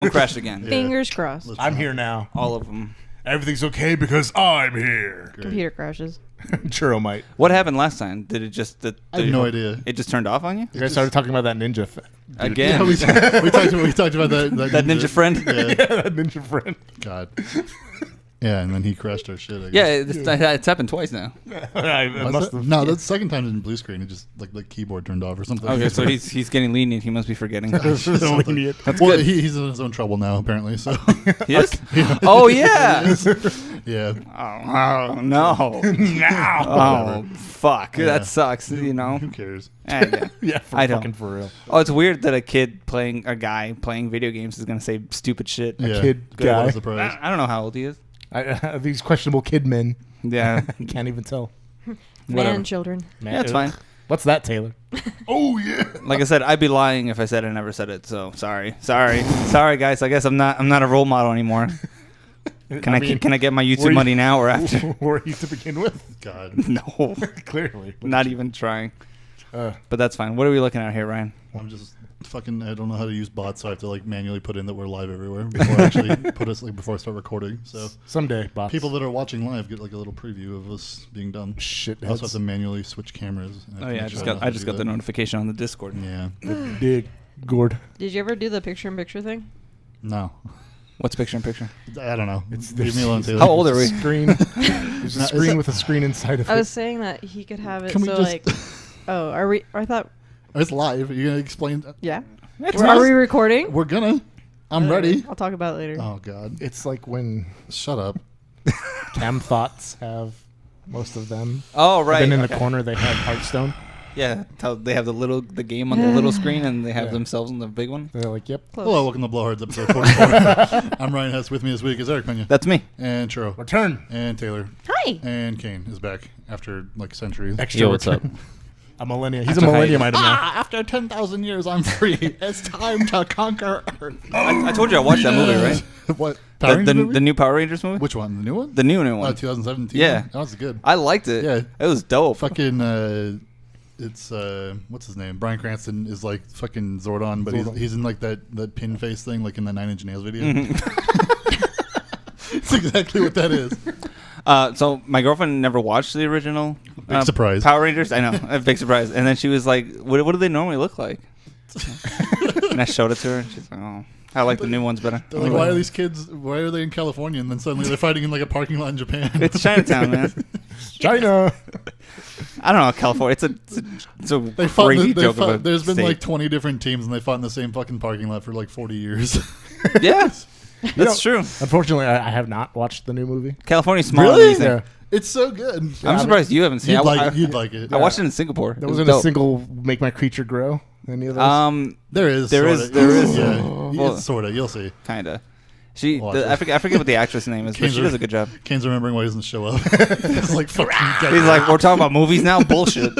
will crash again. Fingers crossed. I'm here now. All of them. Everything's okay because I'm here. Computer crashes. Churro might. What happened last time? Did it just... I have no idea. It just turned off on you? You guys started talking about that ninja. Again? Yeah, we talked about that. That ninja friend? Yeah. That ninja friend. God. Yeah, and then he crashed our shit. I Yeah, guess. it's happened twice now. No, that's the second time in blue screen. It just the keyboard turned off or something. Okay, so he's getting lenient. He must be forgetting. That's Well, good. He's in his own trouble now, apparently. So He is? Oh, yeah. yeah. Oh, no. Oh, fuck. Yeah. That sucks, you know. Who cares? Yeah. Yeah, I don't. fucking for real. Oh, it's weird that a guy playing video games is going to say stupid shit. Yeah. kid Good, guy. what a surprise. I don't know how old he is. These questionable kid men. Yeah. You can't even tell. Man, children. Man, Yeah, it's fine. What's that, Taylor? Oh yeah. Like I said, I'd be lying if I said I never said it. So sorry, guys. I guess I'm not a role model anymore. Can I get my YouTube money now or after? Were you to begin with? God. No, Clearly. not even trying. Uh, But that's fine. What are we looking at here, Ryan? I'm just fucking. I don't know how to use bots, so I have to manually put in that we're live everywhere before I actually before I start recording. So someday, bots. people that are watching live get a little preview of us being done. Shit. I also have to manually switch cameras. Oh yeah, I just got the notification on the Discord. Yeah. Big gourd. Did you ever do the picture-in-picture thing? No. What's picture-in-picture? I don't know. Leave me alone, Taylor. How old are we? Screen. There's a screen with a screen inside of it. I was saying that he could have it Can we so just- Oh, are we? I thought. It's live. Are you gonna explain? Yeah. It's Are we recording? We're gonna. I'm ready. I'll talk about it later. Oh God. It's like when Shut up. cam thoughts have most of them. Oh right. And then in okay. the corner they have Hearthstone. Yeah, they have the game on the little screen, and they have Yeah. themselves on the big one. They're like, yep. Close. Hello, welcome to Blowhards episode 44. I'm Ryan Hess. With me this week is Eric Pena. That's me. And Churro. Return. And Taylor. Hi. And Kane is back after centuries. Extra Yo, what's up? return. A millennium. He's After a millennium item now. After 10,000 years, I'm free. It's time to conquer Earth. I told you I watched that movie, right? What? Power Rangers movie? The new Power Rangers movie. Which one? The new one? The new Oh, one. 2017? Yeah. That was good. I liked it. Yeah. It was dope. Fucking, it's, what's his name? Bryan Cranston is like fucking Zordon, but Zordon. he's in like that pin face thing, like in the 9 Inch Nails video. Mm-hmm. It's exactly what that is. So my girlfriend never watched the original Big surprise. Power Rangers. I know, a big surprise. And then she was like, "What do they normally look like?" And I showed it to her. And she's like, "Oh, I like the new ones better." They're like, why are these kids? Why are they in California? And then suddenly they're fighting in like a parking lot in Japan. It's Chinatown, man. China. I don't know, California. It's a They fought. crazy joke of a There's been state. like 20 different teams, and they fought in the same fucking parking lot for like 40 years. Yeah, that's true. Unfortunately, I have not watched the new movie. California's smaller Really? than you think. Yeah. It's so good. I'm surprised you haven't seen it. You'd like it. I watched it in Singapore. There It was wasn't a dope. single Make My Creature Grow. Any of those? There is. There sorta. is. Yeah. Well- It's sorta. You'll see. Kinda. Watch it. I forget what the actress name is, but Kane's she does a good job. Kane's remembering why he doesn't show up. It's like fucking. He's like, we're talking about movies now. Bullshit.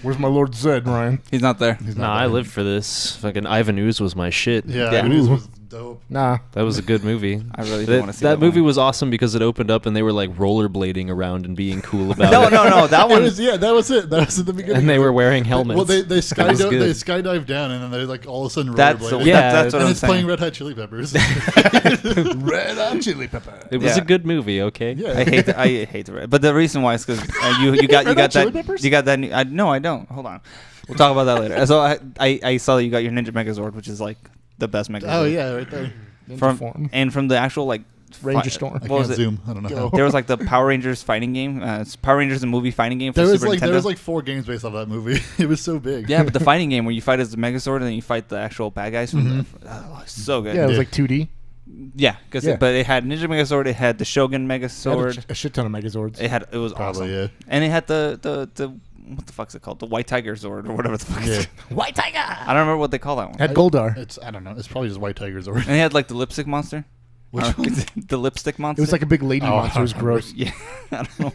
Where's my Lord Zed, Ryan? He's not there. Nah, I lived for this. Fucking Ivan Ooze was my shit. Yeah, Yeah. it was dope. Nah. That was a good movie. I really do want to see that that movie one. was awesome because it opened up and they were like rollerblading around and being cool about No, it. no, that That one. was that was it. That was at the beginning. And they were wearing helmets. Well, they That was skydive good. they skydive down, and then they like all of a sudden That's rollerblade. Yeah, that's what and I'm it's saying. playing Red Hot Chili Peppers. Red Hot Chili Pepper. It was Yeah. a good movie, okay? Yeah. I hate the but the reason why is because you got Red Hot Chili that Peppers? you got that. No, I don't. Hold on, we'll talk about that later. So I saw that you got your Ninja Megazord, which is like the best Megazord. Oh yeah, right there. Ninja form. from the actual like Ranger Storm. I What can't was it? zoom. I don't know. Go. How. There was like the Power Rangers fighting game. It's Power Rangers the movie fighting game for There was Super like Nintendo. 4 games based off that movie. It was so big. Yeah, but the fighting game where you fight as the Megazord and then you fight the actual bad guys from so good. Yeah, it was Yeah. like 2D. Yeah, because Yeah. but it had Ninja Megazord, it had the Shogun It had Megazord, a shit ton of Megazords. it was Probably, awesome. yeah. And it had the what the fuck's it called? The White Tiger Zord or whatever the fuck. Yeah. White Tiger! I don't remember what they call that one. Had Goldar. I don't know. It's probably just White Tigers or. And it had like the lipstick monster. Which one? The lipstick monster. It was like a big lady Oh, monster. It was gross. yeah. I don't know.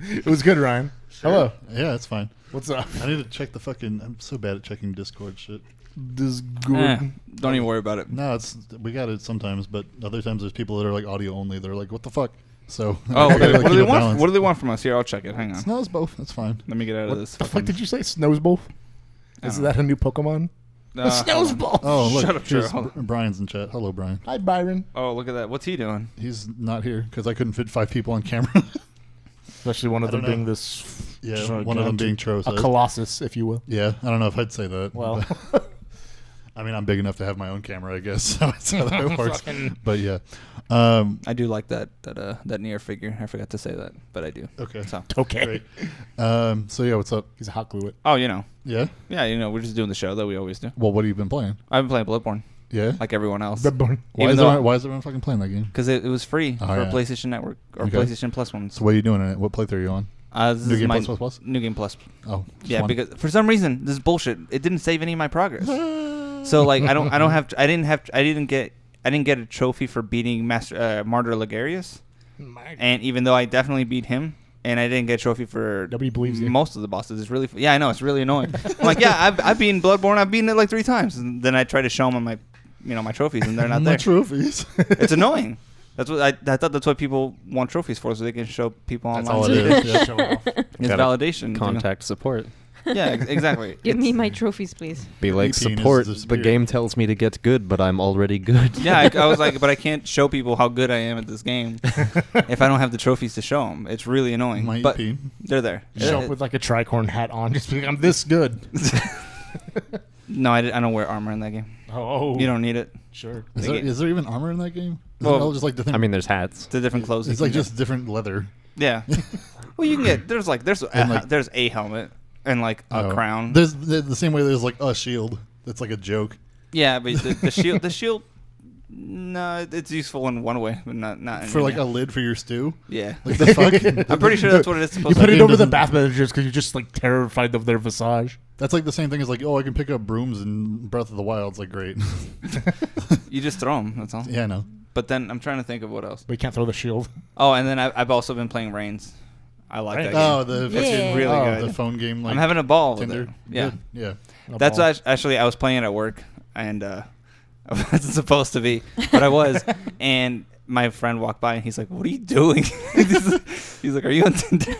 It was good, Ryan. Hello. Yeah, it's fine. What's up? I need to check the fucking. I'm so bad at checking Discord shit. This good. Don't even worry about it. No, we got it sometimes, but other times there's people that are like audio only. They're like, what the fuck? So. Oh, I gotta, what do keep they it want? balanced. What do they want from us? Here, I'll check it. Hang on. No, it's both. That's fine. Let me get out of What this. the fuck did you say? Snowsbolt? Is Oh. that a new Pokemon? The snow's balls. Oh, look, Shut up, here's Joe. Brian's in chat. Hello, Brian. Hi, Byron. Oh, look at that. What's he doing? He's not here because I couldn't fit 5 people on camera. Especially one of I them don't know. being this. Yeah, one of them being Tro a said. colossus, if you will. Yeah, I don't know if I'd say that. Well, but- I mean, I'm big enough to have my own camera, I guess. So that's how that works. But yeah. I do like that near figure. I forgot to say that, but I do. Okay. So okay. Great. So yeah, what's up? He's a hot glue it. oh, you know, Yeah. yeah, we're just doing the show that we always do. Well, what have you been playing? I've been playing Bloodborne Yeah. like everyone else Bloodborne. Why even is, though- everyone fucking playing that game? because it was free Oh, for yeah. PlayStation Network or Okay. PlayStation Plus ones. So what are you doing in it? What playthrough are you on? This New is Game my Plus Plus? New Game Plus. Oh, just Yeah, one. because for some reason this is bullshit. It didn't save any of my progress. So like I didn't get a trophy for beating Martyr Ligarius, and even though I definitely beat him, and I didn't get a trophy for Nobody believes you. most of the bosses. It's really yeah, I know it's really annoying. I'm like, yeah, I've beaten Bloodborne. I've beaten it like 3 times, and then I try to show them my my trophies, and they're not My there. trophies. It's annoying. That's what I thought. That's what people want trophies for, so they can show people That's online. all it is. Yeah. Show off. It's Gotta validation. you know? Contact support. Yeah, exactly. Give It's- me my trophies, please. Be like, VPN is support. the The spirit. game tells me to get good, but I'm already good. Yeah, I was like, but I can't show people how good I am at this game if I don't have the trophies to show them. It's really annoying. My but EP. they're there. Show up with like a tricorn hat on. Just be like, I'm this good. No, I don't wear armor in that game. Oh, You don't need it. Sure. Is there even armor in that game? Is Well, it all just like different? I mean, there's hats. It's a different clothes. it's you like can just different leather. get. Yeah. Well, you can get there's And, like- there's a helmet and like a Oh. crown. There's the same way there's like a shield. That's like a joke. Yeah, but the shield. No, it's useful in one way, but not in For like any- a lid for your stew. Yeah. Like the fuck? I'm pretty sure that's what it is You supposed put to it be. over the doesn't- bath managers because you're just like terrified of their visage. That's like the same thing as like, oh, I can pick up brooms in Breath of the Wild. It's like great. You just throw them. That's all. Yeah, I know. But then I'm trying to think of what else. But you can't throw the shield. Oh, and then I've also been playing Reigns. I like that game. Oh, the Yeah. really Oh, good. the phone game. Like I'm having a ball with Tinder. it. Yeah. Good. Yeah. That's actually I was playing it at work, and I wasn't supposed to be, but I was. And my friend walked by, and he's like, "What are you doing?" He's like, "Are you on Tinder?"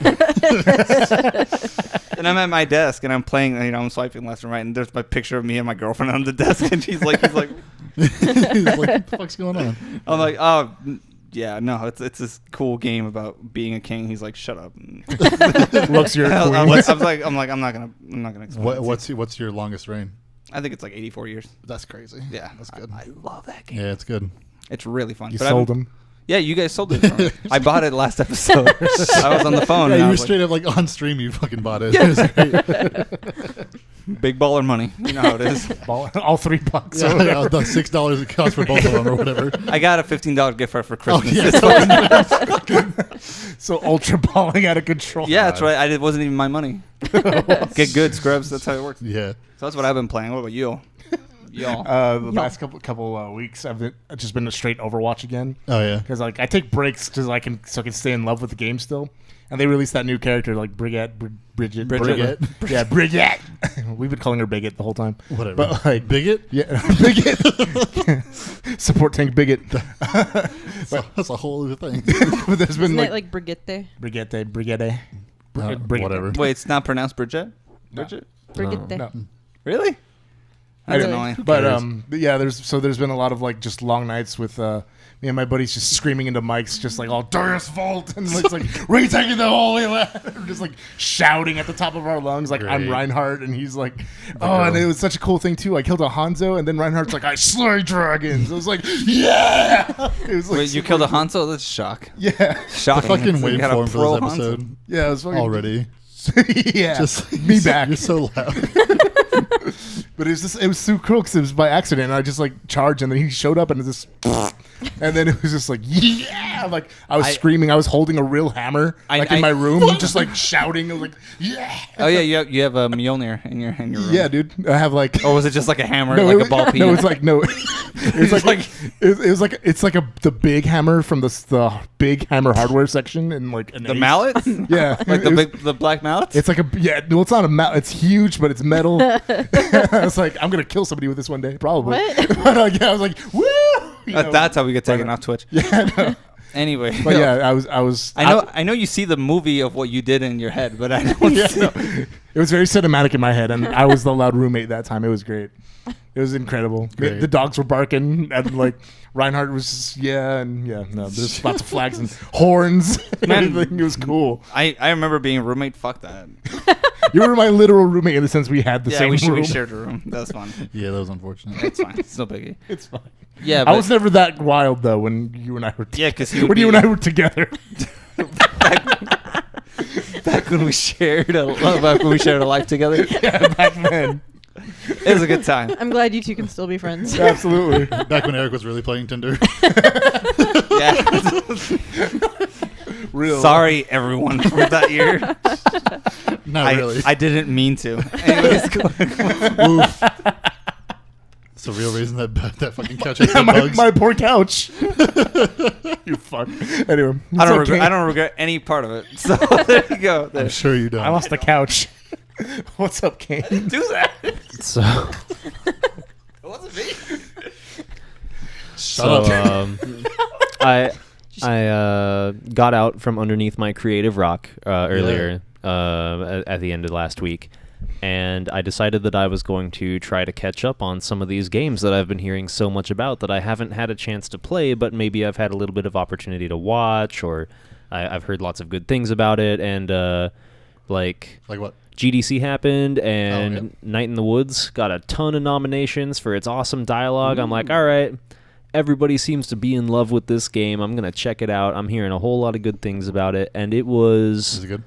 And I'm at my desk, and I'm playing. I'm swiping left and right, and there's my picture of me and my girlfriend on the desk, and he's like, He's like, what the fuck's going on? I'm like, "Oh." Yeah, no, it's this cool game about being a king. He's like, "Shut up." Looks your I queen. was like, I'm not gonna explain. it to you. What's your longest reign? I think it's like 84 years. That's crazy. Yeah, That's good. I love that game. Yeah, it's good. It's really fun. You But sold I'm- them. Yeah, you guys sold it. For me. I bought it last episode. I was on the phone. Yeah, and you I were was straight up like on stream. You fucking bought it. It was great. like, big baller money. You know how it is. All $3. Yeah, yeah, the $6 it cost for both of them or whatever. I got a $15 gift card for Oh Christmas. yeah, So ultra balling out of control. Yeah, that's right. It wasn't even my money. Get good, scrubs. That's how it works. yeah. So that's what I've been playing. What about you? Y'all. The last couple weeks, I've just been a straight Overwatch again. Oh yeah. Because like I take breaks so I can stay in love with the game still. And they released that new character like Bridget. Bridget. Yeah, Bridget. We've been calling her Bigot the whole time. Whatever. But like Bigot. yeah, Bigot. Support tank Bigot. That's a whole other thing. But there's been Isn't like it like Brigitte? Brigette. Whatever. Wait, it's not pronounced Bridget? Bridget? Brigitte. No. Really? That's Anyway, annoying. But yeah, there's been a lot of like just long nights with me and my buddies just screaming into mics, just like all Darius Vault, and it's like retaking the Holy Land, just like shouting at the top of our lungs, like I'm Great. Reinhardt, and he's like, girl. and it was such a cool thing too. I killed a Hanzo, and then Reinhardt's like, I slay dragons. I was like, yeah. It was like Wait, you super killed a cool. Hanzo? That's shock. Yeah, Shocking. Fucking So you got a waveform for pro this Hanzo. episode yeah, it was fucking already. yeah, Just me back. You're so loud. But it was so cool because it was by accident. And I just like charged, and then he showed up, and it just, and then it was just like, yeah, like I was screaming. I was holding a real hammer, like in my room, just like shouting. I was like, yeah. Oh yeah, you have a Mjolnir in your room. Yeah, dude. I have like. Or was it just like a hammer, No, like a ball peen? No, it's like no. It's like it was like it's like the big hammer from the big hammer hardware section and like an the mallet. Yeah, Like it was- the black mallet. It's like well, it's not a mallet. It's huge, but it's metal. I was like, I'm gonna kill somebody with this one day, probably. What? But like, yeah, I was like, woo. You know? That's how we get taken off Twitch. Yeah, no. Anyway, But yeah, I was. I know you see the movie of what you did in your head, but I don't. Yeah, see no. It was very cinematic in my head, and I was the loud roommate that time. It was great. It was incredible. The dogs were barking, and like Reinhardt was just, there's lots of flags and horns and everything. It was cool. I remember being a roommate. Fuck that. You were my literal roommate in the sense we had the same we room. shared a room. That was fun. Yeah, that was unfortunate. It's fine. It's no biggie. It's fine. Yeah, I was never that wild though when you and I were Yeah, because when you and I were together. Back when we shared a life together. Yeah, back then. it was a good time. I'm glad you two can still be friends. Absolutely. Back when Eric was really playing Tinder. Yeah. Real. Sorry, everyone, from that year. Not really. I didn't mean to. Anyways, Oof. It's the real reason that fucking couch has bugs. my poor couch. You fuck. Anyway, I don't regret any part of it. So there you go. I'm sure you don't. I lost the couch. What's up, Kane? Do that. So, It wasn't me. Shut up. I got out from underneath my creative rock earlier at the end of last week, and I decided that I was going to try to catch up on some of these games that I've been hearing so much about that I haven't had a chance to play, but maybe I've had a little bit of opportunity to watch, or I've heard lots of good things about it, and like Like what? GDC happened, and Night in the Woods got a ton of nominations for its awesome dialogue. I'm like, all right, everybody seems to be in love with this game. I'm going to check it out. I'm hearing a whole lot of good things about it, and it was... Is it good?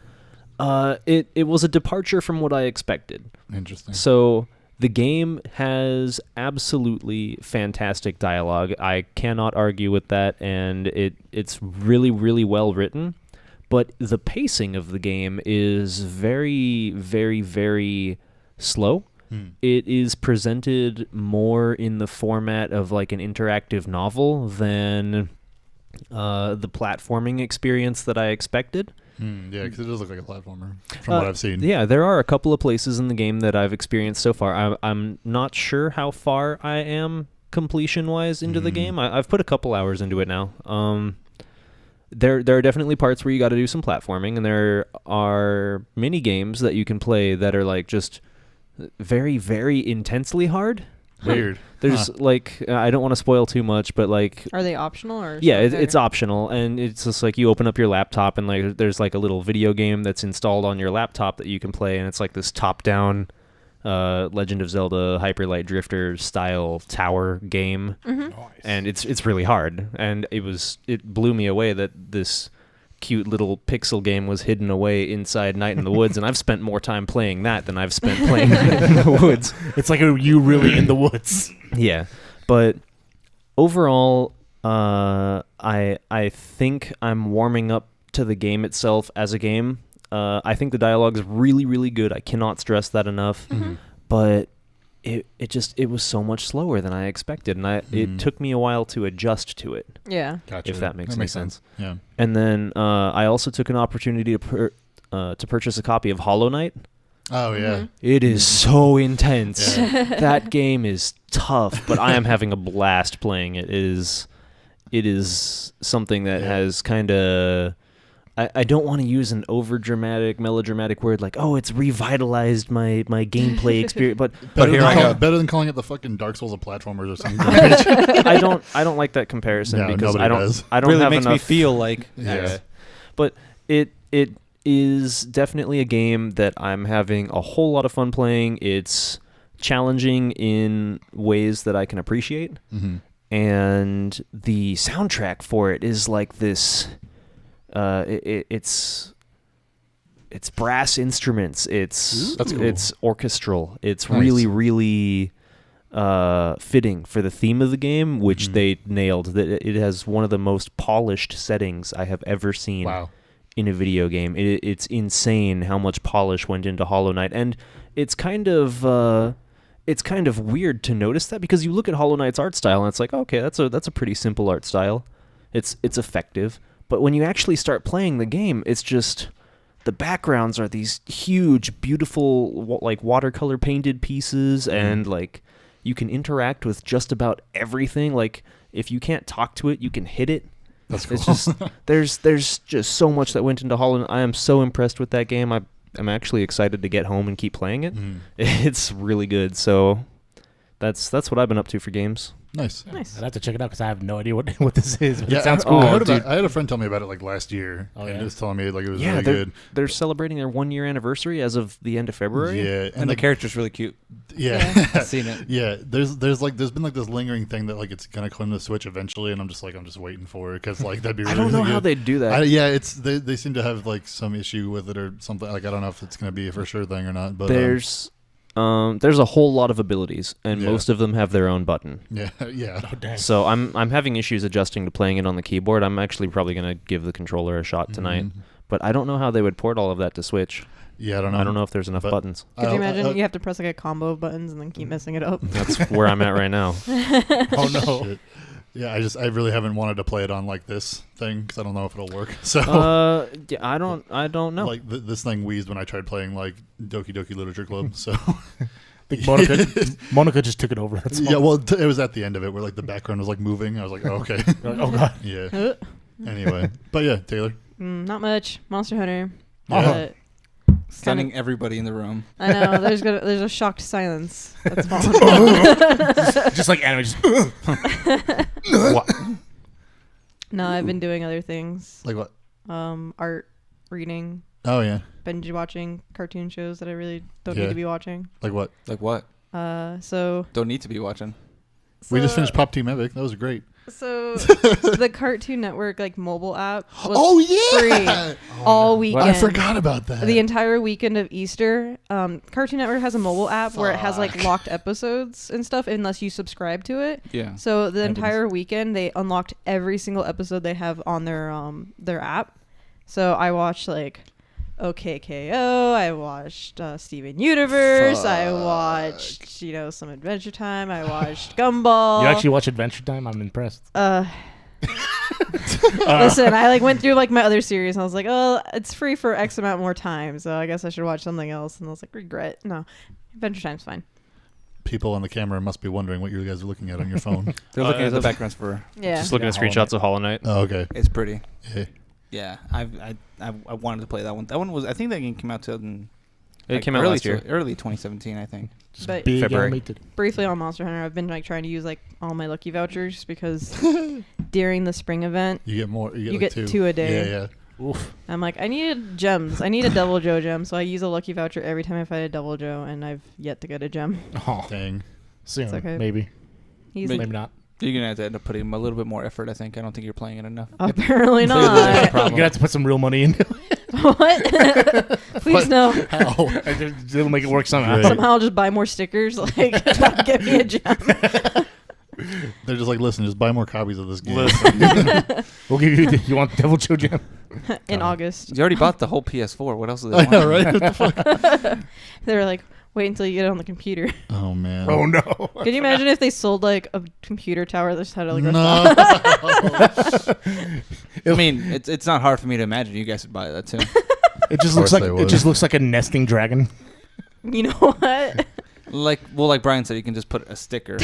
It was a departure from what I expected. Interesting. So the game has absolutely fantastic dialogue. I cannot argue with that, and it's really, really well written. But the pacing of the game is very, very, very slow. It is presented more in the format of like an interactive novel than the platforming experience that I expected. Yeah, because it does look like a platformer from what I've seen. Yeah, there are a couple of places in the game that I've experienced so far. I'm not sure how far I am completion-wise into the game. I've put a couple hours into it now. There are definitely parts where you got to do some platforming, and there are mini games that you can play that are like just very, very intensely hard. Weird. There's like I don't want to spoil too much, but like Are they optional or? yeah, it's optional, and it's just like you open up your laptop and like there's like a little video game that's installed on your laptop that you can play, and it's like this top-down Legend of Zelda Hyper Light Drifter style tower game, and it's really hard, and it blew me away that this cute little pixel game was hidden away inside Night in the Woods, and I've spent more time playing that than I've spent playing Night in the Woods. It's like you really in the woods. Yeah, but overall, I think I'm warming up to the game itself as a game. I think the dialogue is really, really good. I cannot stress that enough. But it was so much slower than I expected, and it took me a while to adjust to it. Yeah. Gotcha. If that makes any sense. Yeah. And then I also took an opportunity to purchase a copy of Hollow Knight. Oh yeah. It is so intense. That game is tough, but I am having a blast playing it. It is something that has kind of... I don't want to use an over-dramatic, melodramatic word like, oh, it's revitalized my gameplay experience, but here I go. Better than calling it the fucking Dark Souls of platformers or something. I don't like that comparison because nobody does. I don't really have makes enough. me feel like But it is definitely a game that I'm having a whole lot of fun playing. It's challenging in ways that I can appreciate, and the soundtrack for it is like this. It's brass instruments. It's cool. It's orchestral. It's really, really fitting for the theme of the game, which they nailed. That it has one of the most polished settings I have ever seen in a video game. It's insane how much polish went into Hollow Knight, and it's kind of weird to notice that because you look at Hollow Knight's art style and it's like, okay, that's a pretty simple art style. It's effective. But when you actually start playing the game, it's just the backgrounds are these huge, beautiful, like watercolor painted pieces, and like you can interact with just about everything. Like if you can't talk to it, you can hit it. That's cool. It's just there's just so much that went into Hollow Knight. I am so impressed with that game. am actually excited to get home and keep playing it. It's really good. So that's what I've been up to for games. Nice. Nice. I'd have to check it out because I have no idea what this is. But Yeah, it sounds I cool. heard I had a friend tell me about it like last year. Oh, and yeah? he was telling me like it was Yeah, really good. they're celebrating their 1-year anniversary as of the end of February. Yeah, And the character's really cute. yeah. I've seen it. Yeah, there's been like this lingering thing that like it's gonna come to the Switch eventually, and I'm just waiting for it because like that'd be. Really, I don't know really how good. they'd do that. It's they seem to have like some issue with it or something. Like I don't know if it's gonna be a for sure thing or not. But There's a whole lot of abilities, and Yeah. most of them have their own button. yeah. Oh, dang. So I'm having issues adjusting to playing it on the keyboard. I'm actually probably gonna give the controller a shot tonight, but I don't know how they would port all of that to Switch. Yeah, I don't know. I don't know if there's enough But- buttons. Could you imagine you have to press like a combo of buttons and then keep messing it up? That's where I'm at right now. Oh no. Shit. Yeah, I really haven't wanted to play it on like this thing because I don't know if it'll work. So Yeah, I don't know. like this thing wheezed when I tried playing like Doki Doki Literature Club. So I think Monica just took it over. That's all. yeah, well it was at the end of it where like the background was like moving. I was like, oh, okay, You're like, oh god. yeah. Anyway, but yeah, Taylor. Not much. Monster Hunter. Yeah. But Stunning everybody in the room. I know there's a shocked silence that's falling. Just like anime. Just, What? No, I've been doing other things. Like what? Art, reading, Oh yeah. binge watching cartoon shows that I really don't Yeah. need to be watching. Like what? Like what? So Don't need to be watching. We just finished Pop Team Epic. That was great. So the Cartoon Network like mobile app was free all weekend. I forgot about that. The entire weekend of Easter. Cartoon Network has a mobile app where it has like locked episodes and stuff unless you subscribe to it. Yeah. So the entire weekend they unlocked every single episode they have on their app. So I watched like OKKO, I watched Steven Universe, I watched some Adventure Time, I watched Gumball. you actually watch Adventure Time? I'm impressed. Listen, I like went through like my other series and I was like, oh, it's free for X amount more time, so I guess I should watch something else. And I was like, regret. No, Adventure Time's fine. People on the camera must be wondering what you guys are looking at on your phone. They're looking at the backgrounds for. Yeah. Just looking at Hollow screenshots of Hollow Knight. Oh, okay. It's pretty. Yeah. Yeah, I wanted to play that one. That one was. I think that game came out It came out early last year. early 2017. I think. But Big February. animated. briefly on Monster Hunter, I've been like trying to use like all my lucky vouchers because during the spring event, You get more. You You get, get like two a day. Yeah, Oof. I'm like, I need gems. I need a Double Joe gem, so I use a lucky voucher every time I fight a Double Joe, and I've yet to get a gem. Oh, Dang. soon. It's okay. Maybe. He's Maybe not. You're gonna have to end up putting a little bit more effort. I think. I don't think you're playing it enough. apparently Clearly there's a not. You're problem. gonna have to put some real money into it. What? Please no. How? It'll make it work somehow. Right. Somehow I'll just buy more stickers. Like, give me a gem. They're just like, listen, just buy more copies of this game. We'll give you. You want Devil Joe Jam? In August. You already bought the whole PS4. What else do they I want? know, right? What the fuck? They were like, wait until you get it on the computer. Oh man. Oh no. Can you imagine if they sold like a computer tower that just had like No. I mean, it's not hard for me to imagine you guys would buy that too. It just Of looks course like they it would. just looks like a nesting dragon. You know what? like Brian said, you can just put a sticker.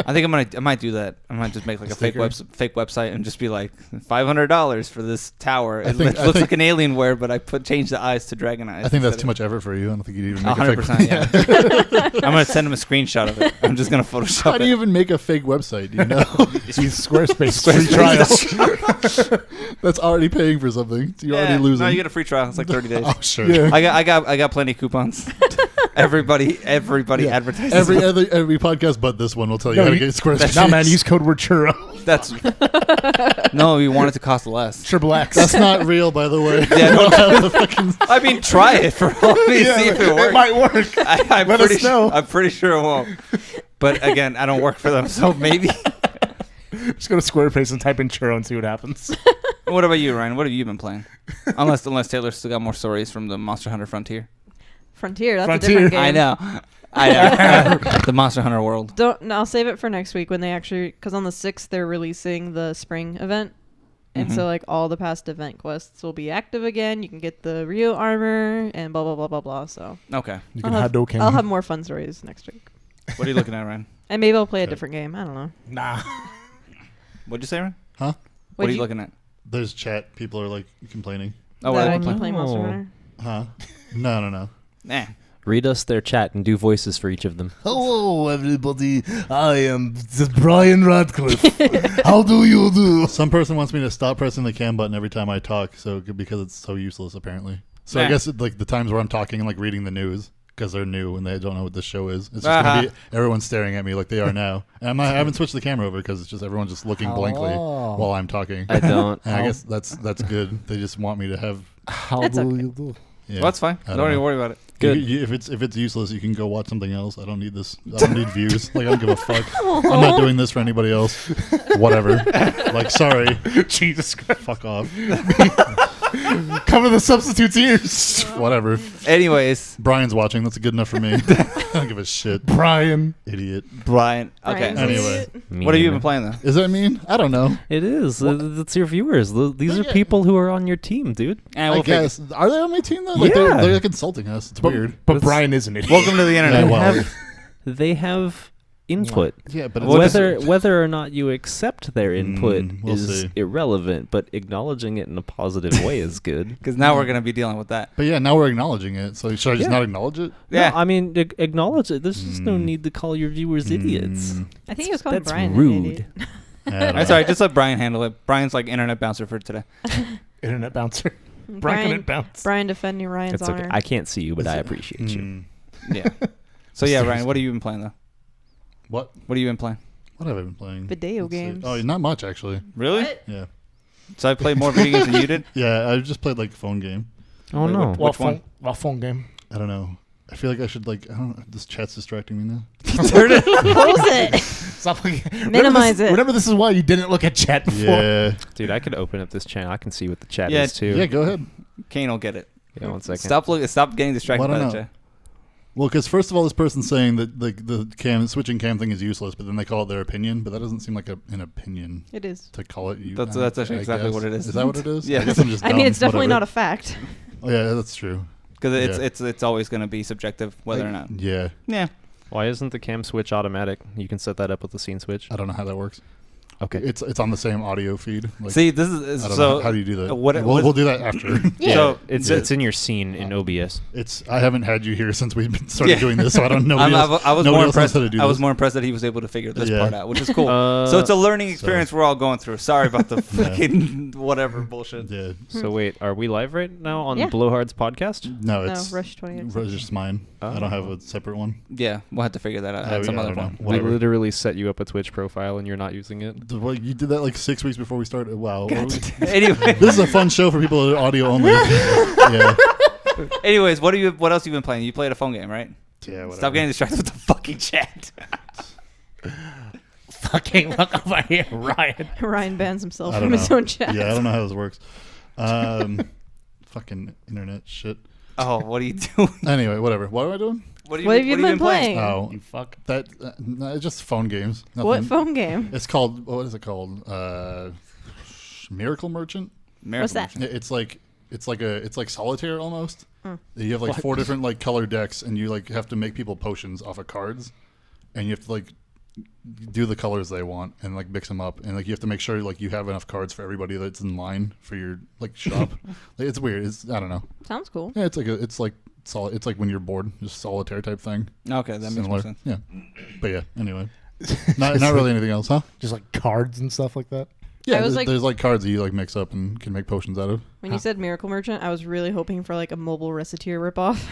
I think I might do that. I might just make like a fake Sticker? fake website and just be like $500 for this tower. It think- looks like an Alienware, but I change the eyes to dragon eyes. I think that's instead too much effort for you. I don't think you'd even make a fake 100%. Yeah. I'm gonna send him a screenshot of it. I'm just gonna Photoshop How do it. you even make a fake website? Do you know? Use Squarespace free trial. That's already paying for something. You're already losing. No, you get a free trial. It's like 30 days. Oh sure. Yeah. I got plenty of coupons. Everybody Yeah. advertises. Every podcast but this one will tell you how to get Squarespace. No, man, use code word churro. That's no. We want it to cost less. Triple X. That's not real, by the way. Yeah, no, Have the fucking- I mean, try it for all. See if it works. It might work. I'm Let pretty us know. I'm pretty sure it won't. But again, I don't work for them, so maybe. Just go to Squarespace and type in churro and see what happens. What about you, Ryan? What have you been playing? Unless Taylor still got more stories from the Monster Hunter Frontier. Frontier. That's Frontier. a different game. I know. The Monster Hunter world. I'll save it for next week when they actually, because on the 6th they're releasing the spring event, and so like all the past event quests will be active again. You can get the Rio armor and blah blah blah blah blah. So Okay. You can I'll Hadouken. have more fun stories next week, What are you looking at, Ryan? and maybe I'll play a different game. I don't know. Nah. What'd you say, Ryan? Huh? What are you looking at? There's chat. People are like complaining. Oh, that what I are you keep playing? playing Monster Oh. Hunter. Huh? No. Nah. Read us their chat and do voices for each of them. Hello, everybody. I am Brian Radcliffe. How do you do? Some person wants me to stop pressing the cam button every time I talk, because it's so useless apparently. So I guess the times where I'm talking and like reading the news because they're new and they don't know what this show is. It's just gonna be everyone staring at me like they are now. And I haven't switched the camera over because it's just everyone's just looking blankly while I'm talking. I don't. And I guess that's good. They just want me to have. How do you do? Yeah, Well, that's fine. Don't even worry about it. Good. If it's useless, you can go watch something else. I don't need this. I don't need views. Like I don't give a fuck. I'm not doing this for anybody else. Whatever. Like sorry. Jesus Christ. Fuck off. Cover the substitute's ears. Whatever. Anyways, Brian's watching. That's good enough for me. I don't give a shit. Brian. Idiot. Brian. Okay. Brian's Anyway. What have you been playing though? Is that mean? I don't know. It is. It's your viewers. These are people who are on your team, dude. And I we'll figure- guess. Are they on my team though? Like Yeah. they're like insulting us. It's weird. But Brian is an idiot. Welcome to the internet. Yeah, well, They have input. yeah, but Whether or not you accept their input we'll is see. irrelevant, but acknowledging it in a positive way is good. Because now we're gonna be dealing with that. But yeah, now we're acknowledging it. So should I just Yeah. not acknowledge it? Yeah. No, I mean, acknowledge it. There's just no need to call your viewers idiots. I think he was calling That's Brian an rude. idiot. I don't know. That's all right. Just let Brian handle it. Brian's like internet bouncer for today. Internet bouncer. Brian can bounce. Brian defending Ryan's That's okay. honor. I can't see you, but I appreciate you. Mm. Yeah. So yeah, Ryan, what have you been playing though? What? What have you been playing? What have I been playing? Video Let's see. games. Oh, not much actually. Really? What? Yeah. So I played more video games than you did. Yeah, I just played like phone game. Oh Wait, no. Which one? What phone game? I don't know. I feel like I should like. I don't know. This chat's distracting me now. Close it. Stop looking. Minimize it. Remember, this is why you didn't look at chat before. Yeah. Dude, I could open up this channel. I can see what the chat Yeah, is too. Yeah. Go ahead. Kane will get it. Yeah, 1 second. Stop getting distracted Well, I by don't the know. chat. Well, because first of all, this person's saying that the switching cam thing is useless, but then they call it their opinion. But that doesn't seem like an opinion It is. to call it. That's actually I exactly guess. what it is. Is that what it is? Yeah. I guess I'm just. I mean, dumb. it's definitely Whatever. not a fact. Oh yeah, that's true. Because Yeah. it's always going to be subjective whether or not. Yeah, Yeah. Why isn't the cam switch automatic? You can set that up with the scene switch. I don't know how that works. Okay. It's on the same audio feed. Like, See, this is I don't so. know. How do you do that? what- we'll do that after. Yeah. So It's in your scene in OBS. I haven't had you here since we started Yeah. doing this, so I don't know. I nobody was more else knows impressed. how to do I was this. more impressed that he was able to figure this Yeah. part out, which is cool. So it's a learning experience we're all going through. Sorry about the fucking whatever bullshit. Yeah. So wait, are we live right now on Yeah. Blowhards podcast? No, No, it's Rush 28. It's just mine. I don't have a separate one. Yeah, we'll have to figure that out Oh, at some yeah, I other don't know. point. We Whatever. literally set you up a Twitch profile and you're not using it. Well, you did that like 6 weeks before we started. Wow. Anyway, This is a fun show for people that are audio only. Yeah. anyways, what else you been playing? You played a phone game, right? Yeah. Whatever. Stop getting distracted with the fucking chat. Fucking look over here, Ryan. Ryan bans himself I don't from his know. own chat. Yeah, I don't know how this works. Fucking internet shit. Oh, what are you doing? Anyway, whatever. What am I doing? What What have you been playing? Oh, You fuck. that no, it's just phone games. Nothing. What phone game? It's called. What is it called? Miracle Merchant. What's that? It's like solitaire almost. You have like 4 different like color decks, and you like have to make people potions off of cards, and you have to like do the colors they want and like mix them up, and like you have to make sure like you have enough cards for everybody that's in line for your like shop. Like, it's weird. I don't know. Sounds cool. Yeah, it's like when you're bored, just solitaire type thing. Okay, that makes more sense. Yeah, but yeah. Anyway, not really anything else, huh? Just like cards and stuff like that. Yeah, I was there's like cards that you like mix up and can make potions out of. When you said Miracle Merchant, I was really hoping for like a mobile Reciteer ripoff.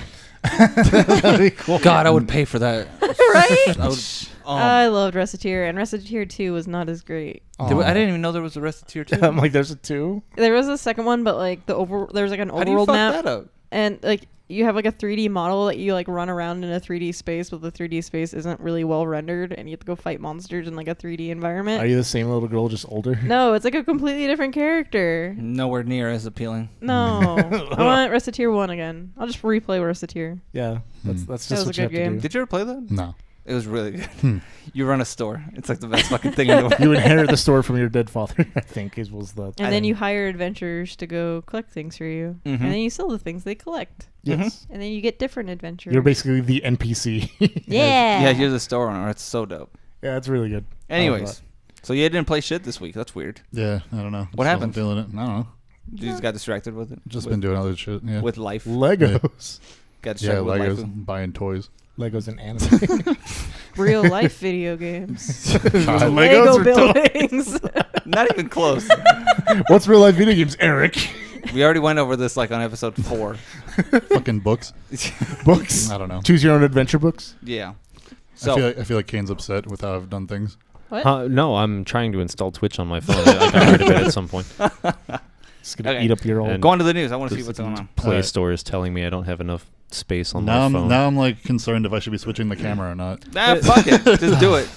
That'd be cool. God, I would pay for that. Right? I would. I loved Reciteer, and Reciteer 2 was not as great. I didn't even know there was a rest of tier 2. I'm like, there's a 2. There was a second one, but like there was like an How do you overworld fuck map, that up? and like you have like a 3D model that you like run around in a 3D space, but the 3D space isn't really well rendered, and you have to go fight monsters in like a 3D environment. Are you the same little girl, just older? No, it's like a completely different character. Nowhere near as appealing. No, I want Reciteer 1 again. I'll just replay Reciteer. Yeah, that's That just was what a you good have to game. do. Did you ever play that? No. It was really good. You run a store. It's like the best fucking thing in the world. You inherit the store from your dead father, I think, was the. And then you hire adventurers to go collect things for you, Mhm. and then you sell the things they collect, Yes. and then you get different adventures. You're basically the NPC. yeah. Yeah, you're the store owner. It's so dope. Yeah, it's really good. Anyways, so you didn't play shit this week. That's weird. Yeah, I don't know. What Still happened? Feeling it. I don't know. You just got distracted with it. Just been doing other shit. Yeah. With life. Legos. Got Yeah, distracted with Legos, life. buying toys. Legos and anime. Real life video games. Legos Lego or buildings. Not even close. What's real life video games, Eric? We already went over this like on episode 4. Fucking books. Books? I don't know. Choose your own adventure books? Yeah. So I feel like Kane's upset with how I've done things. What? No, I'm trying to install Twitch on my phone. I got rid of it at some point. It's going to Okay. eat up your old... And go on to the news. I want to see what's going on. Play Alright. Store is telling me I don't have enough space on Now my phone. I'm like concerned if I should be switching the camera or not. Fuck it. Just do it.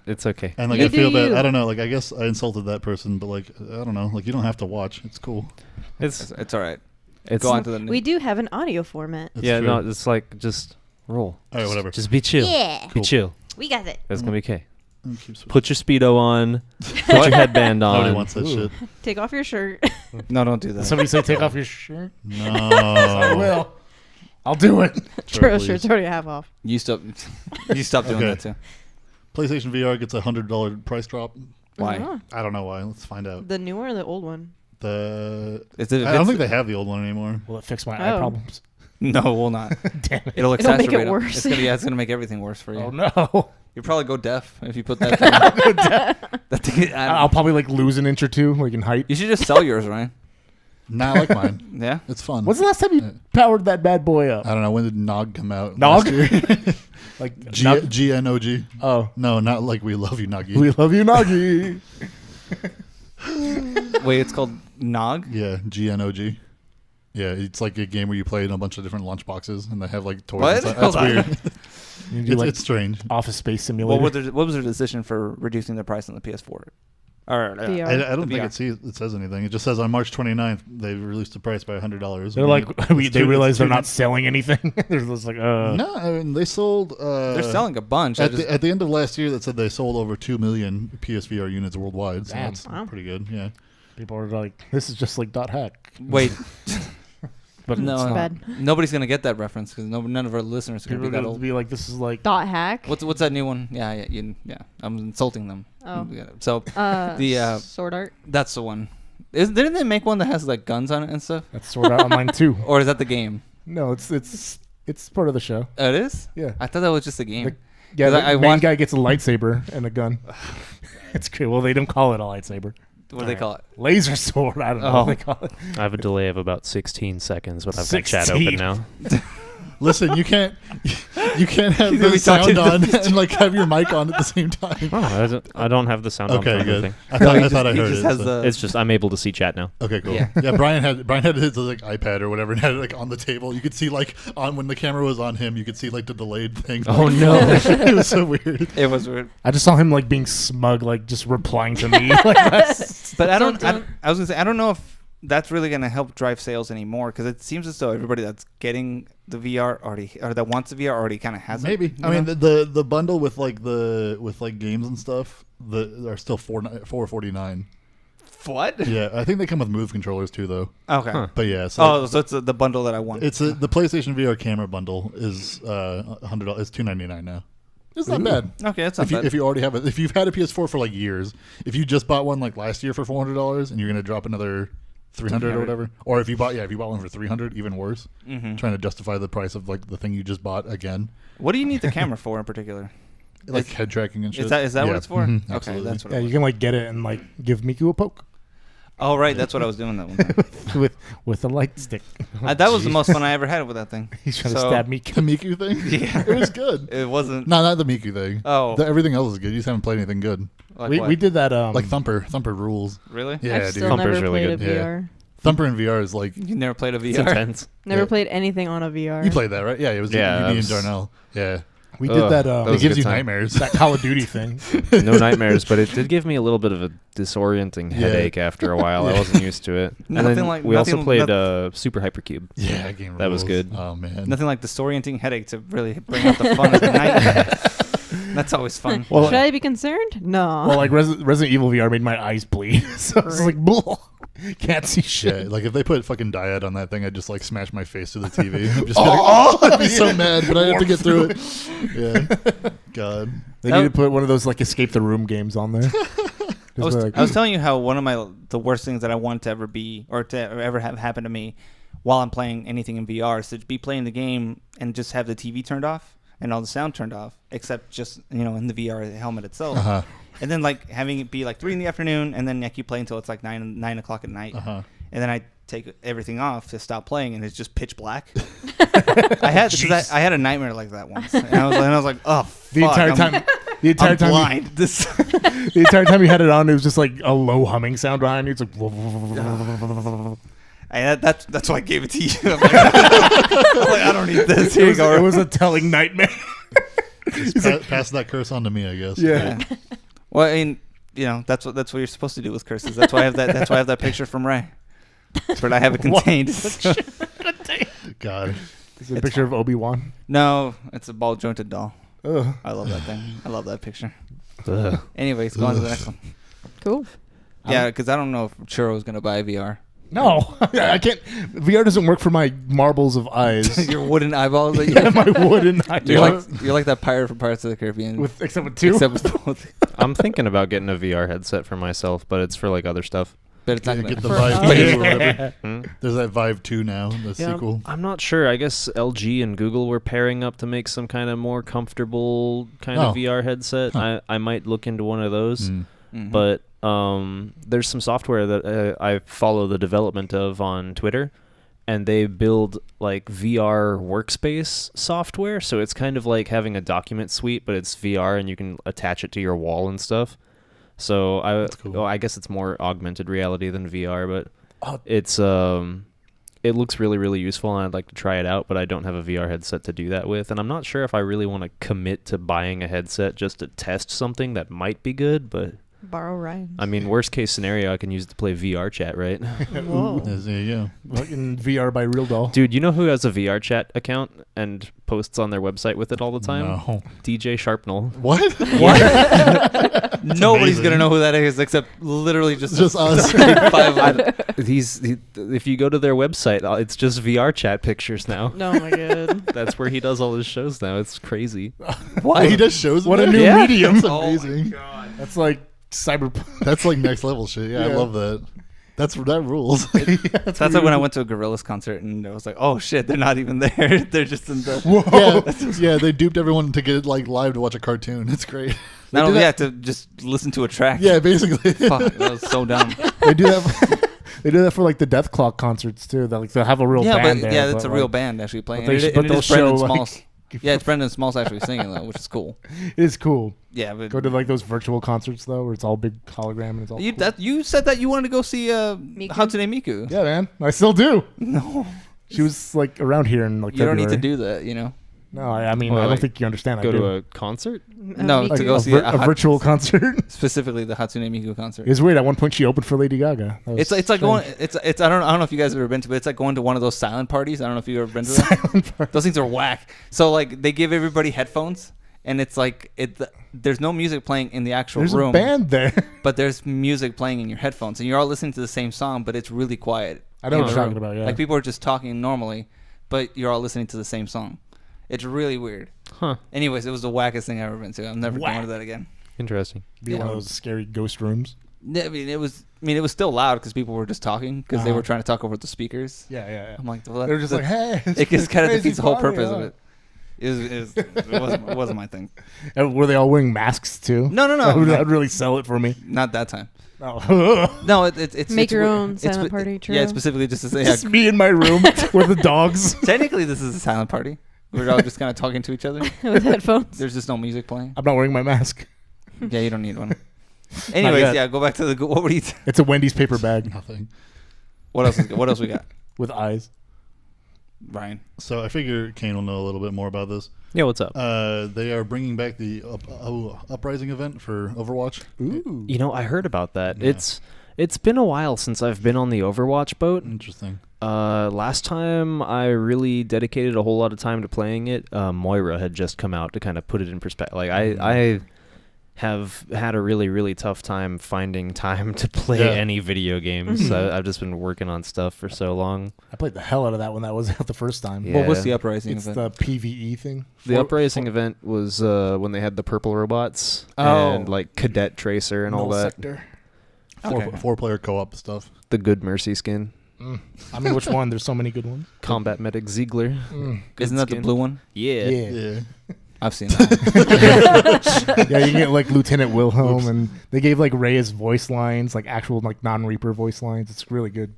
It's okay. And like You I feel do that you. I don't know. Like I guess I insulted that person, but like I don't know. Like you don't have to watch. It's cool. It's all right. It's Go on to the news. We do have an audio format. That's yeah, true. no, it's like just roll. All right, whatever. Just be chill. Yeah. Be chill. We got it. That's gonna be okay. Keep switching. Put your speedo on. Put your headband on. Nobody wants that Ooh. shit. Take off your shirt. No, don't do that. Somebody say take off your shirt? No. I will. I'll do it. True, please. shirt's already half off. You stop doing Okay. that too. PlayStation VR gets a $100 price drop. Why? Oh, I don't know why. Let's find out. the new or the old one? The Is it, I don't think they have the old one anymore. Will it fix my eye Oh. problems? No, we'll not. Damn it. It'll It'll make it exacerbate 'em. worse. It's gonna make everything worse for you. Oh, no. You'll probably go deaf if you put that thing. That thing I'll probably like lose an inch or two, like in height. you should just sell yours, Ryan. Nah, I like mine. Yeah. It's fun. When's the last time you powered that bad boy up? I don't know. When did Nog come out? Nog? Last year? Like GNOG. Oh, No, not like we love you, Noggy. we love you, Nagi. Wait, it's called Nog. Yeah, GNOG. Yeah, it's like a game where you play in a bunch of different lunchboxes and they have like toys. What? And stuff. Hold That's on. weird. You do like It's strange. Office Space Simulator. What was their decision for reducing the price on the PS4? Or VR. I don't The think VR. it says anything. It just says on March 29th they released the price by $100. They're like, It's they two- realize it's they're two- not selling anything. They're just like, No, I mean, they sold. They're selling a bunch. I At just- the end of last year, that said they sold over 2 million PSVR units worldwide. So Damn. that's Wow. pretty good. Yeah. people are like, this is just like .hack. Wait, But no, it's not. bad. nobody's gonna get that reference because none of our listeners are People gonna are be that going to old. be like, this is like, Dot hack. What's that new one? Yeah. I'm insulting them. Oh. So the Sword art. that's the one. Didn't they make one that has like guns on it and stuff? that's Sword Art Online too. Or is that the game? No, it's part of the show. Oh, it is. Yeah. I thought that was just a game. Yeah, 'Cause the I main watched- guy gets a lightsaber and a gun. It's great. Well, they don't call it a lightsaber. What do they call it? Laser sword. I don't know Oh. what they call it. I have a delay of about 16 seconds, but I've got chat 16. open now. Listen, you can't have You're the be sound talking on and like have your mic on at the same time. Oh, I don't have the sound on for Okay, good. everything. I thought I He heard just it. has so- the. It's just I'm able to see chat now. Okay, cool. Yeah. Yeah, Brian had his like iPad or whatever and had it like on the table. You could see like on when the camera was on him, you could see like the delayed thing. Oh, no. It was so weird. It was weird. I just saw him like being smug, like just replying to me. Like that. But I Don't- was gonna say I don't know if that's really gonna help drive sales anymore because it seems as though everybody that's getting the VR already or that wants the VR already kind of has Maybe. it. I mean the bundle with like games and stuff are still $4.49. what? Yeah, I think they come with Move controllers too though. Okay. Huh. But yeah, so Oh, so it's the bundle that I want. it's the PlayStation VR camera bundle is $100. It's $299 now. It's not bad. okay. That's not bad. If you already have it, if you've had a PS4 for like years, if you just bought one like last year for $400 and you're gonna drop another 300 or whatever, or if you bought one for 300, even worse, Mhm. trying to justify the price of like the thing you just bought again, What do you need the camera for in particular? like Is- head tracking and shit. Is that Yeah. what it's for? Mhm, Okay, absolutely. that's what. Yeah, it you was. can like get it and like give Miku a poke Oh, right. That's what I was doing that one time. with a light stick. That was the most fun I ever had with that thing. He's trying So- to stab The Miku. Miku thing. Yeah. It was good. It wasn't. No, not the Miku thing. Oh, Everything else is good. You just haven't played anything good. like We what? we did that. Like Thumper. Thumper rules. Really? Yeah, I've dude. still Thumper's never really played good. a Yeah. VR. Thumper in VR is like You never played a It's VR? intense. Never Yeah. played anything on a VR. you played that, right? Yeah, it was Yeah, you that and was- Darnell. Yeah, we did Ugh, that. that it was a gives good you time. nightmares. that Call of Duty thing. No nightmares, but it did give me a little bit of a disorienting headache after a while. I wasn't used to it. And Nothing then like- we also nothing- played Super Hypercube. Yeah, that game That was rules. good. Oh man, Nothing like disorienting headache to really bring out the fun of the night. That's always fun. Well, Should I be concerned? No. well, like Resident Evil VR made my eyes bleed, so it's like, "Blah." Can't see shit. Yeah, like if they put fucking Diet on that thing, I'd just like smash my face to the TV. I'd just be, like, I'd be so mad, but I have to get through it. Yeah, God. They need to put one of those like escape the room games on there. I was telling you how one of the worst things that I want to ever be or to ever have happen to me while I'm playing anything in VR is to be playing the game and just have the TV turned off and all the sound turned off, except just in the VR helmet itself. Uh-huh. And then like having it be like 3 PM, and then you play until it's like 9 o'clock at night, and then I take everything off to stop playing, and it's just pitch black. I had a nightmare like that once, and I was like, oh, fuck, the entire time I'm blind. The entire time you had it on, it was just like a low humming sound behind you. It's like. That's why I gave it to you. I'm like, I don't need this. Here you go. It was a telling nightmare. Pass that curse on to me, I guess. Yeah. Well, I mean, that's what you're supposed to do with curses. That's why I have that. That's why I have that picture from Ray. But I have it contained. God. Is it a picture of Obi-Wan? No, it's a ball jointed doll. Ugh. I love that thing. I love that picture. Anyways, go on to the next one. Cool. Yeah, because I don't know if Churro's gonna buy VR. No, I can't. VR doesn't work for my marbles of eyes. Your wooden eyeballs. That you yeah, my wooden eyeballs. You're like that pirate from Pirates of the Caribbean. Except with 2. Except with both. I'm thinking about getting a VR headset for myself, but it's for like other stuff. But it's not gonna get the Vive 2 or whatever. There's that Vive 2 now, the sequel. I'm not sure. I guess LG and Google were pairing up to make some kind of more comfortable kind of VR headset. I might look into one of those, but there's some software that I follow the development of on Twitter, and they build like VR workspace software. So it's kind of like having a document suite, but it's VR, and you can attach it to your wall and stuff. So I guess it's more augmented reality than VR, but it's it looks really, really useful, and I'd like to try it out, but I don't have a VR headset to do that with, and I'm not sure if I really want to commit to buying a headset just to test something that might be good, but borrow Ryan. I mean, worst case scenario, I can use it to play VR chat, right? Whoa. There you go. In VR by Real Doll. Dude, you know who has a VR chat account and posts on their website with it all the time? No. DJ Sharpnell. What? Nobody's gonna know who that is except literally just us. If you go to their website, it's just VR chat pictures now. Oh my god. That's where he does all his shows now. It's crazy. What? He does shows. What a new medium. That's amazing. Oh my God. That's like cyberpunk. That's like next level shit. Yeah, I love that. That rules. That's like when I went to a Gorillaz concert and I was like, oh shit, they're not even there. They're just in the. Whoa. Yeah, they duped everyone to get it like live to watch a cartoon. It's great. Not only that, to just listen to a track. Yeah, basically. Fuck, that was so dumb. They do that. They do that for like the Death Clock concerts too. They'll have a real band there. Yeah, it's a real band actually playing. But they'll show like. Yeah, it's Brendan Smalls actually singing though, which is cool. It is cool. Yeah, but go to like those virtual concerts though, where it's all big hologram and it's all. Cool. You said that you wanted to go see Hatsune Miku. Yeah, man, I still do. No, she was like around here in like. You February. don't need to do that, you know. No, I mean I don't think you understand. Go to a concert? No, like to go see a virtual concert. Specifically, the Hatsune Miku concert. It's weird. At one point, she opened for Lady Gaga. It's like going. It's I don't know if you guys have ever been to, but it's like going to one of those silent parties. I don't know if you've ever been to that. Those things are whack. So like they give everybody headphones, and it's like there's no music playing in the actual room. There's a band there, but there's music playing in your headphones, and you're all listening to the same song, but it's really quiet. I know what you're talking about. Yeah, like people are just talking normally, but you're all listening to the same song. It's really weird. Huh. Anyways, it was the wackest thing I've ever been to. I'm never going to that again. Interesting. Be one of those scary ghost rooms. I mean, it was still loud because people were just talking because they were trying to talk over the speakers. Yeah. I'm like, well, they're just like, hey. It just kind of defeats the whole purpose of it. It wasn't my thing. And were they all wearing masks too? No. That would really sell it for me. Not that time. No. No, it's make your own silent party. True. Yeah, specifically just to say. Just me in my room with the dogs. Technically, this is a silent party. We're all just kind of talking to each other with headphones. There's just no music playing. I'm not wearing my mask. Yeah, you don't need one. Anyways, yeah, go back to the. What were you? It's a Wendy's paper bag. Nothing. What else we got? With eyes. Ryan. So I figure Kane will know a little bit more about this. Yeah, what's up? They are bringing back the Uprising event for Overwatch. Ooh. You know, I heard about that. Yeah. It's been a while since I've been on the Overwatch boat. Interesting. Last time I really dedicated a whole lot of time to playing it, Moira had just come out to kind of put it in perspective. Like I have had a really, really tough time finding time to play any video games. I've just been working on stuff for so long. I played the hell out of that when that was out the first time. Yeah. What was the Uprising event? event? The PvE thing. The Uprising event was when they had the purple robots and like Cadet Tracer and all that. Sector. Four-player co-op stuff. The good Mercy skin. I mean, which one? There's so many good ones. Combat Medic Ziegler. Isn't that the blue one? Yeah. Yeah. I've seen that. Yeah, you get like Lieutenant Wilhelm, and they gave like Reyes voice lines, like actual like non-Reaper voice lines. It's really good.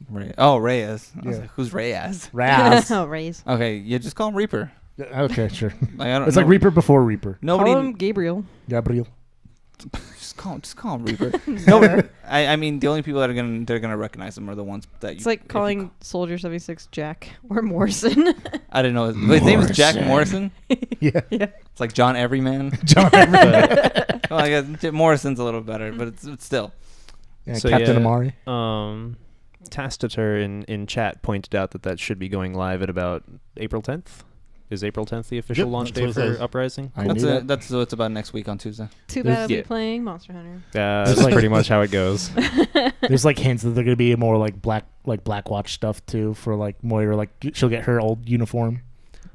Reyes. I was Yeah. like, who's Reyes? Raz. Oh, Rays. Okay, yeah, just call him Reaper. Okay, sure. Like, I don't, It's like Reaper before Reaper. Nobody. Call him Gabriel. Gabriel. Just call him Reaper. No, I mean the only people that they're gonna recognize him are the ones that. It's like calling Soldier 76 Jack or Morrison. I didn't know his name is Jack Morrison. Yeah. It's like John Everyman. John Everett. Well, I guess Morrison's a little better, but it's still. Yeah, So, Captain yeah, Amari. Tastator in chat pointed out that should be going live at about April 10th. Is April 10th the official Yep, launch that's date what it for says. Uprising? I knew that. That's what it's about next week on Tuesday. Too There's- bad I'll be yeah. playing Monster Hunter. That's like- pretty much how it goes. There's like hints that they're gonna be more like Black Watch stuff too for like Moira. Like she'll get her old uniform.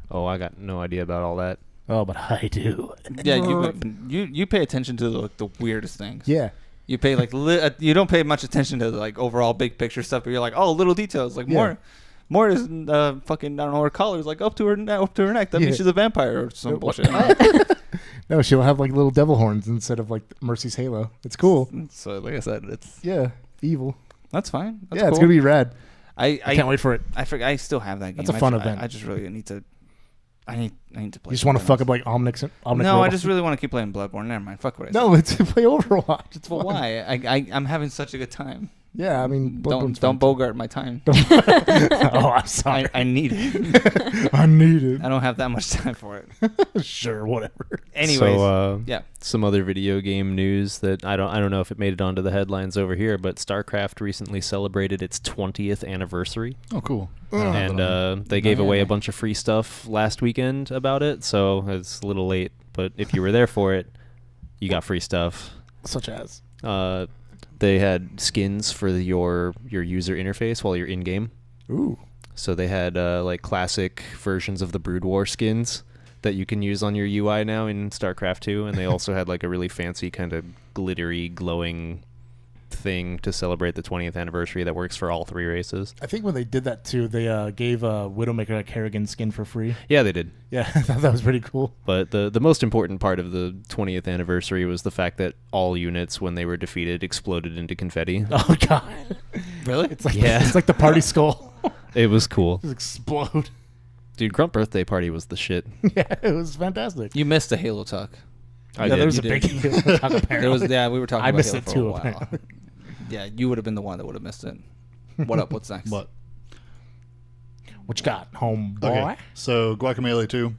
Oh, I got no idea about all that. Oh, but I do. Yeah, you pay attention to the weirdest things. Yeah. You pay like you don't pay much attention to like overall big picture stuff, but you're like, oh, little details like Yeah. more is fucking I don't know her collar's like up to her neck. That means Yeah. she's a vampire or some What? bullshit. No, she'll have like little devil horns instead of like Mercy's halo. It's cool. So like I said, it's Yeah, evil. that's fine. That's Yeah, cool. it's gonna be rad. I I can't wait for it. I forget. I still have that game. That's a fun I event. I just really need to. I need to play. You just want to something fuck else. up like Omnic. No, I just really want to keep playing Bloodborne. Never mind. Fuck what I said. No, it's play Overwatch. It's Well, fun. why? I'm having such a good time. Yeah, I mean, Bloodborne's Don't fun, bogart my time. too. Oh, I'm sorry. I need it. I need it. I don't have that much time for it. Sure, whatever. Anyways, so, yeah. some other video game news that I don't know if it made it onto the headlines over here, but StarCraft recently celebrated its 20th anniversary, Oh, cool. and they gave away a bunch of free stuff last weekend about it. So it's a little late, but if you were there for it, you got free stuff. Such as. They had skins for your user interface while you're in game. Ooh. So they had like classic versions of the Brood War skins that you can use on your UI now in StarCraft 2, and they also had like a really fancy kind of glittery, glowing thing to celebrate the 20th anniversary that works for all three races. I think when they did that too, they gave Widowmaker a Kerrigan skin for free. Yeah, they did. Yeah, I thought that was pretty cool. But the most important part of the 20th anniversary was the fact that all units, when they were defeated, exploded into confetti. Oh god. Really? It's like Yeah. it's like the party skull. It was cool. Just explode. Dude, Grump Birthday Party was the shit. Yeah, it was fantastic. You missed the Halo talk. I Yeah, did. there was You a big did. talk apparently. There was we were talking I about missed Halo it for too, a while. apparently. Yeah, you would have been the one that would have missed it. What up? What's next? What? What you got, homeboy? Okay. So Guacamelee 2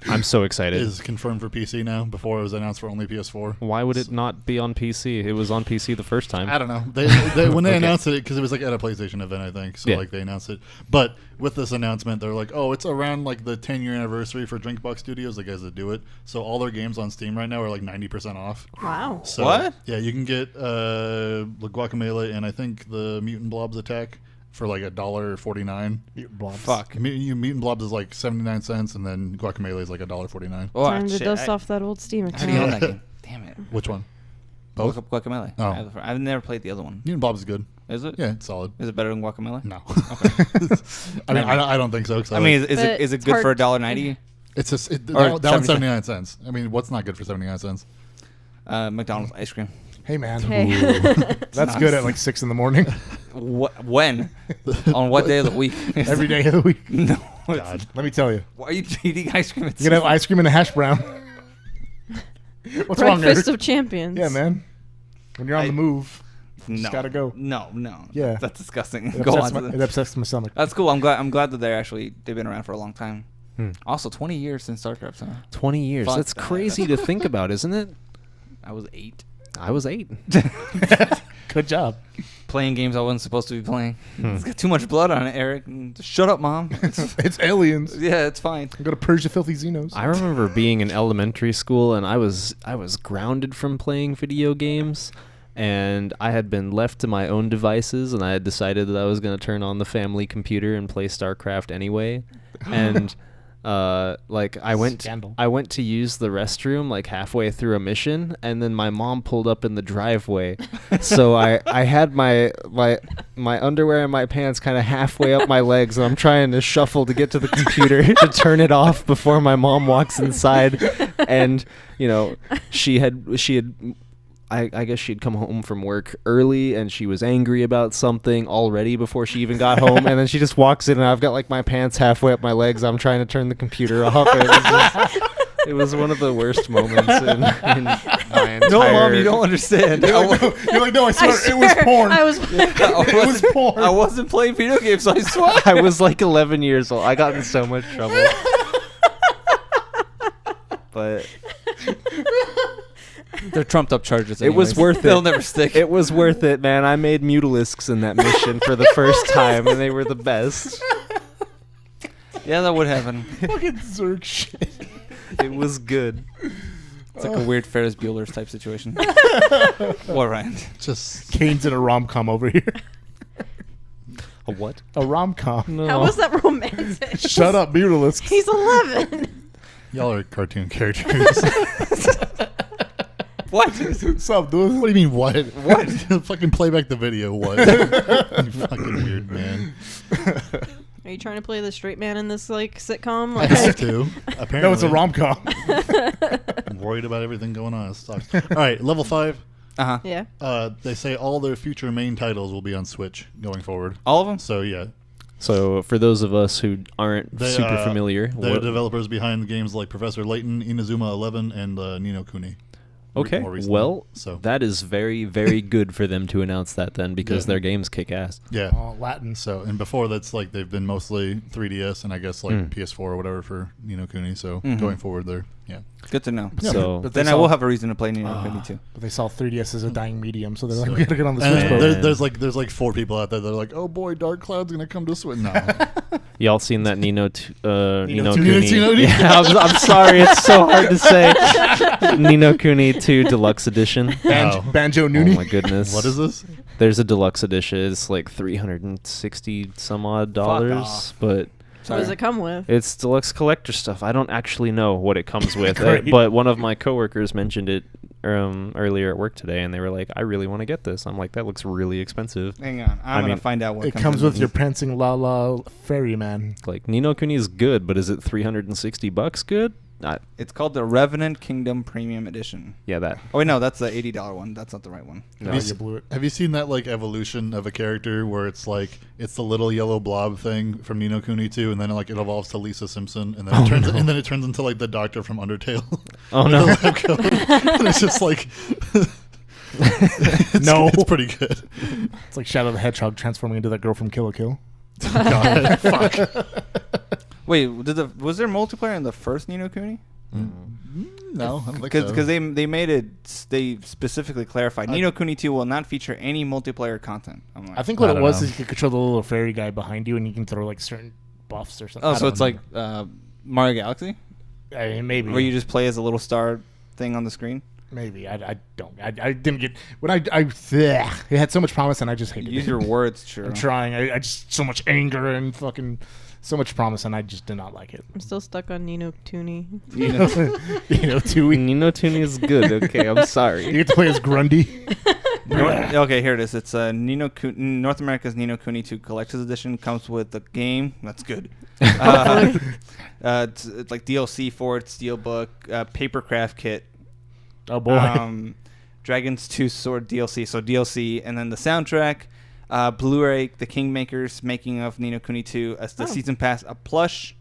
I'm so excited. is confirmed for PC now. Before it was announced for only PS4. Why would it not be on PC? It was on PC the first time. I don't know. They when they Okay. announced it, because it was like at a PlayStation event, I think. So Yeah. like they announced it. But with this announcement, they're like, oh, it's around like the 10-year anniversary for Drinkbox Studios, the guys that do it. So all their games on Steam right now are like 90% off. Wow. So, What? Yeah, you can get the Guacamelee and I think the Mutant Blobs Attack for like $1.49. Fuck. Mutant Blobs is like 79 cents, and then Guacamelee is like $1.49. Oh, Time to shit. dust off that old Steam I already own account. that game. Damn it. Which one? Both? Both? Guacamole. Oh. I've never played the other one. Mutant Blobs is good. Is it? Yeah, it's solid. Is it better than Guacamole? No. Okay. I mean, I don't think so. 'Cause I mean, But is it it's good for hard- $1.90? it's just Or that one's 70 79 cents. I mean, what's not good for 79 cents? McDonald's ice cream. Hey man, Hey. that's good at like 6 in the morning. When? On what day of the week? Every day of the week. No. God, let me tell you, Why are you eating ice cream? you can have ice cream and a hash brown. What's wrong, Breakfast Eric? of Champions. Yeah, man. When you're on the move, No. just gotta go. No. Yeah. That's disgusting. it Go upsets, on. it upsets my stomach. That's cool. I'm glad that they've been around for a long time. Hmm. Also, 20 years since StarCraft. Huh? 20 years. Fuck That's that. crazy to think about, isn't it? I was 8. I was 8. Good job. Playing games I wasn't supposed to be playing. Hmm. It's got too much blood on it, Eric. Just shut up, Mom. It's aliens. Yeah, it's fine. I'm gonna purge the filthy Xenos. I remember being in elementary school and I was grounded from playing video games, and I had been left to my own devices, and I had decided that I was going to turn on the family computer and play StarCraft anyway. And Like I went to use the restroom like halfway through a mission, and then my mom pulled up in the driveway. So I had my underwear and my pants kind of halfway up my legs, and I'm trying to shuffle to get to the computer to turn it off before my mom walks inside. And she had I guess she'd come home from work early, and she was angry about something already before she even got home. And then she just walks in, and I've got like my pants halfway up my legs. I'm trying to turn the computer off. It was one of the worst moments in my entire... No, Mom, you don't understand. You're like, no, I swear, it was porn. It was porn. I wasn't playing video games, I swear. I was like 11 years old. I got in so much trouble. But... They're trumped up charges. It was worth it. They'll never stick. It was worth it, man. I made mutilisks in that mission for the first time, and they were the best. Yeah, that would happen. Fucking Zerg shit. It was good. It's like a weird Ferris Bueller's type situation. What, Ryan? Just Kane's in a rom-com over here. A what? A rom-com. No. How was that romantic? Shut up, Mutalisk. He's 11. y'all are cartoon characters. What? What's up, dude? What do you mean, what? What? Fucking play back the video, what? You fucking weird man. Are you trying to play the straight man in this like sitcom? I Like, have to. Apparently. No, it's a rom-com. I'm worried about everything going on. It sucks. All right, level 5. Uh-huh. yeah. They say all their future main titles will be on Switch going forward. All of them? So, yeah. So, for those of us who aren't They, super familiar... They're developers behind the games like Professor Layton, Inazuma 11, and Ni no Kuni. Okay, more recently. well, So that is very, very good for them to announce that then, because their games kick ass. yeah. Oh, Latin. So, and before that's like they've been mostly 3DS and I guess like PS4 or whatever for Ni no Kuni. So going forward, they're Good to know. Yeah, So- but Then I will have a reason to play Ni no Kuni too. But they saw 3DS as a dying medium, so they're like, we gotta get on the Switch. And boat. there's like 4 people out there that are like, oh boy, Dark Cloud's gonna come to Switch now. Y'all seen that Ni no Kuni? Kuni? Yeah, I'm sorry, it's so hard to say. Ni no Kuni 2 Deluxe Edition. Banjo Oh Noonie. my goodness. What is this? There's a deluxe edition. It's like $360 some odd dollars, off. but What does it come with? it's deluxe collector stuff. I don't actually know what it comes with, Great. but one of my coworkers mentioned it earlier at work today, and they were like, "I really want to get this." I'm like, "That looks really expensive." Hang on. I'm going to find out what It comes with your prancing la ferryman. Like Ni no Kuni is good, but is it $360 good? It's called the Revenant Kingdom Premium Edition. Yeah, that. Oh, wait, no, that's the $80 one. That's not the right one. No, you you blew it. Have you seen that like evolution of a character where it's like it's the little yellow blob thing from Ni no Kuni 2, and then like it evolves to Lisa Simpson, and then it turns into like the Doctor from Undertale. Oh With no! the lab coat. And it's just like it's pretty good. It's like Shadow the Hedgehog transforming into that girl from Kill la Kill. God, fuck. Wait, was there multiplayer in the first Ni no Kuni? No, I don't think Because so. they made it, they specifically clarified Ni no Kuni 2 will not feature any multiplayer content. I'm like, I think what I it don't was know. is you could control the little fairy guy behind you, and you can throw like certain buffs or something. oh, I so don't it's know. like Mario Galaxy, I mean, maybe where you just play as a little star thing on the screen. maybe I didn't get when it had so much promise, and I just hated Use it. your words, true. I'm trying. I just so much anger and fucking so much promise, and I just did not like it. I'm still stuck on Ni no Kuni. You know, Tui. Ni no Kuni is good. Okay, I'm You sorry. get to play as Grundy. Okay, here it is. It's North America's Ni no Kuni 2 Collector's Edition. Comes with the game. That's good. It's like DLC for it, Steelbook, Papercraft Kit. Oh boy. Dragon's 2 Sword DLC. So DLC, and then the soundtrack, Blu-ray, the Kingmakers making of Ni no Kuni 2 as the season pass, a plush,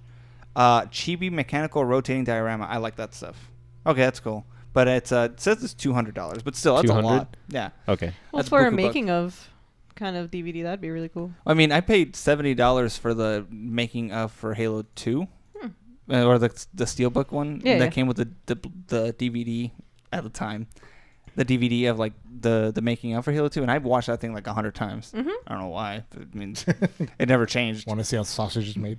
chibi mechanical rotating diorama. I like that stuff. Okay, that's cool. But it says it's $200, but still, that's a lot. Yeah. Okay. Well, That's for a buku bucks. making of kind of DVD, that'd be really cool. I mean, I paid $70 for the making of for Halo 2, or the Steelbook one that came with the DVD at the time. The DVD of like the making of for Halo 2, and I've watched that thing like 100 times. I don't know why. But, I mean, it never changed. Want to see how sausage is made?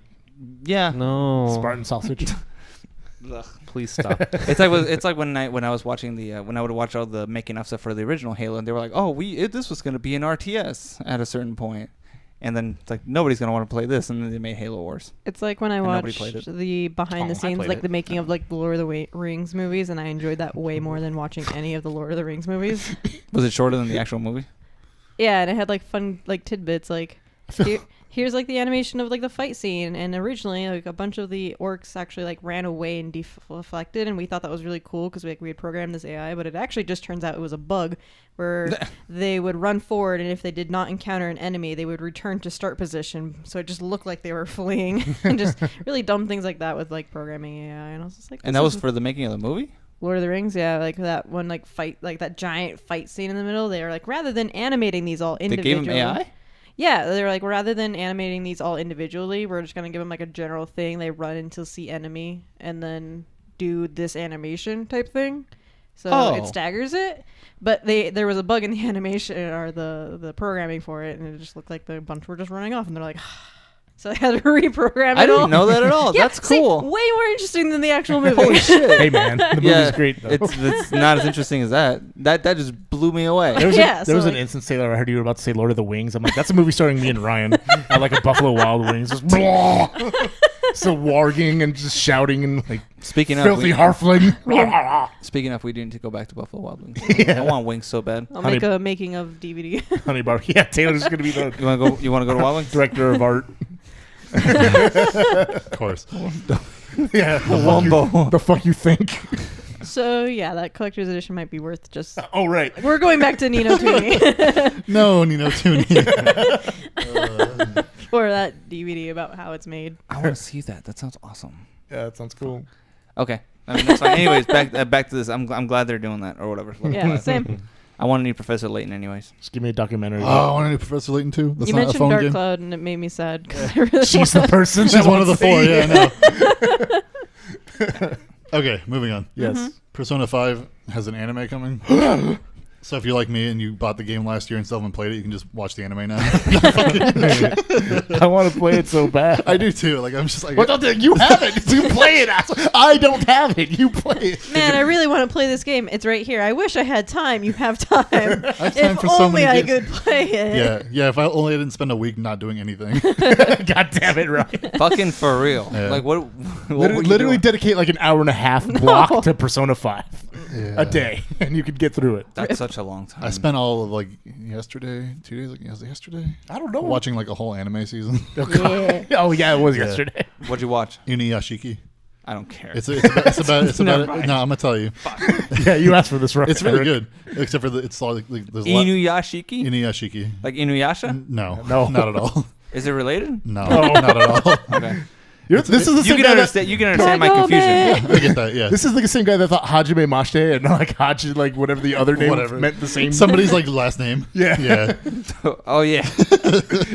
Yeah. No. Spartan sausage. Ugh. Please stop. It's like when I was watching when I would watch all the making of stuff for the original Halo, and they were like, "Oh, this was going to be an RTS at a certain point," And then it's like nobody's gonna want to play this, and then they made Halo Wars. It's like when I watched the behind the scenes, like the making of like the Lord of the Rings movies, and I enjoyed that way more than watching any of the Lord of the Rings movies. Was it shorter than the actual movie? Yeah, and it had like fun like tidbits, like here's like the animation of like the fight scene, and originally like a bunch of the orcs actually like ran away and deflected, and we thought that was really cool because we had programmed this AI, but it actually just turns out it was a bug where they would run forward, and if they did not encounter an enemy, they would return to start position, so it just looked like they were fleeing. And just really dumb things like that with like programming AI. And I was just like, and that was for the making of the movie? Lord of the Rings, yeah, like that one like fight, like that giant fight scene in the middle. They were like, rather than animating these all individually, they gave him AI? Yeah, they're like, rather than animating these all individually, we're just gonna give them like a general thing. They run until see enemy and then do this animation type thing. So it staggers it. But there was a bug in the animation or the programming for it, and it just looked like the bunch were just running off, and they're like, so they had to reprogram it. I didn't know that at all. Yeah, that's cool. Way more interesting than the actual movie. Holy shit! Hey man, the movie's great though. It's not as interesting as that. That just blew me away. There was an instance, Taylor, I heard you were about to say Lord of the Wings. I'm like, that's a movie starring me and Ryan at like a Buffalo Wild Wings, just so warging and just shouting and like speaking filthy halfling. Speaking of, we need to go back to Buffalo Wild Wings. I want wings so bad. I'll make a making of DVD. Honey bar. Yeah, Taylor's gonna be the. You want to go to Wild Wings? Director of art. Of course. Yeah, the fuck you think? So yeah, that collector's edition might be worth just. Oh right, we're going back to Nino Tooney. No, Nino Tooney. Or that DVD about how it's made. I want to see that. That sounds awesome. Yeah, that sounds cool. Okay, I mean that's fine. Anyways, back to this. I'm glad they're doing that or whatever. Yeah, same. I want to need Professor Layton anyways. Just give me a documentary. Oh, I want to do Professor Layton too. That's you not mentioned a phone Dark game. Cloud, and it made me sad. Really She's the person. She's one of the four. Yeah, I know. Okay, moving on. Yes. Persona 5 has an anime coming. So if you're like me and you bought the game last year and still haven't played it, you can just watch the anime now. I want to play it so bad. I do too. Like I'm just like, what the, you have it. You play it. I don't have it. You play it. Man, I really want to play this game. It's right here. I wish I had time. You have time. I have time if for so only many I games. could play it. Yeah. If I only didn't spend a week not doing anything. God damn it, Ryan. Fucking for real. Yeah. Like what? Literally dedicate like an hour and a half block to Persona 5 a day, and you could get through it. That's such a long time. I spent all of like yesterday, 2 days ago. Was it yesterday? I don't know. Watching like a whole anime season. Yeah. Oh yeah, it was yesterday. What'd you watch? Inuyashiki. I don't care. It's about no, I'm gonna tell you. Yeah, you asked for this, right? It's really good, except for it's all like there's Inuyashiki? Inuyashiki. Like Inuyasha? No, No. not at all. Is it related? No, not at all. Okay. This is the You same can guy understand. You can understand my confusion. I get that. Yeah. This is like the same guy that thought Hajime Mashite and not like Haji, like whatever the other name Whatever. meant the same. Somebody's like last name. Yeah. Yeah. Oh yeah.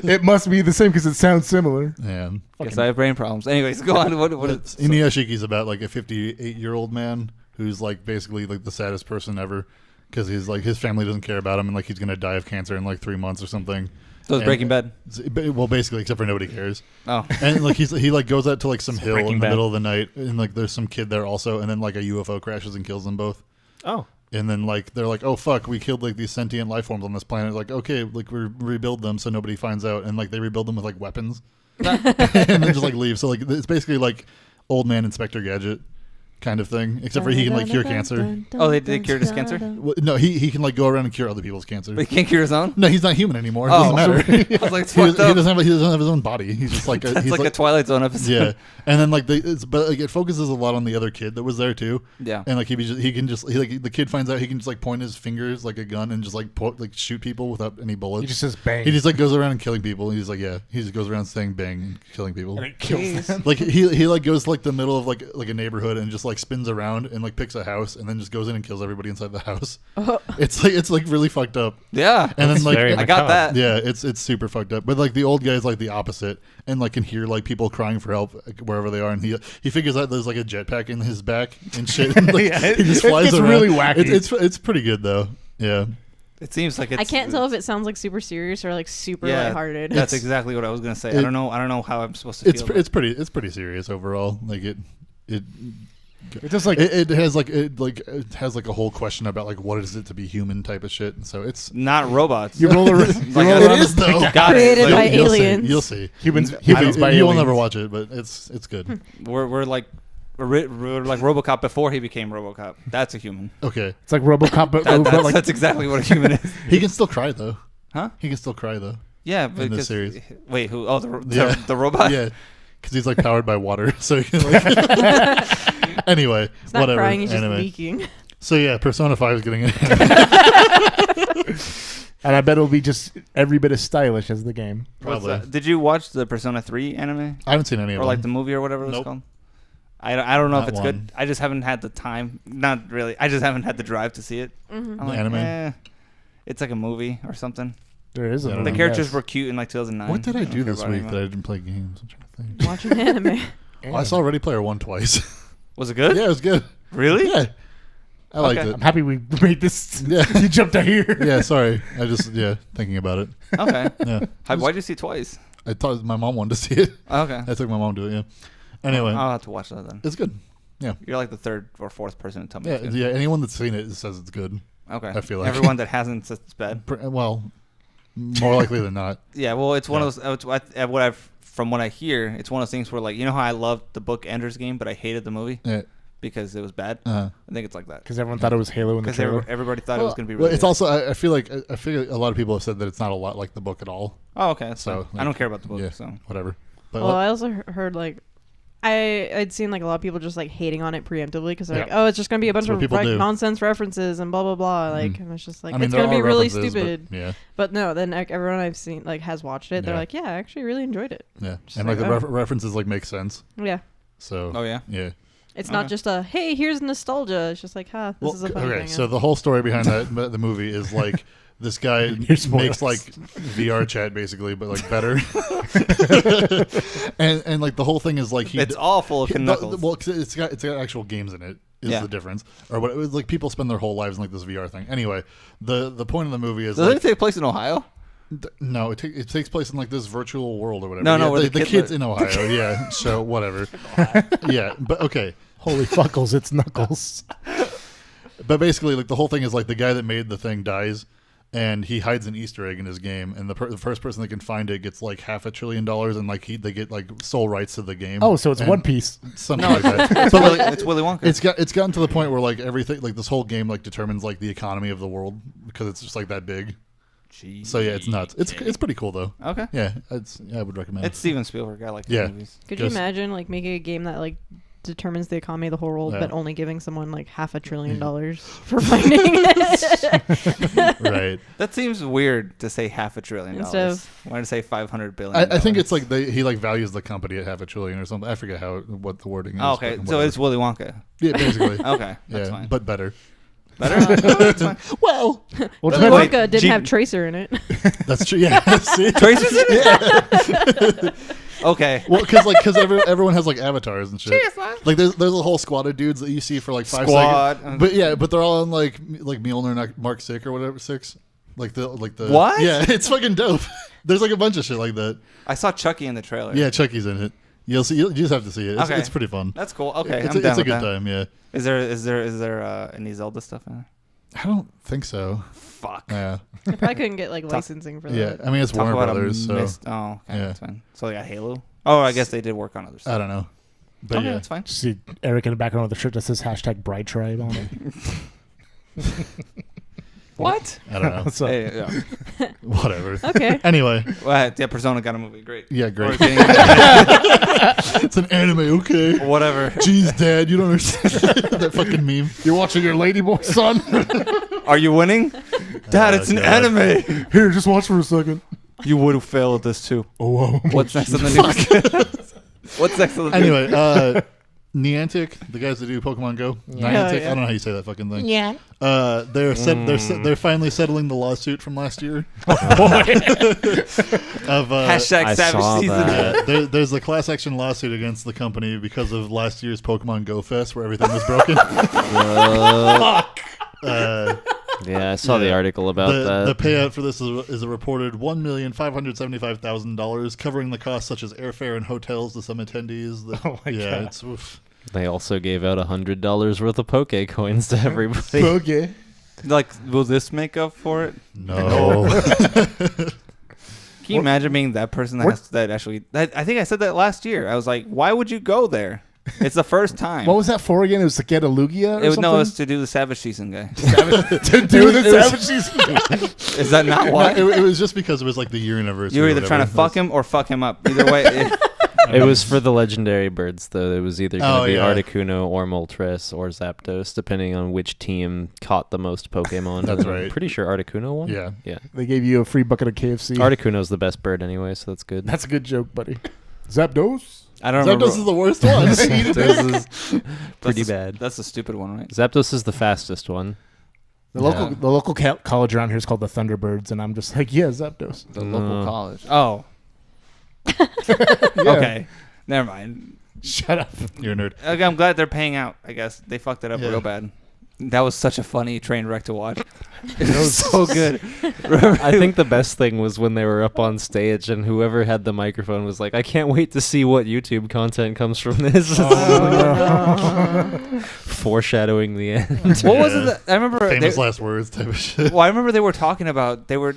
It must be the same because it sounds similar. Yeah. Guess I have brain problems. Anyways, go on. What is Inuyashiki's about like a 58-year-old man who's like basically like the saddest person ever because he's like his family doesn't care about him and like he's gonna die of cancer in like 3 months or something. So it's Breaking Bad. Well, basically, except for nobody cares. Oh. And like he like goes out to like some hill Breaking in the Bad. middle of the night, and like there's some kid there also, and then like a UFO crashes and kills them both. Oh. And then like they're like, oh fuck, we killed like these sentient life forms on this planet. Like okay, like we rebuild them so nobody finds out, and like they rebuild them with like weapons, and then just like leave. So like it's basically like old man Inspector Gadget kind of thing, except for he can like cure cancer. Oh, they cured his cancer? Well, no, he can like go around and cure other people's cancer. But he can't cure his own? No, he's not human anymore. It Oh, doesn't matter. I was like, it's he fucked up. doesn't have his own body. He's just like That's he's like a Twilight Zone episode. yeah. And then like but like it focuses a lot on the other kid that was there too. Yeah. And like he like the kid finds out he can just like point his fingers like a gun and just like shoot people without any bullets. He just says bang. He just like goes around and killing people. He's like he just goes around saying bang and killing people. and it kills them. Like he like goes to like the middle of like a neighborhood and just like spins around and like picks a house and then just goes in and kills everybody inside the house. It's like really fucked up. Yeah. And then like very I got that. yeah, it's super fucked up. But like the old guy's like the opposite, and like can hear like people crying for help wherever they are, and he figures out there's like a jetpack in his back and shit. And, like, Yeah, he just it flies gets around. really wacky. It's pretty good though. Yeah, It seems like it's I can't tell if it sounds like super serious or like super lighthearted. That's exactly what I was gonna say. I don't know how I'm supposed to it's feel. it's pretty serious overall. Like it It just like it has like a whole question about like what is it to be human type of shit. And so it's not robots. you roll around. it is though. Created by You'll see. aliens. You'll see. Humans by You will aliens. never watch it, but it's good. We're like RoboCop before he became RoboCop. That's a human. Okay. It's like RoboCop, but like That's exactly what a human is. He can still cry though. Huh? He can still cry though. Yeah, In this because series. wait, who? Oh, the Yeah. the robot. Yeah. Because he's like powered by water, so he can like. Anyway, It's not whatever. crying, he's just anime. leaking. So yeah, Persona 5 is getting it. and I bet it'll be just every bit as stylish as the game. Probably. Did you watch the Persona 3 anime I haven't seen any of or them. like the movie or whatever it's Nope. called? I don't know Not if it's one. good. I just haven't had the time. Not really. I just haven't had the drive to see it. I'm The like, anime? it's like a movie or something. There is a Yeah, I don't movie, The know. characters yes. were cute in like 2009. What did I do don't care this about week anymore. that I didn't play games? I'm trying to think. Watching anime. Oh, I saw Ready Player One twice. Was it good? Yeah, it was good. Really? Yeah, I liked Okay. it. I'm happy we made this. Yeah. You jumped out here. Yeah, sorry. I just thinking about it. Okay. Yeah, Why'd you see it twice? I thought my mom wanted to see it. Okay. I took my mom to it. Yeah. Anyway, I'll have to watch that then. it's good. Yeah. You're like the third or fourth person to tell me. Yeah, it's good. yeah. Anyone that's seen it says it's good. Okay. I feel like. Everyone that hasn't says it's bad. Well, more likely than not. Yeah. Well, it's one Yeah. of those. From what I hear, it's one of those things where like how I loved the book Ender's Game, but I hated the movie Yeah. because it was bad. Uh-huh. I think it's like that Because everyone thought it was Halo in the because trailer. everybody thought it was going to be Well, really. it's good. also I feel like a lot of people have said that it's not a lot like the book at all. Oh, okay. That's So, fine. I don't care about the book. Yeah, So whatever. But Well, I also heard like I'd seen like a lot of people just like hating on it preemptively because they're like, Yeah. oh, it's just gonna be a bunch That's what of people do. nonsense references and blah blah blah. Like, and it's just like I mean, it's there gonna be are really references, but stupid. yeah, But no, then like, everyone I've seen like has watched it. They're Yeah. like, yeah, I actually really enjoyed it. yeah, Just and like like, the oh. references like make sense. Yeah, So. Oh yeah. Yeah. it's not Okay. just a hey, here's nostalgia. It's just like, this is a funny okay, thing. so the whole story behind the movie is like this guy Here's spoilers. makes like VR chat basically, but like better. and like the whole thing is like It's all full of knuckles. well, 'cause it's got actual games in it. Is Yeah. the difference, or what? It was like people spend their whole lives in like this VR thing. Anyway, the point of the movie is Does like, it take place in Ohio? no, it takes place in like this virtual world or whatever. No, no, Yeah, where the the kids kid in Ohio. Yeah, so whatever. Yeah, but okay. Holy fuckles, it's Knuckles. But basically, like the whole thing is like the guy that made the thing dies, and he hides an Easter egg in his game, and the first person that can find it gets like $500 billion, and like they get like sole rights to the game. Oh, so it's And One Piece. something like that. It's Willy Wonka. It's gotten to the point where like everything, like this whole game, like determines like the economy of the world because it's just like that big. Jeez. So yeah, it's nuts. It's pretty cool though. Okay. Yeah, I would recommend. It's Steven Spielberg. I like Yeah. the movies. Could you just- imagine like making a game that like determines the economy of the whole world, Yeah. but only giving someone like $500 billion for finding it? right. That seems weird to say $500 billion. Instead of- Why to say $500 billion? I think it's like he like values the company at $500 billion or something. I forget what the wording is. Oh, okay. but So whatever. it's Willy Wonka. yeah, basically. Okay. That's yeah, fine. but better. Better? That's fine. Well, Well, Willy depends- Wait, Wonka didn't G- have Tracer in it. that's true. Yeah. See? Tracers in it? Okay. Well, because everyone has like avatars and shit. Like there's a whole squad of dudes that you see for like 5 Squad. seconds. But yeah, but they're all on like Mjolnir Mark 6 or whatever 6. Like the What? Yeah, it's fucking dope. There's like a bunch of shit like that. I saw Chucky in the trailer. Yeah, Chucky's in it. You just have to see it. It's, Okay. it's pretty fun. That's cool. Okay. it's I'm a, down it's a with good that. time. Yeah. Is there any Zelda stuff in there? I don't think so. Fuck. Yeah. I probably couldn't get like licensing for Yeah. that. I mean, it's Talk Warner about Brothers, a so missed. Oh, okay. Yeah. That's fine. So they got Halo. Oh, I guess they did work on other stuff. I don't know. But Okay, yeah. that's fine. Just see Eric in the background with a shirt that says #Bride Tribe on it. What? I don't know. So, Hey, yeah. Whatever. Okay. Anyway. Well, yeah, Persona got a movie. Great. Yeah, Or great. getting- It's an anime, okay. Whatever. Jeez, Dad, you don't understand that fucking meme. you're watching your Ladyboy, son? Are you winning? Dad, Oh, it's an God. anime. Here, just watch for a second. You would have failed at this too. Oh, whoa. What's next on the news? What's next on the news? Anyway, Niantic, the guys that do Pokemon Go, Niantic, Yeah. I don't know how you say that fucking thing. Yeah. They're finally settling the lawsuit from last year. Hashtag I Savage saw Season. that. There's a class action lawsuit against the company because of last year's Pokemon Go Fest where everything was broken. Yeah, I saw the Yeah. article about The that. payout for this is a reported $1,575,000, covering the costs such as airfare and hotels to some attendees. Oh my yeah, God. it's oof. They also gave out $100 worth of Poke coins to everybody. Okay. Like, will this make up for it? No. Can you imagine being that person that actually? I think I said that last year. I was like, why would you go there? It's the first time. What was that for again? It was to get a Lugia or something? No, it was to do the Savage Season guy. to do the Savage Season. Is that not why? It was just because it was like the year anniversary. You were either trying to fuck him or fuck him up. Either way. It was for the legendary birds, though. It was either going to be Articuno or Moltres or Zapdos, depending on which team caught the most Pokemon. That's right. I'm pretty sure Articuno won. Yeah. They gave you a free bucket of KFC. Articuno's the best bird anyway, so that's good. That's a good joke, buddy. Zapdos? I don't remember. Zapdos is the worst one. Zapdos is pretty bad. That's the stupid one, right? Zapdos is the fastest one. The local college around here is called the Thunderbirds, and I'm just like, Zapdos. The local college. Oh. Yeah. Okay. Never mind. Shut up. You're a nerd. Okay, I'm glad they're paying out. I guess they fucked it up Yeah. real bad. That was such a funny train wreck to watch. It was so good. I think the best thing was when they were up on stage and whoever had the microphone was like, I can't wait to see what YouTube content comes from this. Foreshadowing the end. What was it? I remember Famous last words type of shit. Well, I remember they were talking about they were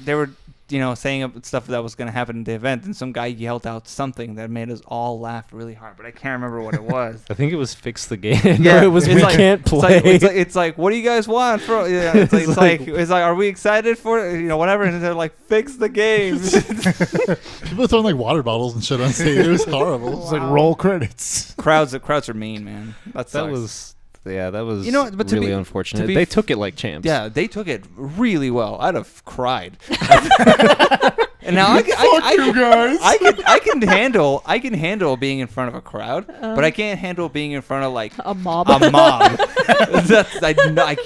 saying stuff that was going to happen at the event, and some guy yelled out something that made us all laugh really hard, but I can't remember what it was. I think it was fix the game. Yeah, it was we can't play. It's like, what do you guys want? It's like, are we excited for it? Whatever, and they're like, fix the game. People throwing like water bottles and shit on stage. It was horrible. It's like roll credits. Crowds are mean, man. That was. Yeah, that was but really unfortunate. They took it like champs. Yeah, they took it really well. I'd have cried. And now I can handle being in front of a crowd, but I can't handle being in front of like a mob. I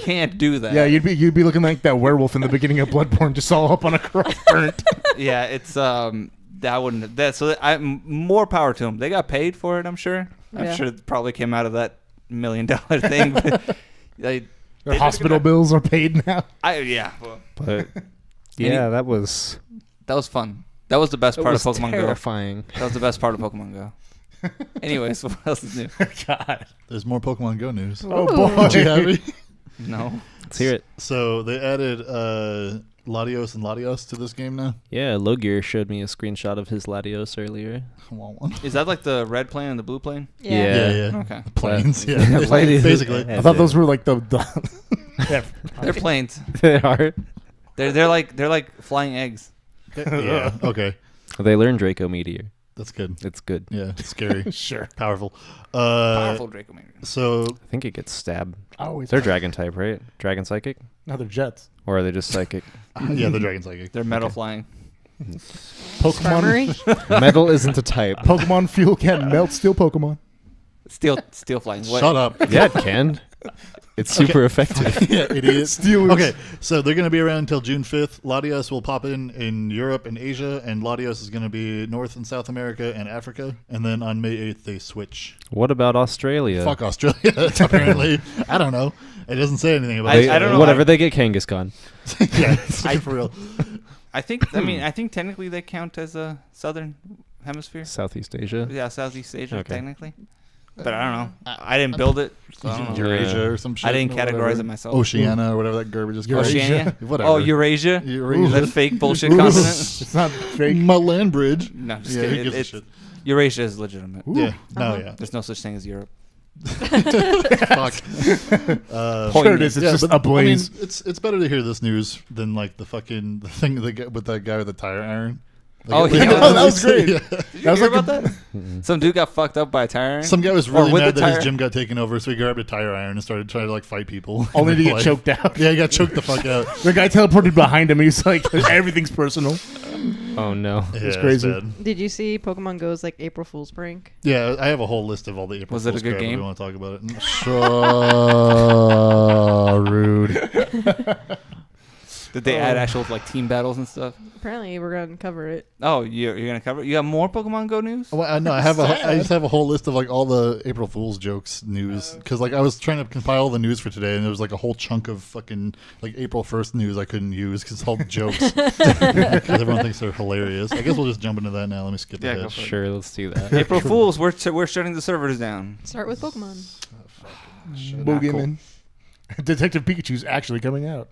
can't do that. Yeah, you'd be looking like that werewolf in the beginning of Bloodborne, just all up on a cross burnt. Yeah, it's I'm more power to them. They got paid for it, I'm sure. I'm sure it probably came out of that $1 million thing. But their hospital bills are paid now. But yeah, that was fun. That was the best part of Pokemon terrifying. Go. That was the best part of Pokemon Go. Anyways, what else is new? God, there's more Pokemon Go news. Oh boy, you happy? No, let's hear it. So they added Latios and Latios to this game now. Yeah, Logear showed me a screenshot of his Latios earlier. I want one. Is that like the red plane and the blue plane? Yeah. Okay. Planes. Yeah. Basically. I thought those were like the They're planes. They are. They're like flying eggs. Yeah. Okay. They learn Draco Meteor. That's good. It's good. Yeah. It's scary. Sure. Powerful. Powerful Draco Meteor. So I think it gets stabbed. Always. They're Dragon type, right? Dragon Psychic? No, they're jets. Or are they just Psychic? yeah, the Dragon Psychic. They're metal flying. Pokemon. Metal isn't a type. Pokemon fuel can't melt steel Pokemon. Steel flying. What? Shut up. Yeah, it can. It's super effective. Yeah, idiot. Steelers. Okay, so they're going to be around until June 5th. Latios will pop in Europe and Asia, and Latios is going to be North and South America and Africa. And then on May 8th, they switch. What about Australia? Fuck Australia, apparently. I don't know. It doesn't say anything about it. I don't know. Whatever, they get Kangaskhan. Yeah, for real. I think technically they count as a southern hemisphere. Southeast Asia. Yeah, Southeast Asia, Okay. technically. But I don't know. I didn't build it. So I don't know. Eurasia or some shit. I didn't or categorize whatever. it myself. Oceania or whatever that garbage is called. Oceania? Whatever. Oh, Eurasia? Eurasia. That fake bullshit continent? It's not fake. My land bridge. No, just Yeah, who kidding. gives a It's, shit? Eurasia is legitimate. Yeah. No, yeah. There's no such thing as Europe. Fuck. Sure it is. It's just but, ablaze. I mean, it's better to hear this news than like the thing with that guy with the tire iron. Oh, Like, yeah. that was great. Yeah. Did you That was hear like about that? Some dude got fucked up by a tire iron. Some guy was Or really with mad the that his tire- gym got taken over, so he grabbed a tire iron and started trying to like fight people. Only to get Like, choked out. Yeah, he got choked the fuck out. The guy teleported behind him. He's like, everything's personal. Oh, no. Yeah, It's crazy. bad. Did you see Pokemon Go's like April Fool's prank? Yeah, I have a whole list of all the April Was it a Fool's good crap if game? We want to talk about it. So rude. Did they add actual like team battles and stuff? Apparently, we're gonna cover it. Oh, you're gonna cover it? You have more Pokemon Go news? Well, no, I just have a whole list of like all the April Fool's jokes news because like I was trying to compile the news for today and there was like a whole chunk of fucking like April 1st news I couldn't use because it's all jokes because everyone thinks they're hilarious. I guess we'll just jump into that now. Let me skip Yeah, ahead. go for it. Sure, let's do that. April Fools, we're shutting the servers down. Start with Pokemon. Boogeyman. Detective Pikachu's actually coming out.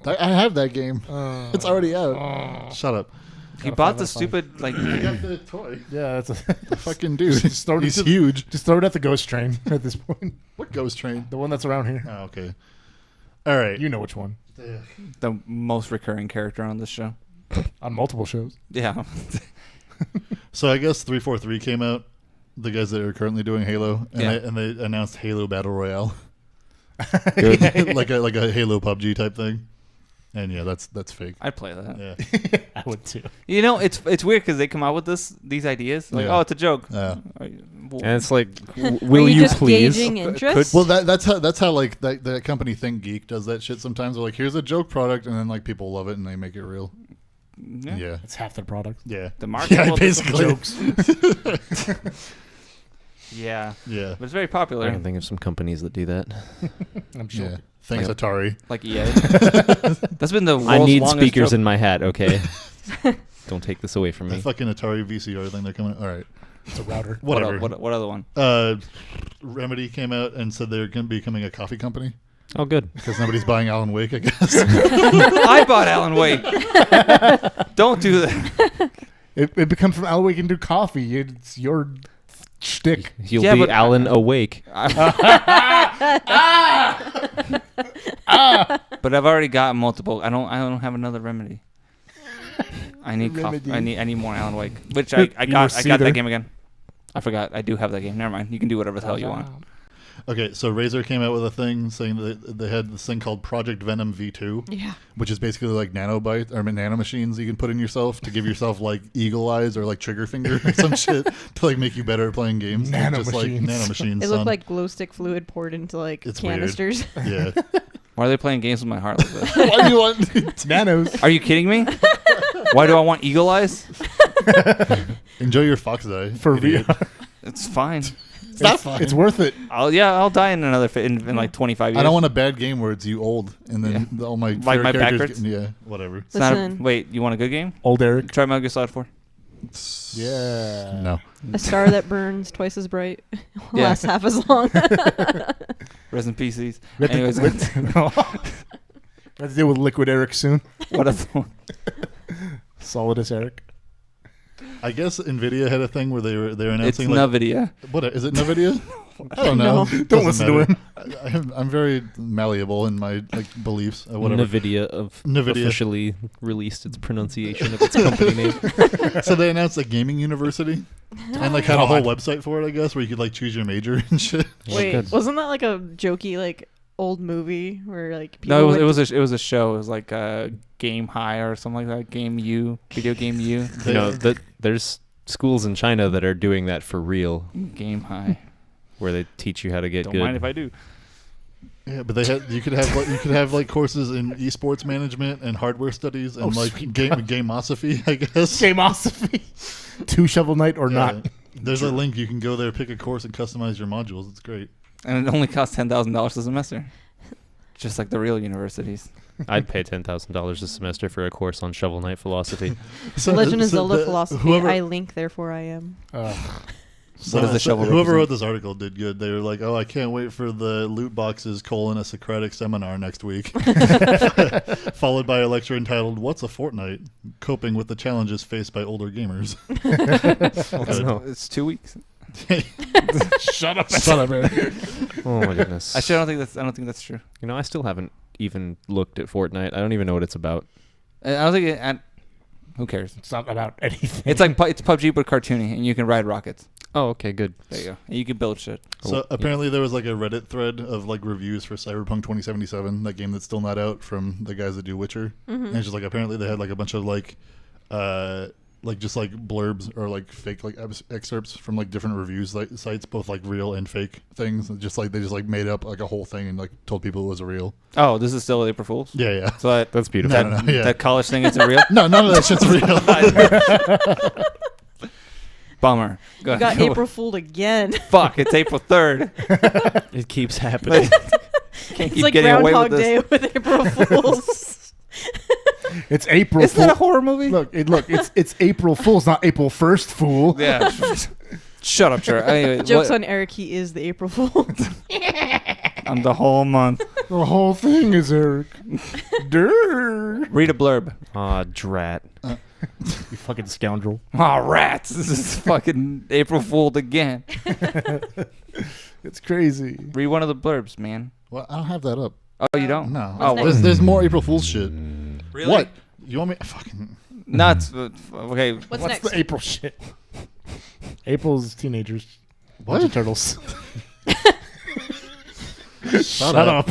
I have that game. It's already out. Shut up. He bought the stupid like. I got the toy. Yeah, that's a Fucking dude. Just throw it He's into- huge. just throw it at the ghost train at this point. What ghost train? The one that's around here. Oh, okay. All right. You know which one. The most recurring character on this show. On multiple shows. Yeah. So I guess 343 came out. The guys that are currently doing Halo, and, Yeah. they announced Halo Battle Royale, Good. like a Halo PUBG type thing. And yeah, that's fake. I'd play that. Yeah. I would too. You know, it's weird because they come out with these ideas like, Yeah. oh, it's a joke. Yeah. And it's like, Are will you you just please? gauging interest? Well, that's how like that company Think Geek does that shit. Sometimes they're like, here's a joke product, and then like people love it and they make it real. Yeah. Yeah. It's half their product. Yeah. The market Yeah, will- basically. Jokes. Yeah. Yeah. But it's very I popular. can think of some companies that do that. I'm sure. Yeah. Thanks, Yep. Atari. Like EA. That's been the world's I need longest speakers joke. in my hat, okay? Don't take this away from The me. fucking Atari VCR thing they're coming. All right. It's a router. Whatever. What other one? Remedy came out and said they're going to be becoming a coffee company Oh, good. because nobody's buying Alan Wake, I guess. I bought Alan Wake. Don't do that. It becomes from Alan Wake into coffee. It's your shtick. You'll Yeah, be but- Alan awake. But I've already got multiple. I don't have another remedy. I need Remedy. I need more Alan Wake, which You I got Cedar. that game again. I forgot. I do have that game. Never mind. You can do whatever the hell you want. Okay, so Razer came out with a thing saying that they had this thing called Project Venom V2, Yeah. which is basically like nanomachines you can put in yourself to give yourself like eagle eyes or like trigger finger or some shit to like make you better at playing games. Just like Nanomachines. nanomachines. It son. looked like glow stick fluid poured into like It's weird. canisters. Yeah. Why are they playing games with my heart like this? Why do you want Nanos. Are you kidding me? Why do I want eagle eyes? enjoy your fox eye For idiot. VR. It's fine. It's not fine. It's worth it. I'll die in another in like 25 years. I don't want a bad game where it's you old and then all my Like favorite my back characters hurts? yeah, whatever. It's not Listen. wait, you want a good game? Old Eric. Try Metal Gear Solid 4. Yeah. No. A star that burns twice as bright Yeah. lasts half as long. Rest in pieces. We have to- Anyways, we have to deal with Liquid Eric soon. what other one? Solidus Eric. I guess Nvidia had a thing where they were It's announcing like Nvidia. what is it Nvidia? I don't know. No. Don't listen to him. I'm very malleable in my like beliefs. Whatever. NVIDIA NVIDIA. officially released its pronunciation of its company name. So they announced a gaming university and like had a whole website for it, I guess, where you could like choose your major and shit. Wait, good. wasn't that like a jokey like old movie where like people No, went it was a show. It was like Game High or something like that. Game U, Video Game U, You know, there's schools in China that are doing that for real, Game High. where they teach you how to get Don't good. mind if I do. Yeah, but you could have like courses in esports management and hardware studies and like sweet gameosophy, I guess. Gameosophy. 2 Shovel Knight or Yeah. not. There's a link. You can go there, pick a course, and customize your modules. It's great. And it only costs $10,000 a semester, just like the real universities. I'd pay $10,000 a semester for a course on Shovel Knight philosophy. Legend of Zelda philosophy. Whoever, I link, therefore I am. so, What does the shovel whoever represent? wrote this article did good. They were like, "Oh, I can't wait for the loot boxes: a Socratic seminar next week," followed by a lecture entitled "What's a Fortnite? Coping with the challenges faced by older gamers." It's 2 weeks. Shut up, Eric. Oh my goodness. Actually, I don't think that's true. You know, I still haven't even looked at Fortnite. I don't even know what it's about. I don't think it. Who cares? It's not about anything. It's like it's PUBG but cartoony, and you can ride rockets. Oh, okay, good. There you go. And you can build shit. So apparently there was like a Reddit thread of like reviews for Cyberpunk 2077, that game that's still not out from the guys that do Witcher. And it's just like apparently they had like a bunch of like like just like blurbs or like fake like excerpts from like different reviews sites, both like real and fake things. Just like they just like made up like a whole thing and like told people it was real. Oh, this is still April Fool's? Yeah. So that's beautiful. That college thing isn't real? No, none of that shit's real. Bummer. You got April Fooled again. Fuck, it's April 3rd. It keeps happening. It's like Groundhog Day with April Fools. It's April. Is that a horror movie? Look, it's April Fool's, not April 1st Fool. Yeah. Shut up, Jer. Anyway, Joke's on Eric. He is the April Fool. I'm the whole month. The whole thing is Eric. Durr. Read a blurb. Aw, drat. You fucking scoundrel. Aw, rats. This is fucking April Fooled again. It's crazy. Read one of the blurbs, man. Well, I don't have that up. Oh, you don't? No. Oh, there's more April Fool's shit. Really? What? You want me? Fucking. Nuts. Okay. What's What's next? the April shit? April's teenagers. What? Ninja Turtles. Shut up.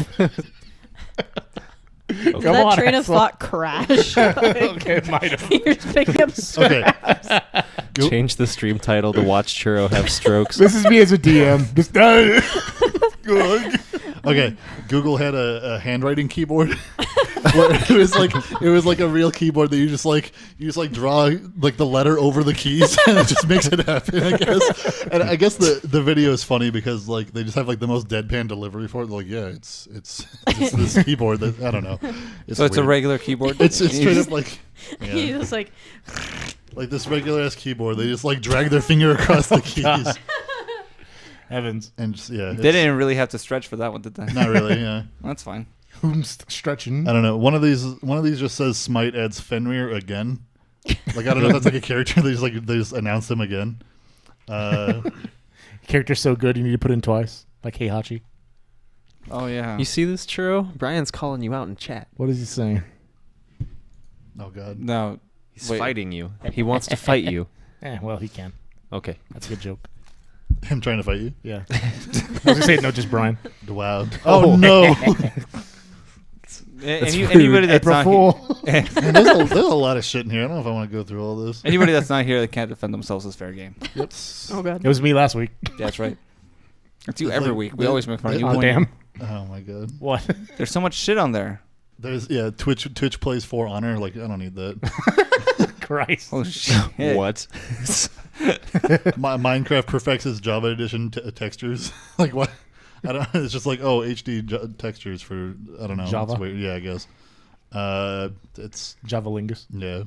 Did that train of thought crash? Okay, it might have. You're just picking up scraps. Okay. Change the stream title to Watch Churro Have Strokes. This is me as a DM. Just, Okay. Google had a handwriting keyboard. Where it was like a real keyboard that you just draw like the letter over the keys and it just makes it happen, I guess. And I guess the video is funny because like they just have like the most deadpan delivery for it. They're like, yeah, it's this keyboard that I don't know. It's a regular keyboard. It's straight up like He just like this regular ass keyboard. They just like drag their finger across the keys. Evans. And just, yeah, They didn't really have to stretch for that one, did they? not really. Yeah. That's fine. Whom's stretching? I don't know. One of these just says Smite adds Fenrir again. Like I don't know if that's like a character. They just announced him again. Character's so good you need to put in twice, like Heihachi. Oh yeah. You see this, Churro? Brian's calling you out in chat. What is he saying? Oh God. No. He's fighting you. He wants to fight you. Well, he can. Okay. That's a good joke. Him trying to fight you? Yeah. I was gonna say no, just Brian. Wow. Oh no. Anybody that's April not Fool. here, Man, there's a lot of shit in here. I don't know if I want to go through all this. anybody that's not here that can't defend themselves is fair game. Yep. oh god. It was me last week. Yeah, that's right. It's you It's every like- week. We always make fun of you. Oh, when- damn. Oh my God. What? There's so much shit on there. There's Twitch plays For Honor. Like I don't need that. Christ. Oh shit. What? Minecraft perfects its Java edition textures. Like what? I don't. It's just like HD textures for I don't know. Java? It's weird. Yeah, I guess. It's Javalingus. yeah.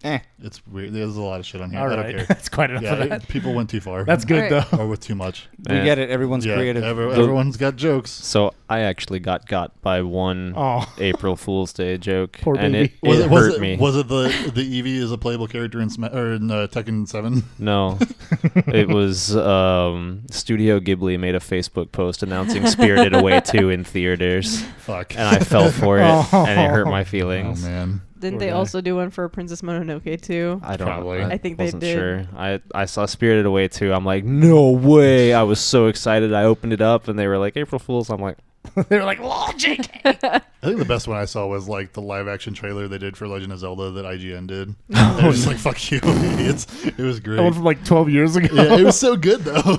Eh. It's weird. There's a lot of shit on here. All I don't right. care. That's quite enough of Yeah, that. people went too far. That's good, All right. though. or with too much. We get it. Everyone's Yeah, creative. everyone's got jokes. So I actually got by one Oh. April Fool's Day joke, Poor and baby. it hurt me. Was it the Eevee is a playable character in Tekken 7? No, it was Studio Ghibli made a Facebook post announcing Spirited Away 2 in theaters, Fuck. and I fell for it, and it hurt my Oh feelings. man. Didn't Poor they guy. also do one for Princess Mononoke too? I don't. Probably. I think they wasn't did. Sure. I saw Spirited Away 2. I'm like, no way! I was so excited. I opened it up, and they were like April Fools. I'm like, They were like, lol, JK. I think the best one I saw was like the live action trailer they did for Legend of Zelda that IGN did. They're just like, fuck you, idiots. It was great. That one from like 12 years ago. Yeah, it was so good though.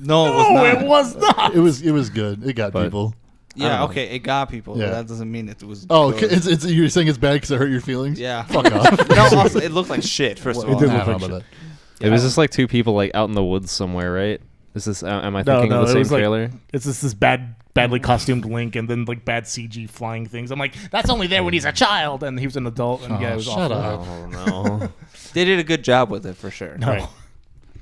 No, it was No, not. it was not. It was good. It got But- people. Yeah, okay, it got people. Yeah. But that doesn't mean it was. Oh, good. it's you're saying it's bad because it hurt your feelings? Yeah. Fuck off. No, also, it looked like shit. First of It all, did I look don't like know about it was just like two people like out in the woods somewhere, right? Is this? Am I thinking no, of the it same was like- trailer? It's just this badly costumed Link and then like bad CG flying things. I'm like, that's only there when he's a child. And he was an adult. And yeah, it was shut awful. up. Oh no. they did a good job with it for sure. No. Right.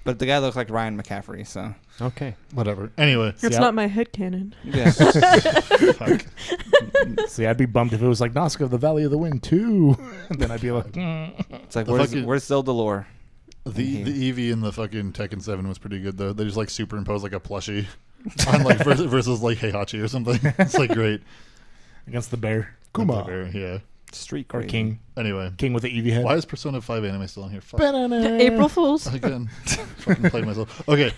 But the guy looked like Ryan McCaffrey, so Okay. Whatever. Anyway. It's Yeah. not my headcanon. yeah. Fuck. See, I'd be bummed if it was like Nazca of the Valley of the Wind 2. And then I'd be like, It's like The fucking- where's Zelda lore? The Eevee in the fucking Tekken 7 was pretty good though. They just like superimpose like a plushie on like versus like Heihachi or something. It's like great. against the bear. Kuma. Yeah. Street Or crazy. King. Anyway. King with the Eevee head. Why is Persona 5 anime still on here? Fuck. April Fools. Again. Fucking played myself. Okay.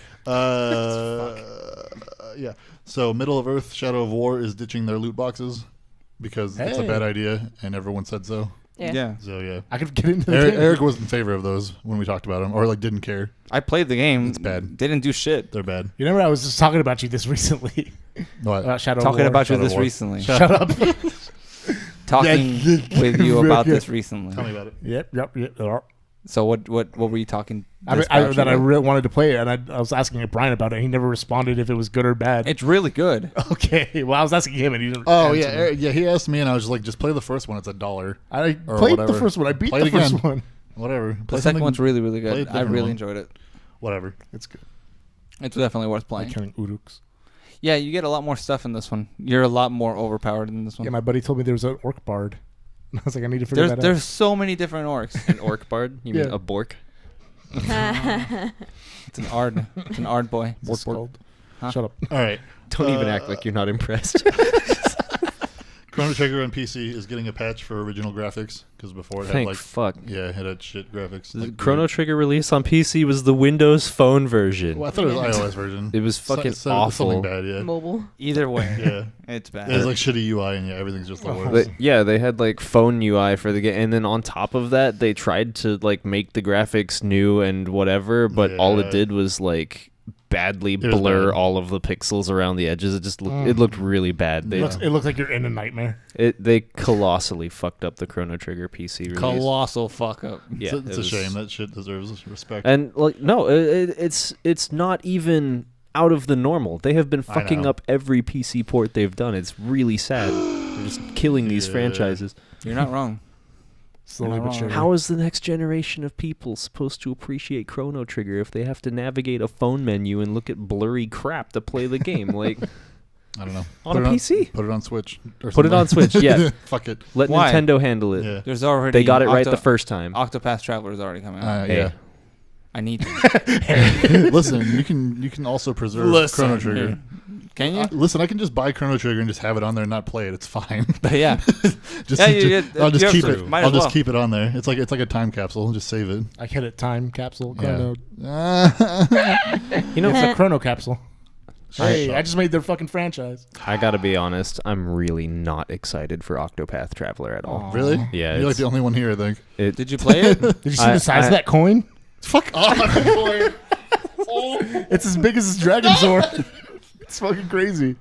Yeah. So Middle of Earth, Shadow of War is ditching their loot boxes because it's a Hey. bad idea and everyone said so. Yeah. So yeah, I could get into the game. Eric was in favor of those when we talked about them, or like didn't care. I played the game. It's bad. Didn't do shit. They're bad. You remember I was just talking about you this recently. What? About Shadow Talking War. about you Shadow this War. recently. Shut up. Talking with you about this recently. Tell me about it. Yep. So what were you talking? I really wanted to play it, and I was asking Brian about it. He never responded if it was good or bad. It's really good. Okay. Well, I was asking him, and he didn't. Oh answer yeah, me. Eric, yeah. He asked me, and I was just like, just play the first one. It's $1. I or played whatever. the first one. I beat Play it the first again. one. Whatever. The Play second something- one's really, really play a good. I different really one. enjoyed it. Whatever. It's good. It's definitely worth Like playing. killing Uruks. Yeah, you get a lot more stuff in this one. You're a lot more overpowered in this one. Yeah, my buddy told me there was an orc bard. I was like, I need to figure that out. There's so many different orcs. An orc bard? You mean Yeah. a bork? It's an ard. It's an ard boy. What's it called? Huh? Shut up. All right. Don't even act like you're not impressed. Chrono Trigger on PC is getting a patch for original graphics because before it had Thank like fuck. it had shit graphics. The Like, Chrono Trigger release on PC was the Windows Phone version. Well, I thought it was iOS version. It was fucking Something awful. bad, yeah. Mobile. Either way, Yeah. it's bad. It was like shitty UI and everything's just the worst. They had like phone UI for the game, and then on top of that, they tried to like make the graphics new and whatever, but all it Yeah. did was like badly was blur bad. all of the pixels around the edges. It just it looked really bad. They It looks like you're in a nightmare. they colossally fucked up the Chrono Trigger PC release. Colossal fuck up. Yeah, it's a it was- shame. That shit deserves respect. And like no, it's not even out of the normal. They have been I fucking know. up every PC port they've done. It's really sad. They're just killing these Yeah. franchises. You're not wrong. Slowly You're but not surely. How is the next generation of people supposed to appreciate Chrono Trigger if they have to navigate a phone menu and look at blurry crap to play the game? Like I don't know. on Put a it PC. Put it on Switch. Or Put it on something. Switch, yeah. Fuck it. Let Why? Nintendo handle it. Yeah. There's already. They got it right the first time. Octopath Traveler is already coming out. Hey. Yeah. I need to. Listen, you can also preserve Chrono Trigger. Here. Can you? Listen, I can just buy Chrono Trigger and just have it on there and not play it. It's fine. But yeah. just, Yeah, I'll just you keep have it. to. Might I'll as just well. keep it on there. It's like a time capsule. Just save it. I get it. Time capsule. Yeah. Chrono. You know, It's a chrono capsule. Hey, Shut I up. just made their fucking franchise. I gotta be honest. I'm really not excited for Octopath Traveler at all. Really? Yeah, You're like it's- the only one here, I think. Did you play it? Did you see I- the size I- of that coin? Fuck off, boy. It's as big as his dragon sword. It's fucking crazy.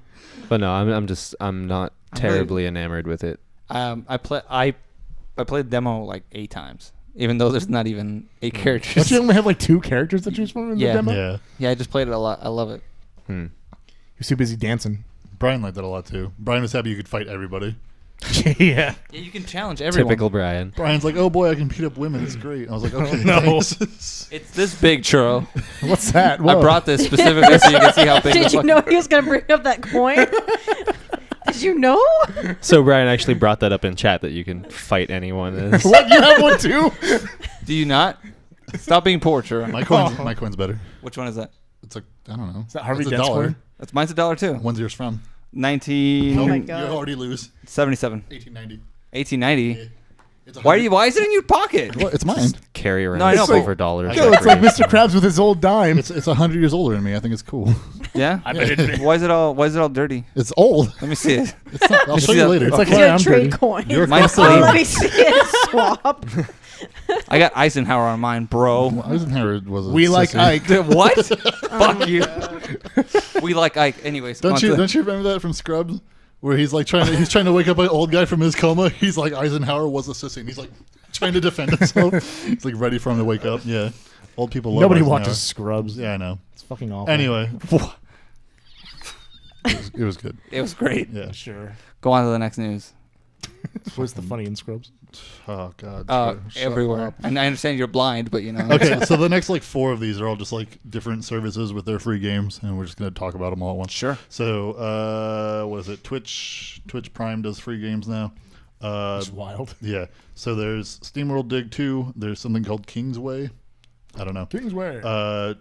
But no, I'm not terribly enamored with it. I played the demo like 8 times, even though there's not even 8 Don't characters. you only have like 2 characters to choose from in Yeah. the demo? Yeah. Yeah, I just played it a lot. I love it. You're too busy dancing. Brian liked that a lot too. Brian was happy you could fight everybody. Yeah. Yeah, you can challenge everyone. Typical Brian. Brian's like, oh boy, I can beat up women. It's great. I was like, okay, No. thanks. It's this big, churro. What's that? I Whoa. brought this specifically so you can see how big. Did the you know he was gonna bring up that coin? Did you know? So Brian actually brought that up in chat that you can fight anyone. What? You have one too? Do you not? Stop being poor, churro. My coin's better. Which one is that? It's like, I don't know. Is that Harvey It's Dent's $1. coin? That's mine's $1 too. When's yours from? 1977. Oh my You God. already lose. 1890. 1890. It's Why is it in your pocket? Well, it's mine. Carry around No, I know, silver but- dollars. Yo, it's like Mr. Krabs with his old dime. It's 100 years older than me. I think it's cool. Yeah. I bet it, Why is it all dirty? It's old. Let me see it. It's not, I'll show see you that. later. it's like, He's yeah, gonna I'm trade dirty. coin. You're Mine's close to Oh, clean. let me see it. Swap. I got Eisenhower on mine, bro. Eisenhower was a We like sissy. Ike. What? Fuck you. We like Ike. Anyways. on Don't to- you remember that from Scrubs? Where he's like trying to wake up an old guy from his coma. He's like, Eisenhower was a sissy, and he's like trying to defend himself. He's like ready for him to wake up. Yeah, old people love Nobody Eisenhower. watches Scrubs. Yeah, I know. It's fucking awful. Anyway, it was good. It was great. Yeah. Sure. Go on to the next news. What's the funny in Scrubs? Oh God. shut Everywhere. up. And I understand you're blind, but you know. Okay, so the next like 4 of these are all just like different services with their free games, and we're just gonna talk about them all at once. Sure. So, what is it? Twitch Prime does free games now. It's wild. Yeah. So there's SteamWorld Dig 2. There's something called Kingsway. I don't know. Kingsway.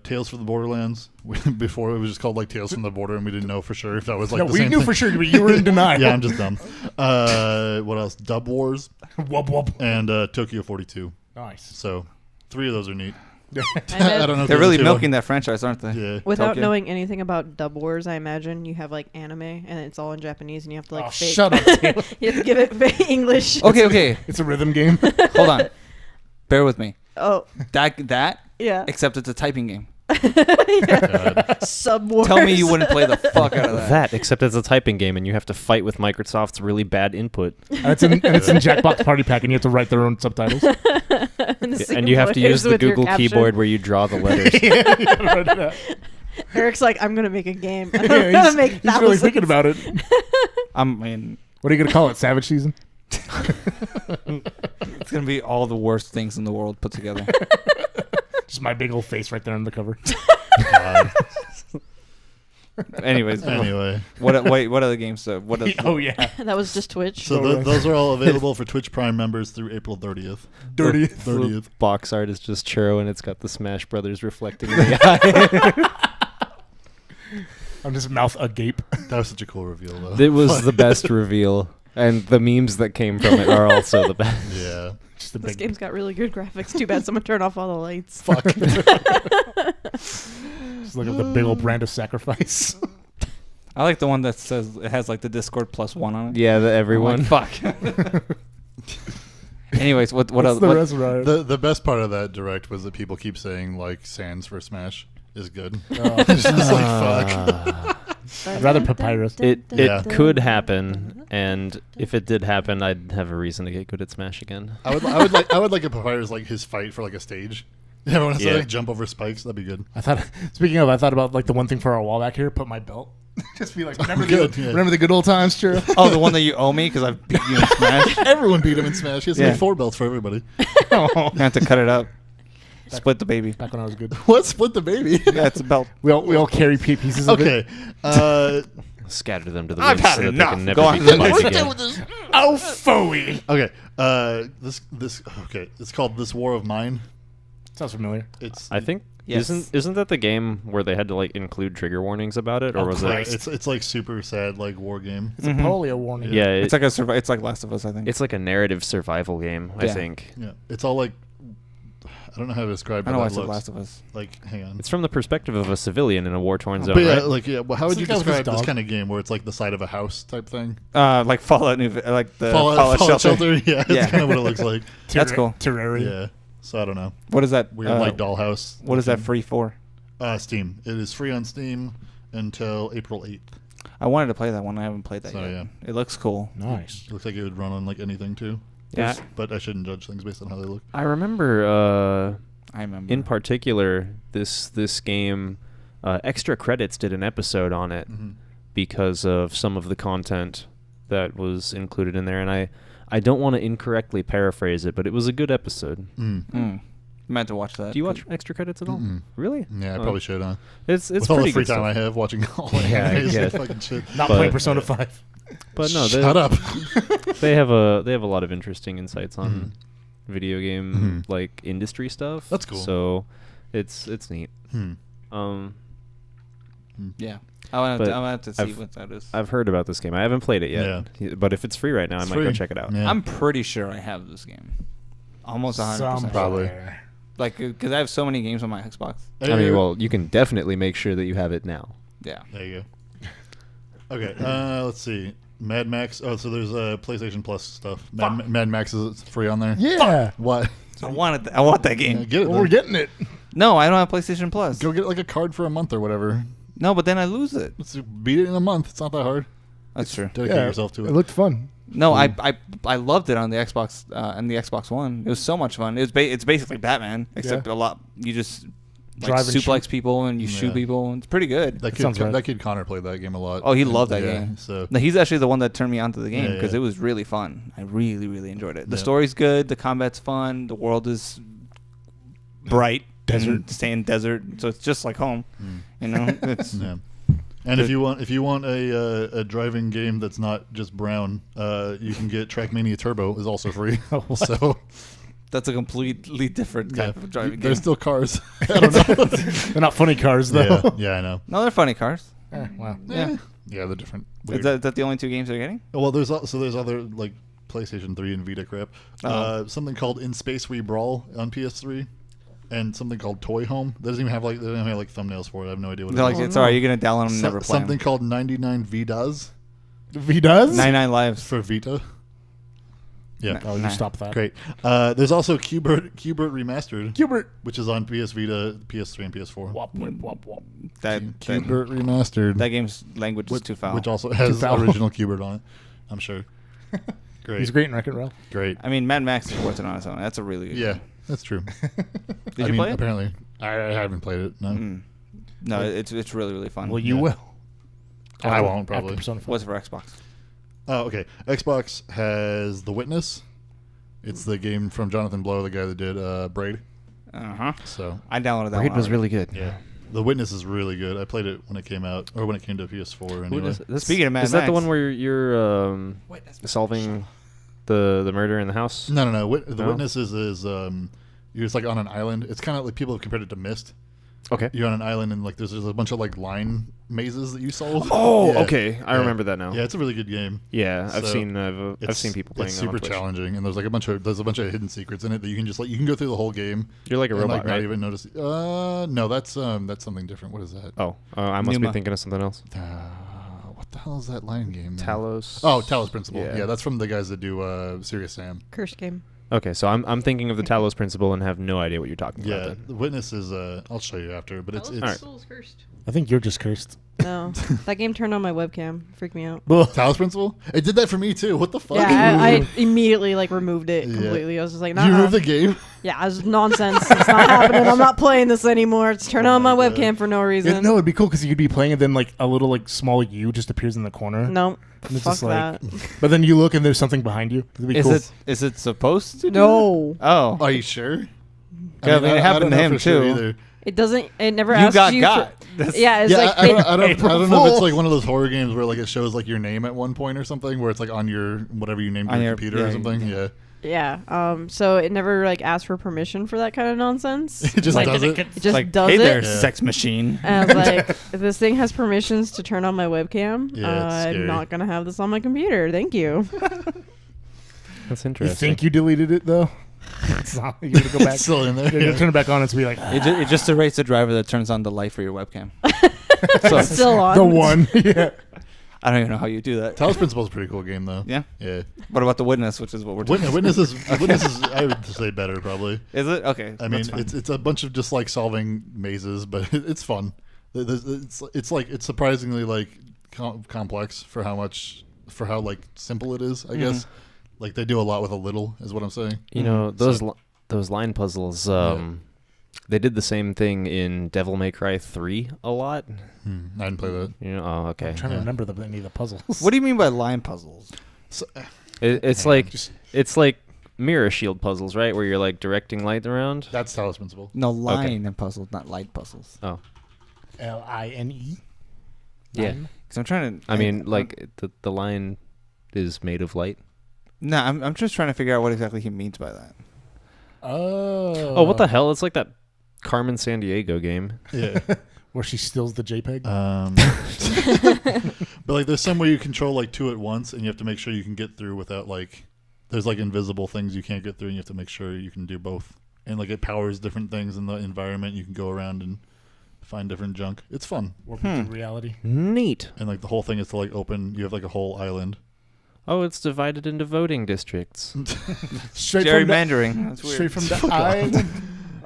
Tales from the Borderlands. Before it was just called like Tales from the Border, and we didn't know for sure if that was like No, the we same knew thing. for sure, but you were in denial. Yeah, I'm just dumb. What else? Dub Wars Wub wub. and Tokyo 42. Nice. So 3 of those are neat. I don't know. if They're the really other two milking that franchise, aren't they? Yeah. Without Tokyo. knowing anything about Dub Wars, I imagine you have like anime and it's all in Japanese, and you have to like fake. Shut up, Taylor. You have to give it fake English. Okay. It's a rhythm game. Hold on. Bear with me. Oh, That. yeah. Except it's a typing game. Sub Wars. Tell me you wouldn't play the fuck out of that. That, except it's a typing game, and you have to fight with Microsoft's really bad input. And it's in Jackbox Party Pack, and you have to write their own subtitles. And you have to use the Google keyboard where you draw the letters. Eric's like, I'm gonna make a game. I'm Yeah, gonna make he's thousands. really thinking about it. I mean, What are you gonna call it? Savage Season? it's gonna be all the worst things in the world put together. Just my big old face right there on the cover. Anyways, Anyway, what other games? What? Oh yeah, That was just Twitch. so those are all available for Twitch Prime members through April 30th. 30th. Box art is just churro, and it's got the Smash Brothers reflecting in the eye. I'm just mouth agape. That was such a cool reveal, though. It was the best reveal, and the memes that came from it are also the best. Yeah. Just a This big. game's got really good graphics. Too bad someone turned off all the lights. Fuck. Just look at the big old brand of sacrifice. I like the one that says it has like the Discord +1 on it. Yeah, I'm everyone. like, fuck. Anyways, what What's else? the rest of it? The best part of that direct was that people keep saying like Sans for Smash is good. Oh. It's just like fuck. I'd rather Papyrus. It Yeah. could happen, and if it did happen, I'd have a reason to get good at Smash again. I would like a Papyrus like his fight for like a stage. Everyone has to like jump over spikes. That'd be good. I thought about like the one thing for our wall back here. Put my belt. Just be like, remember the good old times, sure. Oh, the one that you owe me because I've beat you in Smash. Everyone beat him in Smash. He has to Yeah. make 4 belts for everybody. I have to cut it up. Split the baby. Back when I was good. What? Split the baby? Yeah, it's a belt. We all carry pieces of it. Okay. Scatter them to the I've wind had so that enough. they can Go never on be to the combined next. again. Oh, phooey. Okay. This. Okay. It's called This War of Mine. Sounds familiar. It's. I think Yes. isn't that the game where they had to like include trigger warnings about it, or Oh, was Christ. It's like super sad like war game. It's a polio warning. it? Yeah, It's like it's like Last of Us, I think. it's like a narrative survival game. I Yeah. think Yeah. It's all like. I don't know how to describe I how know why I that said looks. Last of Us. Like, hang on. it's from the perspective of a civilian in a war-torn zone, But yeah, right? like well, how would It's you the guy with his describe this dog. kind of game where it's like the side of a house type thing? Like Fallout New, like the Fallout Shelter. Yeah, that's Yeah. kind of what it looks like. That's cool. Terraria. Yeah. So I don't know. What is that? Weird like dollhouse. What is that free for? Steam. It is free on Steam until April 8th. I wanted to play that one. I haven't played that So, yet. yeah. It looks cool. Nice. It looks like it would run on like anything too. Yeah. But I shouldn't judge things based on how they look. I remember I remember. in particular this game, Extra Credits did an episode on it because of some of the content that was included in there, and I don't want to incorrectly paraphrase it, but it was a good episode. Meant to watch that. Do you watch Extra Credits at all? Mm-mm. Really? Yeah, I probably should. It's With all pretty the free good time stuff. I have watching all the Yeah, I animes get and it. fucking shit. Not But- playing Persona 5. But no, Shut up. they have a lot of interesting insights on video game like industry stuff. That's cool. So it's neat. Yeah. I But want to have to see I've- what that is. I've heard about this game. I haven't played it yet. But if it's free right now, It's I might go free. check it out. Yeah. I'm pretty sure I have this game. Almost 100%. Probably. Like, because I have so many games on my Xbox. I mean, well, you can definitely make sure that you have it now. Yeah. There you go. Okay, let's see. Mad Max. Oh, so there's PlayStation Plus stuff. Mad Max is free on there. Yeah. What? I want that game. Yeah, get it. Well, we're getting it. No, I don't have PlayStation Plus. Go get like a card for a month or whatever. No, but then I lose it. Let's beat it in a month. It's not that hard. That's true. Dedicate yourself to it. It looked fun. No, I loved it on the Xbox and the Xbox One. It was so much fun. It's basically Batman, except Yeah. a lot. You just Drive and suplex people and you shoot Yeah. people. It's pretty good. That sounds right. kid Connor played that game a lot. Oh, he loved that Yeah, game. So No, he's actually the one that turned me onto the game Yeah, because yeah. it was really fun. I really, really enjoyed it. The Yeah. story's good. The combat's fun. The world is bright. Desert. And sand desert. So it's just like home. You know? It's yeah. And if you want a driving game that's not just brown, you can get Trackmania Turbo is also free. So that's a completely different type of driving there's game. still cars. I don't know. They're not funny cars, though. yeah, I know. No, they're funny cars. Wow. Yeah. Yeah, they're different. Is Weird. that the only two games they're getting? Well, there's other like PlayStation 3 and Vita crap. Oh. Something called In Space We Brawl on PS3. and something called Toy Home. They don't even have thumbnails for it. I have no idea what They're it like, is. it's alright. You're gonna download them and never play Something them. called 99 Vidas V-Does? 99 lives. for Vita. Yeah. Oh, you stop that. Great. There's also Qbert Remastered, Qbert. which is on PS Vita, PS3, and PS4. Wop, wop, wop, wop. Qbert Remastered. That game's language is too foul. Which also has original Qbert on it, I'm sure. Great. He's great in Wreck-It Ralph. Great. I mean, Mad Max is worth it on its own. That's a really good Yeah, game. that's true. Did you play it? Apparently. I haven't played it, no. No, it's really, really fun. Well, you Yeah. will. I won't, After probably. Persona 4. What's for Xbox? Oh, okay. Xbox has The Witness. It's the game from Jonathan Blow, the guy that did Braid. Uh-huh. So, I downloaded that Braid one. was already. really good. yeah. The Witness is really good. I played it when it came out, or when it came to PS4 anyway. Speaking of Mad is that the Max. one where you're solving the murder in the house? No. The No? Witness is you're just like on an island. It's kind of like people have compared it to Myst. Okay. You're on an island and like there's a bunch of like line mazes that you solve. Oh, Yeah. okay. I Yeah. remember that now. Yeah, it's a really good game. Yeah, I've So, seen people playing It's that on super Twitch. challenging, and there's like a bunch of hidden secrets in it that you can just like you can go through the whole game. You're like a and, robot, like, right? Not even notice. No, that's something different. What is that? Oh, I must be Numa. thinking of something else. What the hell is that lion game? man? Talos. Oh, Talos Principle. Yeah. Yeah, that's from the guys that do Serious Sam. Cursed game. Okay, so I'm thinking of the Talos Principle and have no idea what you're talking about. Yeah, Then. the Witness is. I'll show you after, but it's Alright. cursed. I think you're just cursed. No, that game turned on my webcam. Freaked me out. Talos Principle. It did that for me too. What the fuck? Yeah, I immediately like removed it Yeah. completely. I was just like, Did you nah. remove the game? Yeah, it was nonsense. It's not happening. I'm not playing this anymore. It's turned on my my God. webcam for no reason. No, it'd be cool because you could be playing and then like a little like small U just appears in the corner. No, And it's fuck just like, that. but then you look and there's something behind you. It'd be cool. Is it supposed to? do No. that? Oh. Are you sure? Yeah, I mean, it happened don't to know him, for sure too. either. It doesn't. It never You asks got you. got. Yeah, it's Yeah, like I don't know if it's fool. like one of those horror games where like it shows like your name at one point or something, where it's like on your whatever you named On your your- computer yeah, or something. Yeah, yeah. So it never like asks for permission for that kind of nonsense. it just Like, does it. It just like, does hey there, it. Yeah. sex machine. And I was like, if this thing has permissions to turn on my webcam, Yeah, it's I'm scary. not gonna have this on my computer. Thank you. That's You interesting. think you deleted it though? It's not. You gotta go back. It's still in there. You're gonna Yeah. turn it back on and to be like It just erased the driver that turns on the light for your webcam. It's still on. the one. Yeah. I don't even know how you do that. Talos Principle is a pretty cool game though. Yeah. Yeah. What about the Witness, which is what we're talking Witness is I would say better probably. Is it? Okay. I mean, that's fine. it's a bunch of just like solving mazes, but it's fun. It's surprisingly like complex for how like simple it is. I guess like they do a lot with a little, is what I'm saying. You know So- those line puzzles. Yeah. They did the same thing in Devil May Cry 3 a lot. I didn't play that. You know, oh, okay. I'm trying to Yeah. remember any of the puzzles. What do you mean by line puzzles? So, It's Man, like just- it's like mirror shield puzzles, right? Where you're like directing light around. that's Talos Principle. No, line and puzzles, not light puzzles. Oh, Line. yeah. Because I'm trying to. I mean, like the line is made of light. No, I'm just trying to figure out what exactly he means by that. Oh. Oh, what the hell? It's like that Carmen San Diego game. Yeah. Where she steals the JPEG. But like there's some where you control like two at once and you have to make sure you can get through without like there's like invisible things you can't get through and you have to make sure you can do both. And like it powers different things in the environment. You can go around and find different junk. It's fun. Warping through reality. Neat. And like the whole thing is to like open you have like a whole island. Oh, it's divided into voting districts. Straight Gerrymandering. That's weird. Straight from the island.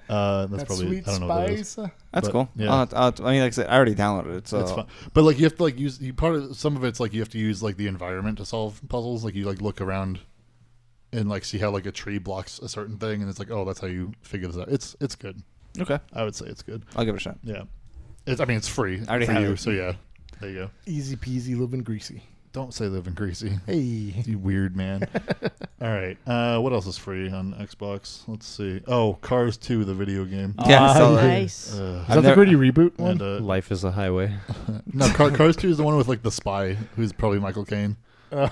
That's That probably sweet I don't know what that is. spice. That's But, cool. yeah. I mean, like I said, I already downloaded it, so It's fun. But like you have to like use part of some of it's like you have to use like the environment to solve puzzles. Like you like look around and like see how like a tree blocks a certain thing and it's like, oh, that's how you figure this out. It's good. okay, I would say it's good. I'll give it a shot. Yeah. I mean it's free I already for have you, it. so yeah. There you go. Easy peasy, living greasy. Don't say live in greasy. Hey. You weird man. All right. What else is free on Xbox? Let's see. Oh, Cars 2, the video game. Yeah, I saw that. Nice. Is I've that the never- gritty reboot one? And Life is a highway. no, Cars 2 is the one with like the spy, who's probably Michael Caine, and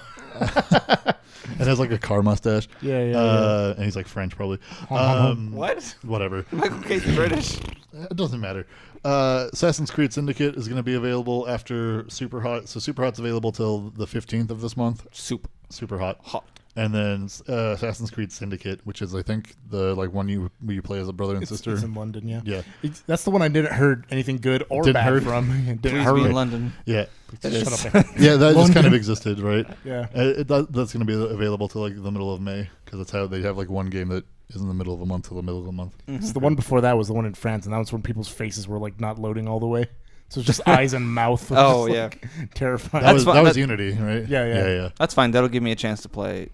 has like a car mustache. Yeah, yeah. And he's like French, probably. What? Whatever. Michael Caine's British. It doesn't matter. Assassin's Creed Syndicate is going to be available after Super Hot. So Super Hot's available till the 15th of this month. Soup. Super Hot. Hot. And then Assassin's Creed Syndicate, which is I think the one you play as a brother and sister. It's in London, yeah. Yeah. That's the one I didn't heard anything good or bad from. Please be in London. Yeah. Shut up. Yeah, that just kind of existed, right? Yeah. That's going to be available till like the middle of May because that's how they have like one game that is in the middle of a month till the middle of the month. Mm-hmm. So the one before that was the one in France, and that was when people's faces were like not loading all the way. So it's just eyes and mouth. Oh, yeah. Terrifying. That was Unity, right? Yeah. That's fine. That'll give me a chance to play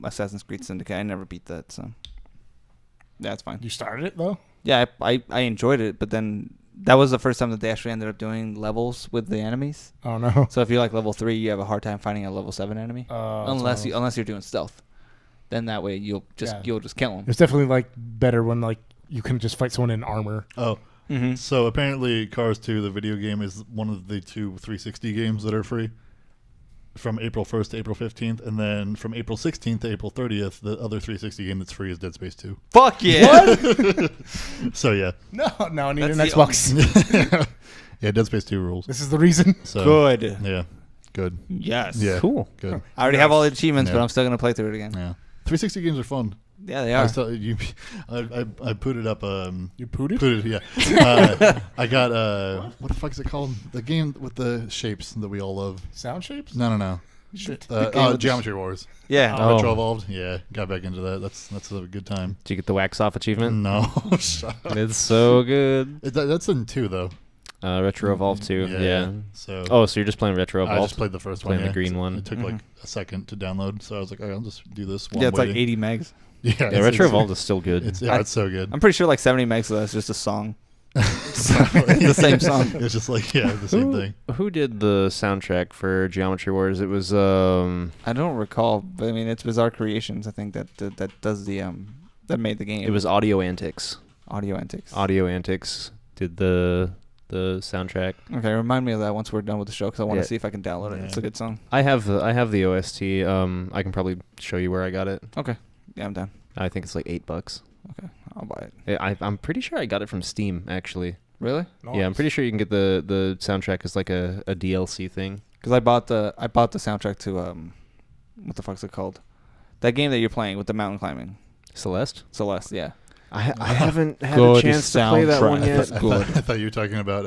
Assassin's Creed Syndicate. I never beat that, so that's fine. You started it though? Yeah, I enjoyed it, but then that was the first time that they actually ended up doing levels with the enemies. Oh no! So if you're like level 3, you have a hard time finding a level 7 enemy, unless you're doing stealth. Then that way you'll just kill them. It's definitely like better when like you can just fight someone in armor. Oh. Mm-hmm. So apparently Cars 2, the video game, is one of the 2 360 games that are free from April 1st to April 15th. And then from April 16th to April 30th, the other 360 game that's free is Dead Space 2. Fuck yeah! So yeah. No, I need an Xbox. Yeah, Dead Space 2 rules. This is the reason. So, good. Yeah, good. Yes. Yeah, cool. Good. I already have all the achievements, but I'm still going to play through it again. Yeah. 360 games are fun. Yeah, they are. I put it up. You put it? Put it, yeah. I got what the fuck is it called? The game with the shapes that we all love. Sound shapes? No. Geometry Wars. Yeah. Retro Evolved. Yeah, got back into that. That's a good time. Did you get the wax off achievement? No, shut up. It's so good. That's in 2 though. Retro Evolved 2. Yeah. So. Oh, so you're just playing Retro Evolved? I just played the first one. Playing the green one. It took like a second to download, so I was like, okay, I'll just do this. Yeah, it's like 80 megs. Yeah, Retro Evolved is still good. It's so good. I'm pretty sure like 70 megs of that's just a song. The same song. It's just like the same thing. Who did the soundtrack for Geometry Wars? It was I don't recall, but I mean it's Bizarre Creations. I think that does the that made the game. It was Audio Antics. Audio Antics. Audio Antics did the soundtrack. Okay, remind me of that once we're done with the show because I want to see if I can download it. It's a good song. I have the OST. I can probably show you where I got it. Okay. Yeah, I'm down. I think it's like $8. Okay, I'll buy it. I'm pretty sure I got it from Steam actually. Really? Nice. Yeah, I'm pretty sure you can get the soundtrack as like a DLC thing. Because I bought the soundtrack to what the fuck's it called? That game that you're playing with the mountain climbing. Celeste, yeah. I haven't had a chance to play that one yet. I thought you were talking about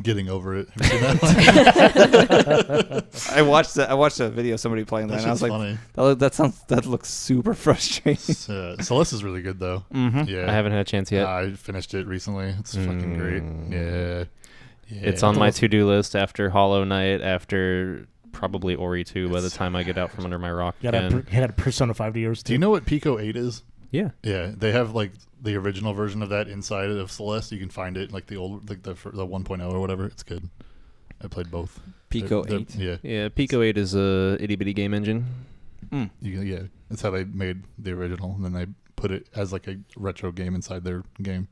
Getting Over It. Have you seen that? I watched a video of somebody playing that, and I was funny. like, that looks super frustrating. Celeste is really good though. Mm-hmm. Yeah, I haven't had a chance yet. I finished it recently. It's fucking great. Yeah. It's on my to-do list after Hollow Knight, after probably Ori 2 by the time I get out from under my rock. You had a Persona 5 to yours too. Do you know what Pico 8 is? Yeah. Yeah, they have like the original version of that inside of Celeste. You can find it like the old, like the 1.0 or whatever. It's good. I played both. Pico 8. Yeah. Yeah, Pico 8 is a itty bitty game engine. Yeah, that's how they made the original, and then they put it as like a retro game inside their game.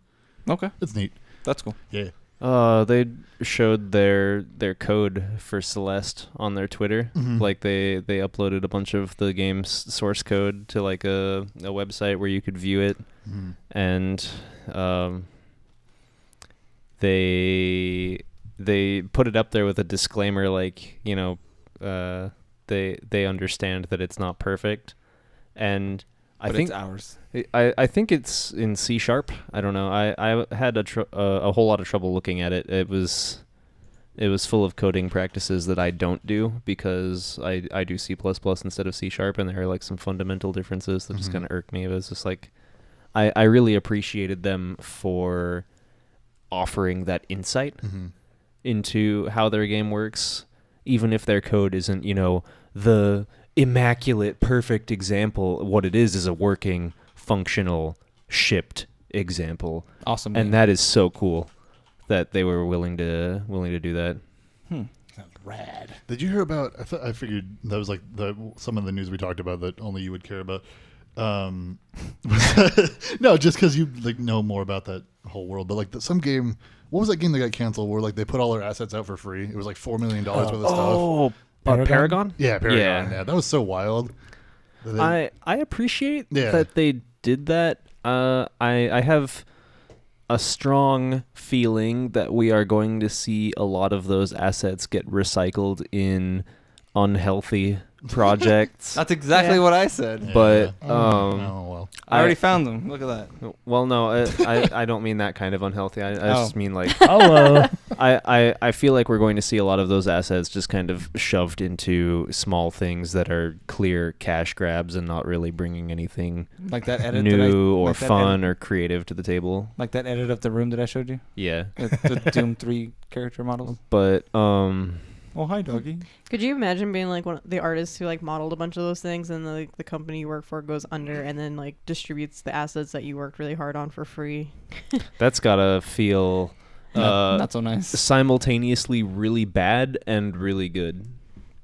Okay, it's neat. That's cool. Yeah. They showed their code for Celeste on their Twitter. Mm-hmm. Like they uploaded a bunch of the game's source code to like a website where you could view it, and they put it up there with a disclaimer, like, you know, they understand that it's not perfect, and I think it's ours. I think it's in C#. I don't know. I had a whole lot of trouble looking at it. It was full of coding practices that I don't do because I do C++ instead of C#, and there are like some fundamental differences that just kind of irk me. It was just like I really appreciated them for offering that insight into how their game works, even if their code isn't, you know, the immaculate, perfect example. What it is a working, functional, shipped example. Awesome. And that is so cool that they were willing to do that. Sounds rad. Did you hear about? I figured that was like some of the news we talked about that only you would care about. No, just because you like know more about that whole world. But like some game, what was that game that got canceled? Where like they put all their assets out for free. It was like $4 million worth of stuff. Oh, Paragon? Yeah, Paragon. Yeah, that was so wild. I appreciate that they did that. I have a strong feeling that we are going to see a lot of those assets get recycled in unhealthy projects. That's exactly Yeah. what I said. But Oh well. I already found them. Look at that. well, no, I don't mean that kind of unhealthy. I just mean like Hello. I feel like we're going to see a lot of those assets just kind of shoved into small things that are clear cash grabs and not really bringing anything Like that edit new or like that fun edit- or creative to the table. Like that edit of the room that I showed you. Yeah, The Doom 3 character models. but Oh, hi, doggy. Could you imagine being like one of the artists who like modeled a bunch of those things, and the company you work for goes under, and then like distributes the assets that you worked really hard on for free? that's gotta feel Not so nice. simultaneously really bad and really good.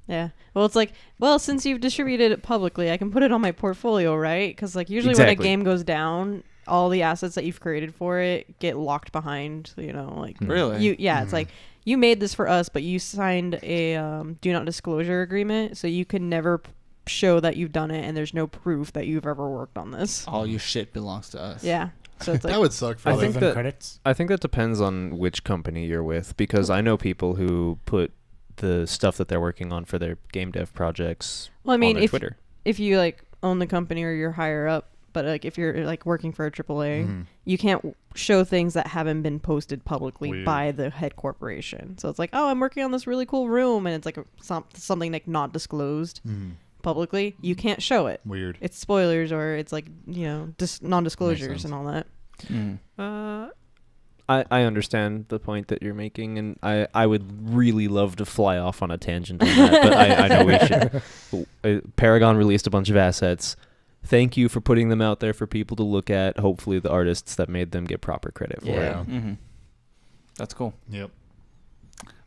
Yeah. Well, it's like, well, since you've distributed it publicly, I can put it on my portfolio, right? Because like usually when Exactly. a game goes down, all the assets that you've created for it get locked behind. You know, like Really? It's like you made this for us, but you signed a do not disclosure agreement, so you can never show that you've done it, and there's no proof that you've ever worked on this. All your shit belongs to us. Yeah. So it's like, That would suck for I like, think that- credits. I think that depends on which company you're with, because I know people who put the stuff that they're working on for their game dev projects well, I mean, on their if Twitter. if you like own the company or you're higher up, but like if you're like working for a AAA, you can't show things that haven't been posted publicly Weird. by the head corporation. So it's like, oh, I'm working on this really cool room, and it's like something like not disclosed publicly. You can't show it. weird. It's spoilers, or it's like, you know, non-disclosures sense. and all that. I understand the point that you're making, and I would really love to fly off on a tangent on that, but I know we should. Paragon released a bunch of assets. Thank you for putting them out there for people to look at. Hopefully the artists that made them get proper credit for Yeah. it. Mm-hmm. That's cool. Yep.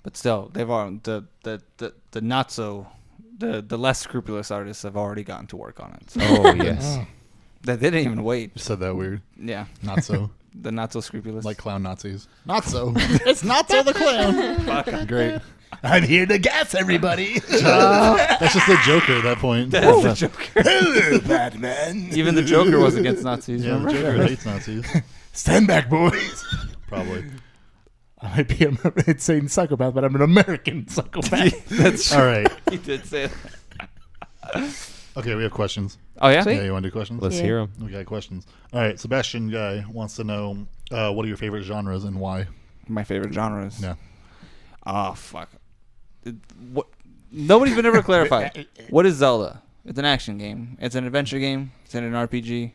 But still, they've all the not so the less scrupulous artists have already gotten to work on it. So Oh, yes. they didn't even wait. You said that weird. Yeah, Not so. the not so scrupulous. Like clown Nazis. Not so. It's not so the clown. Great. I'm here to gas everybody. That's just the Joker at that point. That's the Joker. Hello, Batman. Even the Joker was against Nazis. Yeah, the remember? Joker hates Nazis. Stand back, boys. Probably. I might be an insane psychopath, but I'm an American psychopath. That's All right. He did say that. Okay, we have questions. Oh yeah. Sweet. Yeah, you want to do questions? Let's Yeah. hear them. We got questions. All right, Sebastian Guy wants to know what are your favorite genres and why? My favorite genres. Yeah. Oh fuck. What? Nobody's been able to clarify. What is Zelda? It's an action game. It's an adventure game. It's an RPG.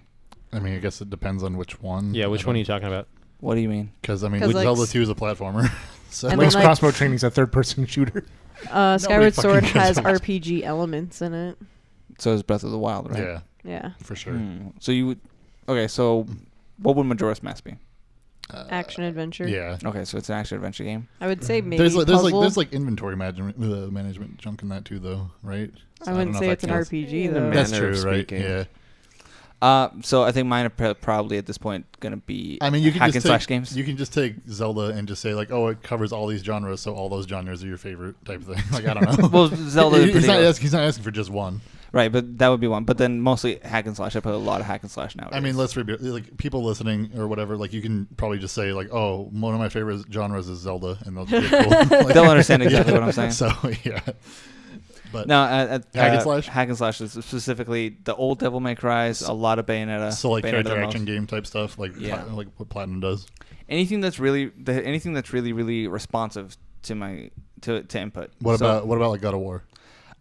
I mean, I guess it depends on which one. Yeah, which one are you talking about? What do you mean? Because, I mean, 'Cause, like, Zelda 2 is a platformer. So And Link's then, like- crossbow training is a third-person shooter. Skyward Sword fucking cares has about- RPG elements in it. So is Breath of the Wild, right? yeah, Yeah. for sure. So you would. Okay, so what would Majora's Mask be? Action adventure. Yeah. Okay, so it's an action adventure game. I would say maybe There's puzzle. like inventory management junk in that too, though, right? So I wouldn't don't know say if it's an that counts. RPG In a though. That's manner true, of right? speaking. Yeah. So I think mine are probably at this point gonna be. I mean, you can hack just and take, slash games. You can just take Zelda and just say like, oh, it covers all these genres, so all those genres are your favorite type of thing. Like, I don't know. Well, Zelda. in he's not particular. asking. He's not asking for just one. Right, but that would be one. But then mostly hack and slash. I put a lot of hack and slash nowadays. I mean, let's be like people listening or whatever. Like, you can probably just say like, oh, one of my favorite genres is Zelda, and they'll be cool. Like, they'll understand exactly what I'm saying. So yeah. But No, Hack and slash? Hack and slash is specifically the old Devil May Cries, a lot of Bayonetta. so like Bayonetta character the action most. game type stuff, like Yeah. like what Platinum does. Anything that's really really responsive to my to input. What So, about like God of War?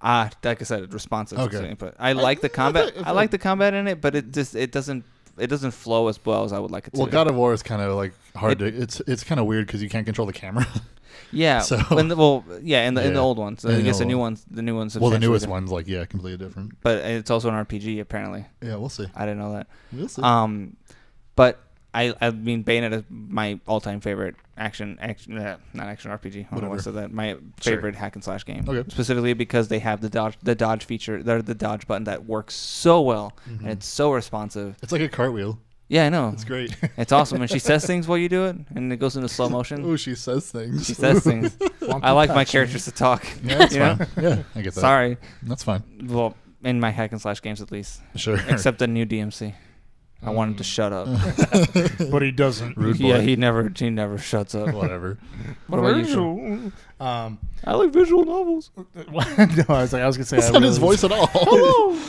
like I said, responsive Okay. to input. I like the combat. I like the combat in it, but it doesn't flow as well as I would like it to. Well, God of War is kind of like hard to. It's kind of weird because you can't control the camera. Yeah. So- in the in the Yeah. old ones. In I the guess the old new one. ones. The new ones. Well, the substantially newest different. one's like completely different. But it's also an RPG apparently. Yeah, we'll see. I didn't know that. We'll see. But I mean Bayonetta is my all-time favorite not action RPG. I don't know why I Whatever. said that. My Sure. favorite hack and slash game. Okay. Specifically because they have the dodge feature, the dodge button that works so well and it's so responsive. It's like a cartwheel. Yeah, I know. It's great. It's awesome. And she says things while you do it, and it goes into slow motion. Oh, she says things. She says things. I like my characters to talk. Yeah, that's You know? fine. Yeah, I get that. Sorry. That's fine. Well, in my hack and slash games at least. Sure. Except the new DMC. I want him to shut up. But he doesn't. Rude boy. Yeah, he never shuts up. Whatever. What about you? Sean? I like visual novels. No, I was gonna say That's not his voice at all.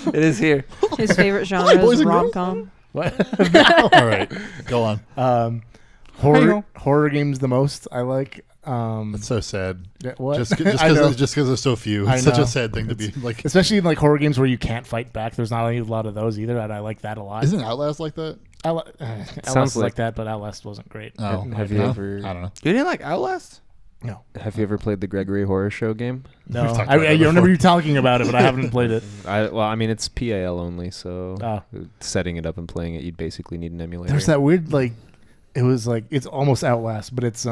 It is here. His favorite genre boys is and girls. rom-com. What? All right, go on. Horror games the most I like. That's so sad. What? Just because there's so few. I It's such know. a sad thing to be like. Especially in like horror games where you can't fight back. There's not a lot of those either, and I like that a lot. Isn't Outlast like that? Outlast Sounds is like that, but Outlast wasn't great. Oh, Have you no? ever? I don't know. You didn't like Outlast? No, Have you ever played the Gregory Horror Show game? no. We've talked I about that remember before. you talking about it, but I haven't played it. I mean, it's PAL only, so Oh. setting it up and playing it, you'd basically need an emulator. There's that weird it's almost Outlast, but it's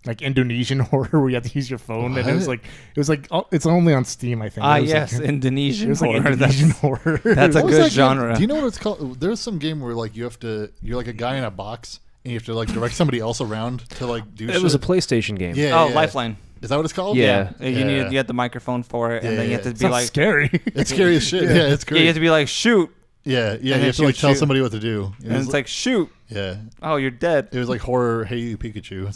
like Indonesian horror where you have to use your phone, and it's only on Steam, I think. Ah, It was yes, like, Indonesian it was like horror. Indonesian horror. That's a What was good that game? genre. Do you know what it's called? There's some game where like you're like a guy in a box and you have to like direct somebody else around to like do. It shit. was a PlayStation game. Yeah. Oh, yeah. Lifeline. Is that what it's called? Yeah. You had the microphone for it, and Yeah, then you have yeah. to be Sounds like, scary. It's scary as shit. Yeah, it's yeah, great. you have to be like, shoot, Yeah, you then have to like shoot, tell shoot. somebody what to do. It and was it's like, shoot. yeah, Oh, you're dead. it was like horror. Hey, you Pikachu.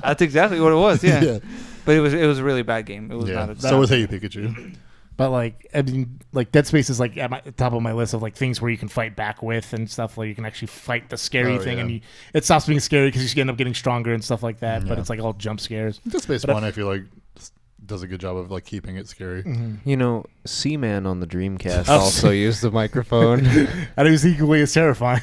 That's exactly what it was. Yeah. yeah. But it was a really bad game. It was Yeah. not a So was Hey, you Pikachu. But like, I mean, like Dead Space is like at the top of my list of like things where you can fight back with and stuff. Like you can actually fight the scary Oh, thing, yeah. and it stops being scary because you end up getting stronger and stuff like that. But Yeah. it's like all jump scares. Dead Space But 1, I feel like does a good job of like keeping it scary. You know, Seaman on the Dreamcast Oh. also used the microphone. And it was equally as terrifying.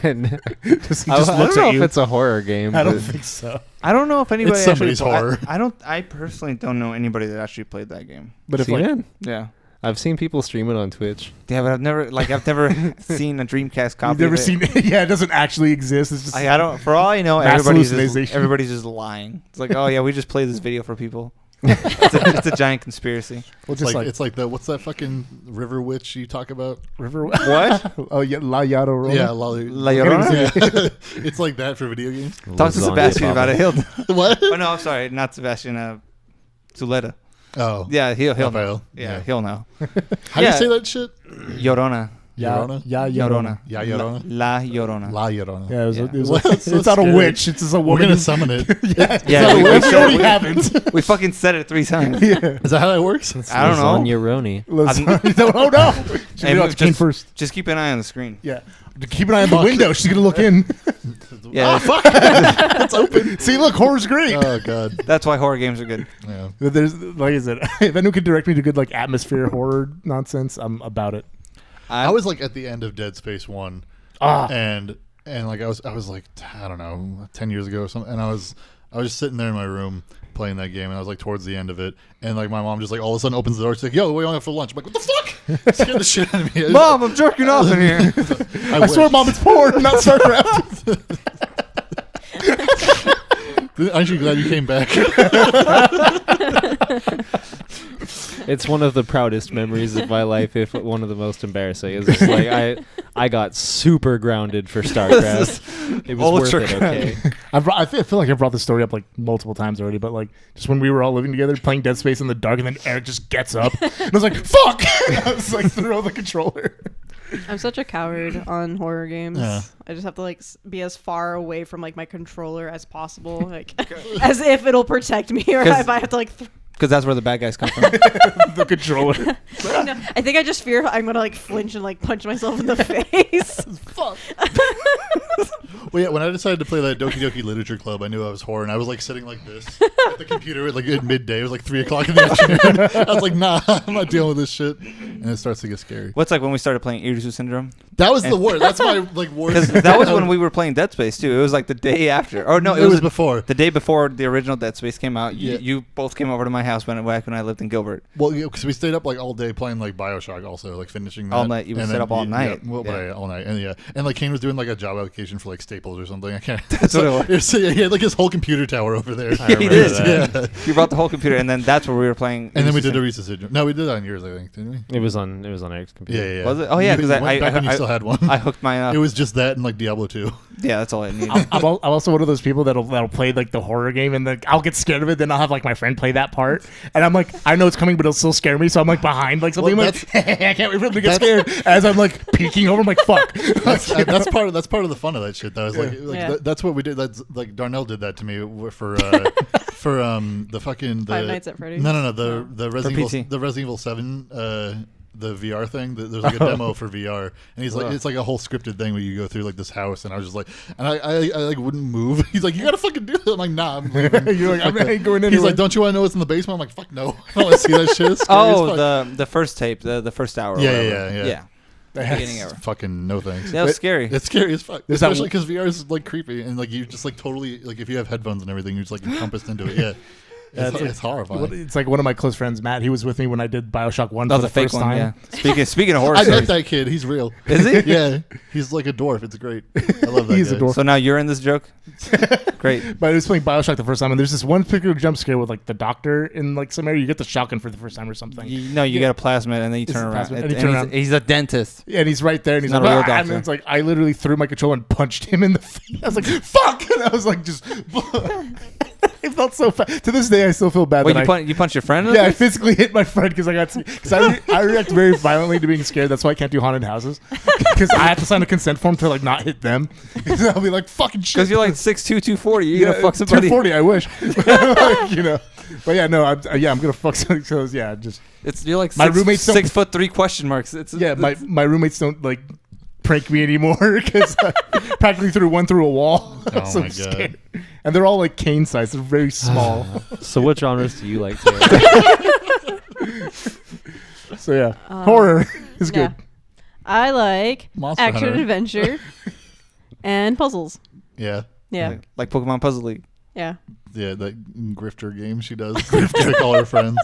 And he I just don't looks know at if you. it's a horror game. I don't but think so. I don't know if anybody. It's somebody's actually, horror. I personally don't know anybody that actually played that game. But if like, Seaman? Yeah. I've seen people stream it on Twitch. Yeah, but I've never seen a Dreamcast copy. you've never of it. seen it, yeah, it doesn't actually exist. It's just I don't. For all I know, Mass everybody's hallucination. just lying. It's like, oh yeah, we just played this video for people. It's a giant conspiracy. well, It's just like it's like the what's that fucking river witch you talk about? River. What? Oh yeah, La Llorona. Yeah, La Llorona? Yeah. It's like that for video games. Talk to Lasagna Sebastian about it. Papa. He'll. What? Oh no, I'm sorry, not Sebastian. Zuleta. Oh, Yeah, he'll know. Rafael. Yeah, he'll know. How do you Yeah. say that shit? Llorona. Llorona. Yeah, Llorona. Yeah, Llorona. La Llorona. La Llorona. Yeah, Yeah. it's That's so not a scary. witch. It's just a We're woman. gonna summon it. yeah, Yeah, we, we already should- haven't. We fucking said it 3 times. yeah. Is that how that works? I don't know. Lasagna-roni. Oh no! She Hey, got came just- first. Just keep an eye on the screen. Yeah. Keep an eye on the window. She's gonna look in. Yeah, Fuck. That's open. See, look, horror's great. Oh god. that's why horror games are good. Yeah. But there's like I said, if anyone could direct me to good like atmosphere horror nonsense, I'm about it. I was like at the end of Dead Space 1, and like I was like I don't know 10 years ago or something, and I was just sitting there in my room playing that game, and I was like towards the end of it, and like my mom just like all of a sudden opens the door. She's like, "Yo, what do you want for lunch?" I'm like, "What the fuck?" Scared the shit out of me. Mom, I'm jerking off in here. I swear, Mom, it's porn, not StarCraft. Aren't you glad you came back? It's one of the proudest memories of my life, if one of the most embarrassing. It's just like I got super grounded for StarCraft. It was ultra worth it, okay? I feel like I brought this story up like multiple times already, but like just when we were all living together playing Dead Space in the dark, and then Eric just gets up and I was like, "Fuck!" I was like, throw the controller. I'm such a coward on horror games. Yeah. I just have to like be as far away from like my controller as possible, like as if it'll protect me, or 'Cause- if I have to like. Because that's where the bad guys come from. The controller. No, I think I just fear I'm gonna like flinch and like punch myself in the face. Fuck. Well, yeah, when I decided to play that Doki Doki Literature Club, I knew I was horror, and I was like sitting like this at the computer like at midday. It was like 3 o'clock in the afternoon. I was like, "Nah, I'm not dealing with this shit," and it starts to get scary. What's like when we started playing Irisu Syndrome? That was the worst. That's my like worst. Because that was when we were playing Dead Space too. It was like the day after. Or no, It was before. The day before the original Dead Space came out. Yeah. You both came over to my house back when I lived in Gilbert. Well, because we stayed up like all day playing like BioShock, also like finishing that. All night? You would And sit then up all night? Yeah, well, Yeah. all night, and like Kane was doing like a job application for like Staples or something. I can't. That's what it was. Yeah, he had like his whole computer tower over there. I remember did. that. Yeah. You brought the whole computer, and then that's where we were playing. And then we Irisu did a Syndrome. Reese's Syndrome. No, we did that on yours, I think, didn't we? It was on Eric's computer. Yeah. Was it? Oh yeah, You because went back when you still had one. I hooked mine up. It was just that and like Diablo 2. Yeah, that's all I need. I'm also one of those people that'll play like the horror game and I'll get scared of it. Then I'll have like my friend play that part, and I'm like, I know it's coming, but it'll still scare me. So I'm like behind like something. Well, like, I can't wait for them to get scared. As I'm like peeking over, I'm like, fuck. That's part of the fun of that shit. Though, that's what we did. That's like Darnell did that to me for the fucking Five Nights at Freddy's. No, the Resident Evil 7 the VR thing. There's like a demo for VR, and he's like, it's like a whole scripted thing where you go through like this house, and I was just like, and I like wouldn't move. He's like, you gotta fucking do it. I'm like, nah, I'm leaving. You're like, I ain't going in. He's like, don't you want to know what's in the basement? I'm like, fuck no, I don't want to see that shit. It's scary as fuck. The first tape, the first hour. Yeah. Beginning hour. Fucking no thanks. That was scary. It's scary as fuck, especially because VR is like creepy, and like you just like totally like if you have headphones and everything, you're just like encompassed into it. Yeah. It's horrifying. It's like one of my close friends, Matt. He was with me when I did BioShock 1 for the fake first one, time. Yeah. Speaking of horror I stories. met that kid. He's real. Is he? Yeah. He's like a dwarf. It's great. I love that He's guy. a dwarf. So now you're in this joke? Great. But I was playing BioShock the first time, and there's this one particular jump scare with like the doctor in like some area. You get the shotgun for the first time or something. You get a plasmid, and then you turn around. And you turn around. He's a dentist. Yeah, and he's right there, and he's Not like, a real "Ah," and doctor. it's like I literally threw my controller and punched him in the face. I was like, "Fuck!" And I was like, just. It felt so fast. To this day, I still feel bad. Wait, that you punched your friend? Yeah, I physically hit my friend because I react very violently to being scared. That's why I can't do haunted houses because I have to sign a consent form to like not hit them. I'll be like fucking shit. Because you're like 6'2", 240. You're gonna fuck somebody. 240, I wish. Like, But yeah, no, I'm gonna fuck somebody. So yeah, just You're like my roommates 6'3" question marks. my roommates don't like prank me anymore because I practically threw one through a wall. Oh so my scared. And they're all like cane size. They're very small. So what genres do you like, Taylor? So yeah, horror is good. I like Monster action Hunter. adventure and puzzles. Yeah. Yeah. like Pokemon Puzzle League. Yeah. Yeah, that grifter game she does. Trick all her friends.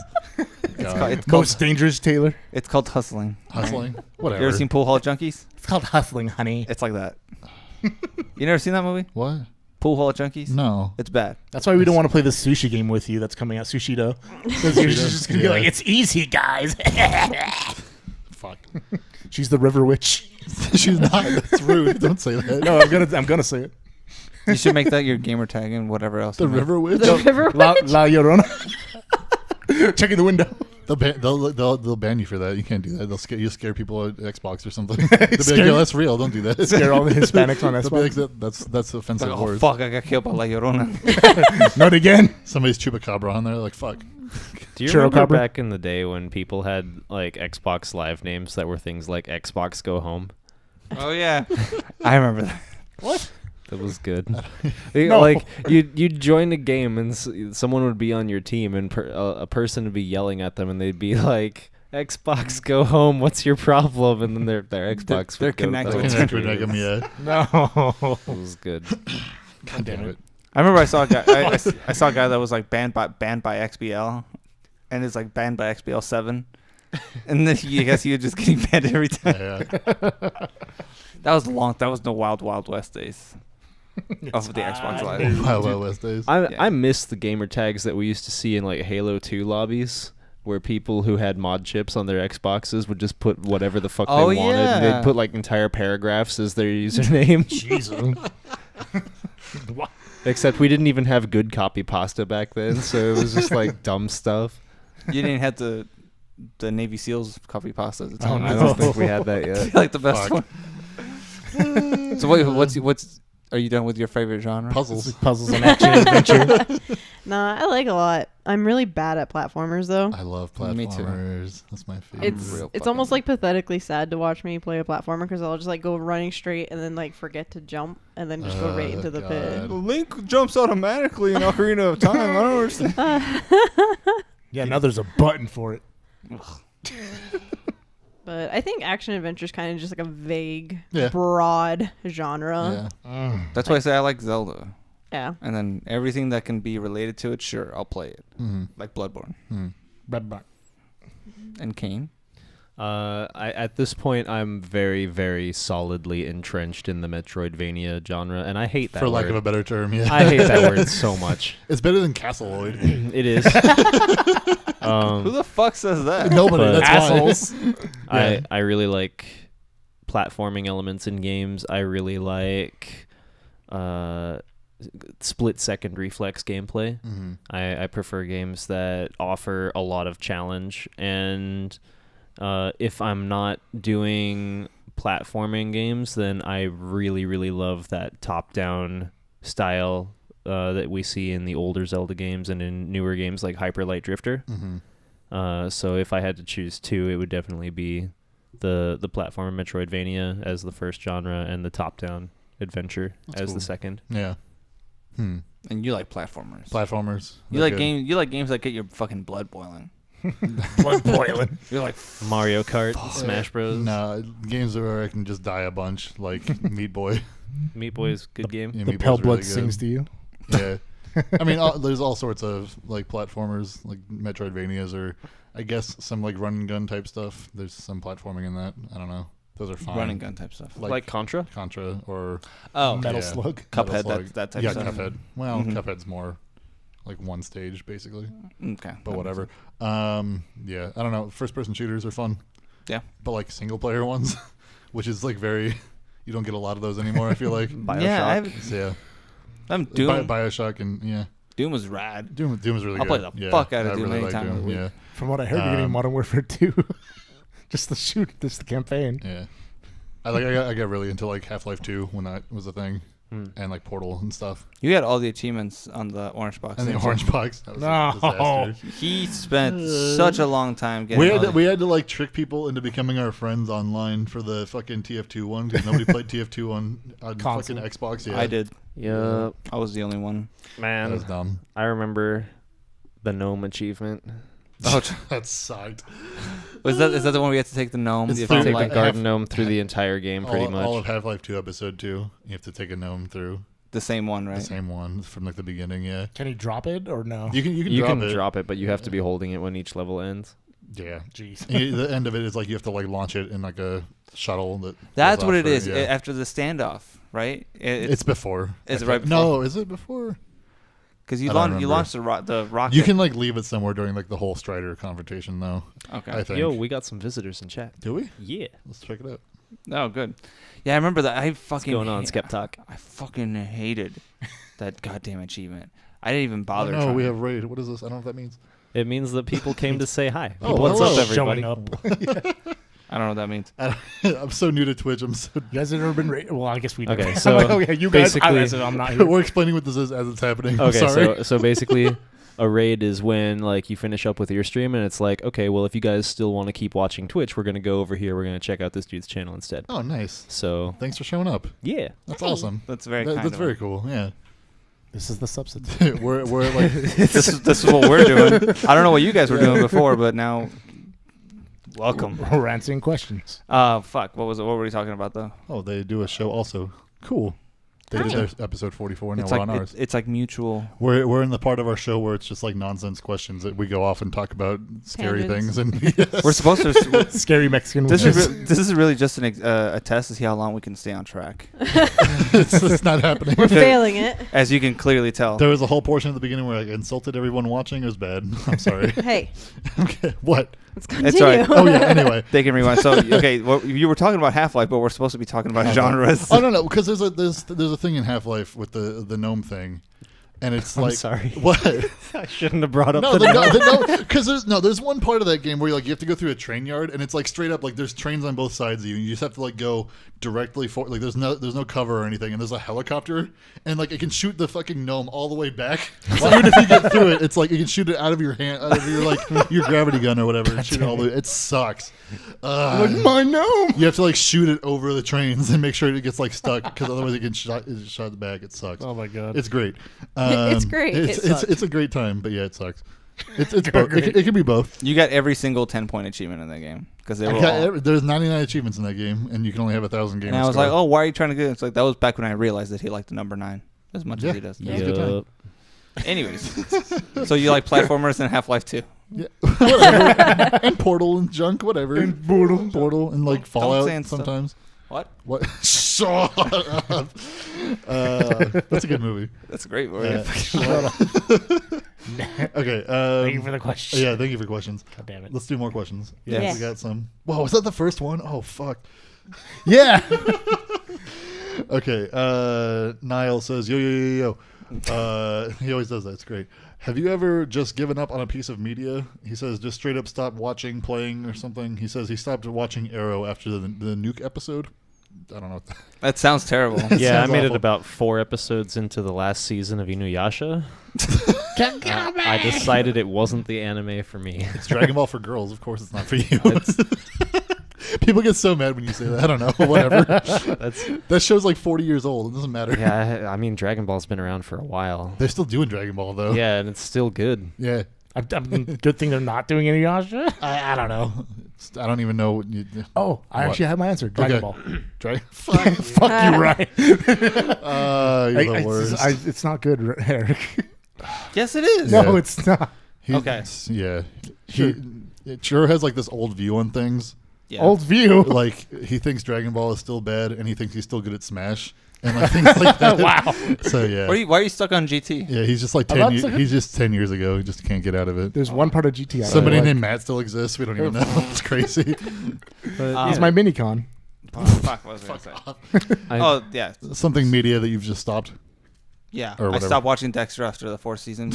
It's called Most dangerous, Taylor. It's called hustling. Hustling. You Whatever. ever seen Pool Hall Junkies? It's called hustling, honey. It's like that. You never seen that movie? What? Pool Hall Junkies? No. It's bad. That's why we don't want to play the sushi game with you. That's coming out, Sushido. Because you're just gonna be like, it's easy, guys. Fuck. She's the river witch. She's not. That's rude. Don't say that. No, I'm gonna say it. You should make that your gamer tag and whatever else. The River Witch. The River La Witch. Llorona. Checking the window. They'll ban you for that. You can't do that. You'll scare people at Xbox or something. They'll be like, yo, that's real. Don't do that. Scare all the Hispanics on They'll be Xbox. like, that's offensive Like, oh words. fuck! I got killed by La Llorona. Not again. Somebody's chupacabra on there. Like fuck. Do you Churro remember Copper? back in the day when people had like Xbox Live names that were things like Xbox Go Home? Oh yeah, I remember that. What? That was good. No. Like you'd join a game and someone would be on your team and a person would be yelling at them and they'd be like, "Xbox, go home. What's your problem?" And then their Xbox They're would go. connected. That was Connect great. with them, yeah. No. It was good. God damn it. I remember I saw a guy. I saw a guy that was like banned by XBL, and is like banned by XBL 7, and then I guess he was just getting banned every time. Yeah. That was long. That was the wild West days of the Xbox Live. Wild West days. I miss the gamer tags that we used to see in like Halo 2 lobbies, where people who had mod chips on their Xboxes would just put whatever the fuck Oh, they wanted. And yeah. they'd put like entire paragraphs as their username. Jesus. Except we didn't even have good copy pasta back then, so it was just like dumb stuff. You didn't have the Navy SEALs coffee pasta at the time. I don't think we had that yet. Like the best Fuck. one. So what's are you done with your favorite genre? Puzzles. Puzzles and action adventure. Nah, I like a lot. I'm really bad at platformers though. I love Me too. platformers. That's my favorite. It's almost like pathetically sad to watch me play a platformer because I'll just like go running straight and then like forget to jump and then just go right into the pit. God. Link jumps automatically in Ocarina of Time. I don't understand. Yeah, now there's a button for it. But I think action adventure is kind of just like a vague, Yeah. broad genre. Yeah. That's why I say I like Zelda. Yeah. And then everything that can be related to it, sure, I'll play it. Mm-hmm. Like Bloodborne But and Kane. At this point, I'm very, very solidly entrenched in the Metroidvania genre, and I hate that For word. lack of a better term, yeah. I hate that word so much. It's better than Castleoid. It is. Who the fuck says that? Nobody. But- That's assholes. I really like platforming elements in games. I really like split-second reflex gameplay. Mm-hmm. I prefer games that offer a lot of challenge, and if I'm not doing platforming games, then I really, really love that top-down style that we see in the older Zelda games and in newer games like Hyper Light Drifter. Mm-hmm. So if I had to choose two, it would definitely be the platformer Metroidvania as the first genre and the top-down adventure as cool. the second. Yeah. And you like platformers. Platformers. You like games. You like games that get your fucking blood boiling. Blood boiling. You're like Mario Kart, Smash Bros. No, games where I can just die a bunch, like Meat Boy. Meat Boy's good game. Yeah, The Meat pale Boy's blood really sings to you. Yeah. I mean, there's all sorts of like platformers, like Metroidvanias, or I guess some like run and gun type stuff. There's some platforming in that. I don't know. Those are fine. run and gun type stuff. Like Contra? Contra or Metal yeah. Slug. Cuphead, Metal Slug. that type yeah, of stuff. Cuphead. Well, Mhm. Cuphead's more like one stage basically, Okay. but whatever. Yeah, I don't know. First person shooters are fun. Yeah. But like single player ones, which is like very, you don't get a lot of those anymore. I feel like. Bioshock. Yeah, So, yeah. I'm Doom. Bioshock and yeah. Doom was rad. Doom is really I'll good. play the yeah, fuck out of I Doom really like anytime of the Doom, week. yeah. From what I heard, you're getting Modern Warfare 2. Just the campaign. Yeah. I got really into like Half-Life 2 when that was a thing, and like Portal and stuff. You had all the achievements on the orange box. And the didn't you? orange box. That was No. a disaster. He spent such a long time getting. We had to like trick people into becoming our friends online for the fucking TF2 one because nobody played TF2 on fucking Xbox. Yeah, I did. Yeah. I was the only one. That was Man, dumb. I remember the gnome achievement. Oh, That sucked. is that the one we had to take the gnome? It's You You have to take take the like garden gnome through the entire game, pretty much. All of Half-Life 2 Episode 2. You have to take a gnome through the same one, right? the same one from like the beginning. Yeah, Can he drop it or no? you can You drop can it. drop it, but you have to be holding it when each level ends. Yeah. Jeez. The end of it is like you have to like launch it in like a shuttle. That's goes what off it for- is yeah. after the standoff, right? It's before. Is it I right think. No, is it before? Because I you don't launched remember. the rocket. You can like leave it somewhere during like the whole Strider confrontation, though. Okay. I think. Yo, we got some visitors in chat. Do we? Yeah. Let's check it out. Oh, good. Yeah, I remember that. I fucking. What's going on, Skep Talk? I fucking hated that goddamn achievement. I didn't even bother. Oh, no, trying. we have raid. What is this? I don't know what that means. It means that people came to say hi. Oh, What's hello. up, everybody? Showing up. I don't know what that means. I'm so new to Twitch. I'm so. You guys have never been well, I guess we do. Okay, I'm so like, okay, you guys. basically- I'm not here. We're explaining what this is as it's happening. I'm Okay, sorry. so basically, a raid is when like you finish up with your stream and it's like, okay, well, if you guys still want to keep watching Twitch, we're gonna go over here. We're gonna check out this dude's channel instead. Oh, nice. So Thanks for showing up. yeah, That's awesome. That's very. That's kind of very him. cool. Yeah. This is the substitute. we're like this is what we're doing. I don't know what you guys were doing before, but now. Welcome. We're answering questions. Fuck. What was it? What were we talking about though? oh, they do a show also. Cool. They did their episode 44. Now It's we're like on ours. it's like mutual. We're in the part of our show where it's just like nonsense questions that we go off and talk about scary Tangents. things and We're supposed to. Scary Mexican. This witches. is really just a test to see how long we can stay on track. it's not happening. We're failing it. As you can clearly tell. There was a whole portion at the beginning where I insulted everyone watching. It was bad. I'm sorry. Hey, Okay. What? let's continue. It's all right. Oh yeah. Anyway. They can rewind. So okay, well, you were talking about Half-Life, but we're supposed to be talking about genres. Oh no, because there's a thing in Half-Life with the gnome thing, and it's I'm like sorry. What? I shouldn't have brought up No, the because there's one part of that game where you have to go through a train yard, and it's like straight up like there's trains on both sides of you, and you just have to like go directly for like there's no cover or anything, and there's a helicopter, and like it can shoot the fucking gnome all the way back. So even if you get through it, it's like you can shoot it out of your hand, out of your like your gravity gun or whatever, and shoot it all the way. It sucks. Like my gnome. You have to like shoot it over the trains and make sure it gets like stuck, because otherwise it gets shot back. It sucks. Oh my god. It's great. It's great. It's a great time, but yeah, it sucks. It's both. It can be both. You got every single 10-point achievement in that game because they were all. There's 99 achievements in that game, and you can only have 1,000 games. And I was like, oh, why are you trying to get it? It's like that was back when I realized that he liked the number 9 as much as he does. Yeah. It's a good time. Anyways, so you like platformers and Half-Life 2? Yeah, whatever. And Portal and junk, whatever. And Portal. And like Don't Fallout say stuff. sometimes. What? What? Shut up. That's a good movie. That's a great word. Okay. Thank you for the question. Yeah, thank you for questions. God damn it. Let's do more questions. Yes. We got some. Whoa, was that the first one? Oh fuck. Yeah. Okay. Niall says, yo. He always does that. It's great. Have you ever just given up on a piece of media? He says, just straight up stop watching, playing, or something. He says he stopped watching Arrow after the nuke episode. I don't know. That sounds terrible. Yeah, I made awful. it about 4 episodes into the last season of Inuyasha. I decided it wasn't the anime for me. It's Dragon Ball for girls. Of course it's not for you. People get so mad when you say that. I don't know. Whatever. That show's like 40 years old. It doesn't matter. Yeah, I mean, Dragon Ball's been around for a while. They're still doing Dragon Ball, though. Yeah, and it's still good. Yeah. I mean, good thing they're not doing any Yasha. I don't know. I don't even know. I actually have my answer. Dragon Ball. Fuck you, Ryan. You're the worst. It's not good, Eric. Yes, it is. No, it's not. Okay. Yeah. It sure has like this old view on things. Yeah. Old view. Like he thinks Dragon Ball is still bad, and he thinks he's still good at Smash, and like things like that. Wow. So yeah. Why are you stuck on GT? Yeah, he's just like I'm 10 not years. stuck- He's just 10 years ago. He just can't get out of it. There's one part of GT. Somebody like. named Matt still exists. We don't even know. It's crazy. But, He's my minicon. Oh, fuck, what was I gonna say? Oh, yeah. Something media that you've just stopped. Yeah. Or I whatever. stopped watching Dexter after the 4th season.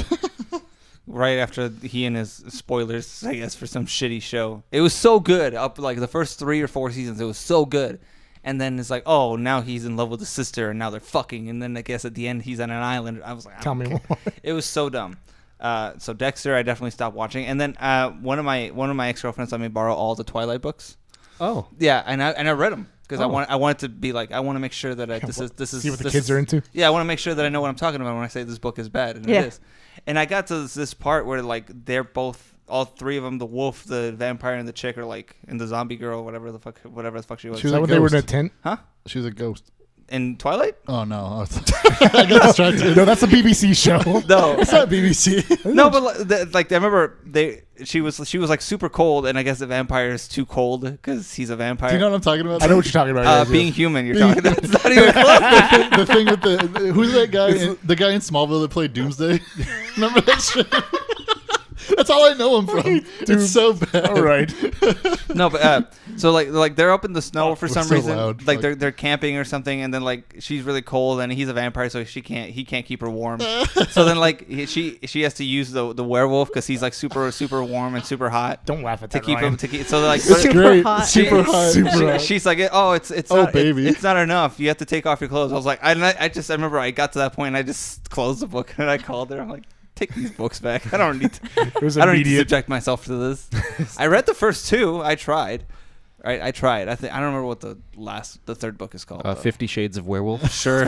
Right after he and his spoilers, I guess, for some shitty show. It was so good. Up like the first 3 or 4 seasons, it was so good. And then it's like, oh, now he's in love with his sister, and now they're fucking. And then I guess at the end, he's on an island. I was like, Tell me more. It was so dumb. So Dexter, I definitely stopped watching. And then one of my ex-girlfriends let me borrow all the Twilight books. Oh. Yeah, and I read them because I wanted to be like, I want to make sure that this is See what the kids are into. Yeah, I want to make sure that I know what I'm talking about when I say this book is bad, and Yeah. it is. And I got to this part where like they're both, all 3 of them, the wolf, the vampire, and the chick, are like, and the zombie girl, whatever the fuck she was. Is that what they were in a tent? Huh? She was a ghost. In Twilight? Oh no! I got distracted. No, that's a BBC show. No, It's not BBC. no, but like I remember she was like super cold, and I guess the vampire is too cold because he's a vampire. Do you know what I'm talking about? I know what you're talking about. yes, being yes. human, you're talking about. It's not even close. the thing with the who's that guy? The guy in Smallville that played Doomsday. Remember that shit? That's all I know him from. It's so bad. All right. No, but so like they're up in the snow for we're some so reason. loud. Like they're camping or something, and then like she's really cold, and he's a vampire, so he can't keep her warm. So then like she has to use the werewolf because he's like super warm and super hot Don't laugh at to that. keep Ryan. him to keep. So like It's Super great. hot. Super hot. Super hot. she's like, oh, it's Oh, not, baby. it's not enough. You have to take off your clothes. I was like, I remember I got to that point, and I just closed the book and I called her. I'm like, take these books back. I don't need to. It was I don't need to immediate. subject myself to this. I read the first 2. I tried. Right, I tried. I don't remember what the 3rd book is called. 50 Shades of Werewolf. Sure.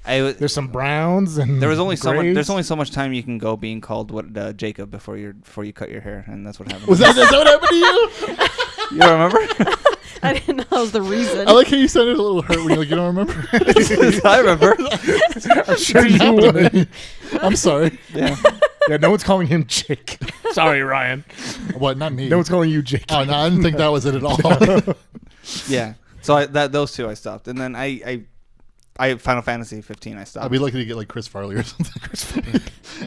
There's some browns and There was only so much. grays. There's only so much time you can go being called Jacob before you cut your hair, and that's what happened. Is that what happened to you? You don't remember? I didn't know that was the reason. I like how you sounded a little hurt when you're like, you don't remember? I remember. I'm sure you would. I'm sorry. Yeah. Yeah, no one's calling him Jake. Sorry, Ryan. What? Not me. No one's calling you Jake. Oh no, I didn't think that was it at all. Yeah. So those 2 I stopped, and then I Final Fantasy 15 I stopped. I'd be lucky to get like Chris Farley or something.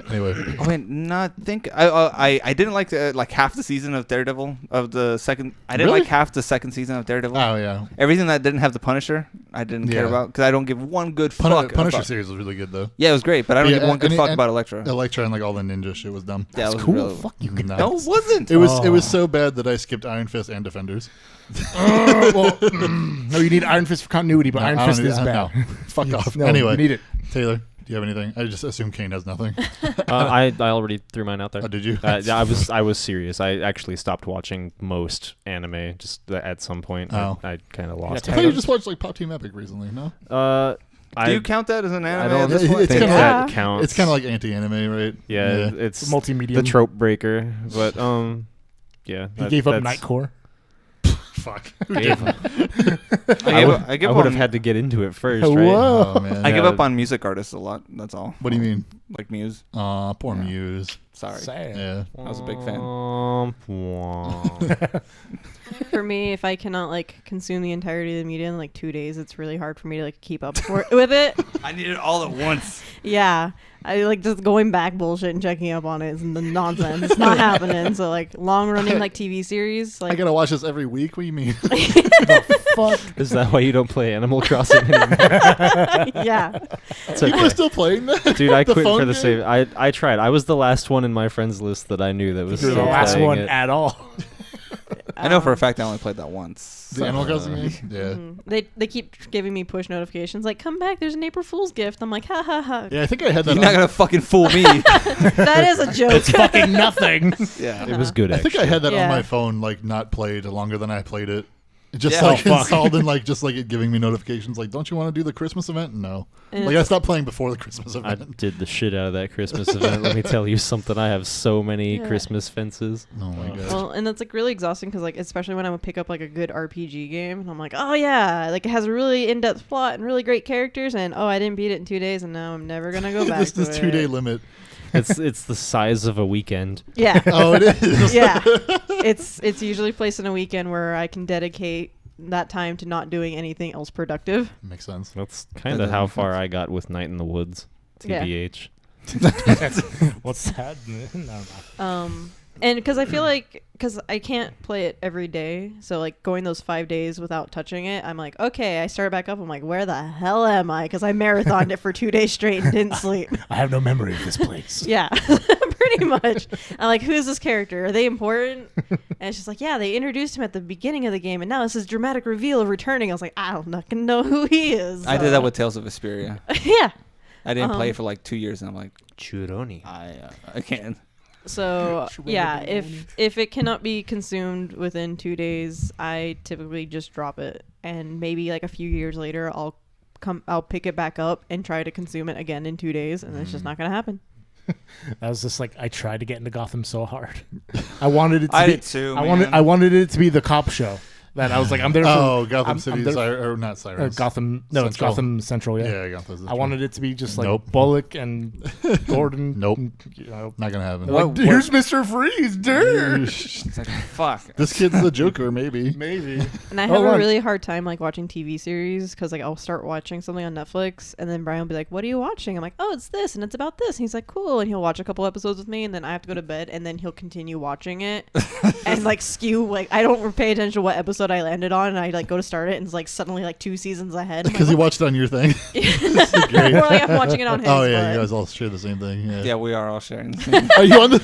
Anyway, Oh wait, not think. I didn't like like half the season of Daredevil of the second. I didn't Really? like half the second season of Daredevil. oh yeah, Everything that didn't have the Punisher, I didn't care Yeah. about because I don't give one good fuck. Punisher about. series was really good though. Yeah, it was great, but I don't Yeah, give one good and- fuck and- about Elektra. Electra and like all the ninja shit was dumb. Yeah, it was cool. really- Fuck you. No. No, it wasn't. It was Oh. so bad that I skipped Iron Fist and Defenders. No, you need Iron Fist for continuity, but No, Iron I don't Fist need- is no. bad. Fuck off. No, Anyway, you need it. Taylor, do you have anything? I just assume Kane has nothing. I already threw mine out there. Oh, did you? Yeah, I was serious. I actually stopped watching most anime just at some point. Oh. I kind of lost I it. thought you just watched like Pop Team Epic recently. No, Do you count that as an anime? I don't at this It's point? think kinda that like- counts. it's kind of like anti-anime, right? yeah, it's Multimedia. the trope breaker, but yeah. He gave up Nightcore. Fuck. I give I would up have on, had to get into it first, right? Whoa. Oh man. I give Yeah. up on music artists a lot. That's all. What do you mean? Like Muse. Poor Yeah. Muse. Sorry. Sad. Yeah. I was a big fan. Womp womp. For me, if I cannot like consume the entirety of the media in like 2 days, it's really hard for me to like keep up with it. I need it all at once. Yeah. I like just going back bullshit and checking up on it is nonsense. It's not happening. So like long running like TV series. Like I gotta watch this every week. What do you mean? Fuck. Is that why you don't play Animal Crossing anymore? yeah. It's People are okay. still playing that. Dude, I The quit phone for the game? same. I tried. I was the last one in my friends list that I knew that was You're still the last playing one it. at all. I know for a fact I only played that once. The Animal Crossing game? Yeah. They keep giving me push notifications like, come back, there's an April Fool's gift. I'm like, ha ha ha. Yeah, I think I had that. You're not on- gonna fucking fool me. That is a joke. It's fucking nothing. Yeah. It was good. I think I actually. had that Yeah. on my phone, like not played longer than I played it. Just Yeah. like Oh, fuck. installed and like just like it giving me notifications like, don't you want to do the Christmas event? No. And Like I it's- stopped playing before the Christmas I event. did the shit out of that Christmas event. Let me tell you something. I have so many Yeah. Christmas fences. Oh my god. Well, and that's like really exhausting because like especially when I would pick up like a good RPG game and I'm like, oh yeah, like it has a really in-depth plot and really great characters and oh I didn't beat it in 2 days and now I'm never gonna go back. this to this it. 2-day limit. It's the size of a weekend. Yeah, Oh, it is. yeah. It's usually placed in a weekend where I can dedicate that time to not doing anything else productive. Makes sense. That's kind That of how doesn't make far sense. I got with Night in the Woods. Yeah. TBH. What's that? No. And because I feel like because I can't play it every day, so like going those 5 days without touching it, I'm like, okay, I start back up. I'm like, where the hell am I? Because I marathoned it for 2 days straight and didn't sleep. I have no memory of this place. Yeah, pretty much. I'm like, who is this character? Are they important? And it's just like, yeah, they introduced him at the beginning of the game, and now it's this dramatic reveal of returning. I was like, I don't fucking know who he is. I did that with Tales of Vesperia. yeah. I didn't play for like 2 years, and I'm like, Churoni. I can't. So yeah, if it cannot be consumed within 2 days, I typically just drop it, and maybe like a few years later, I'll pick it back up and try to consume it again in 2 days, and it's just not gonna happen. That was just like I tried to get into Gotham so hard. I wanted it to I be. did too, I man. wanted it to be the cop show. That I was like, I'm there for. Oh, Gotham I'm City, there- or not Sirens. Gotham. No, it's Central. Gotham Central. Yeah. Yeah, Gotham. I wanted it to be just like Nope. Bullock and Gordon. Nope. You know, Not gonna happen. What- here's Mr. Freeze, dude. It's like, fuck. This kid's the Joker, maybe. Maybe. And I Oh, have a run. really hard time like watching TV series because like I'll start watching something on Netflix and then Brian will be like, "What are you watching?" I'm like, "Oh, it's this and it's about this." And he's like, "Cool," and he'll watch a couple episodes with me and then I have to go to bed and then he'll continue watching it and like skew like I don't pay attention to what episode I landed on and I like go to start it and it's like suddenly like 2 seasons ahead. I'm Because like, he watched it on your thing. "What?" Or like I'm watching it on his. Oh yeah, but- you guys all share the same thing. Yeah. Yeah, we are all sharing the same. Are you on the?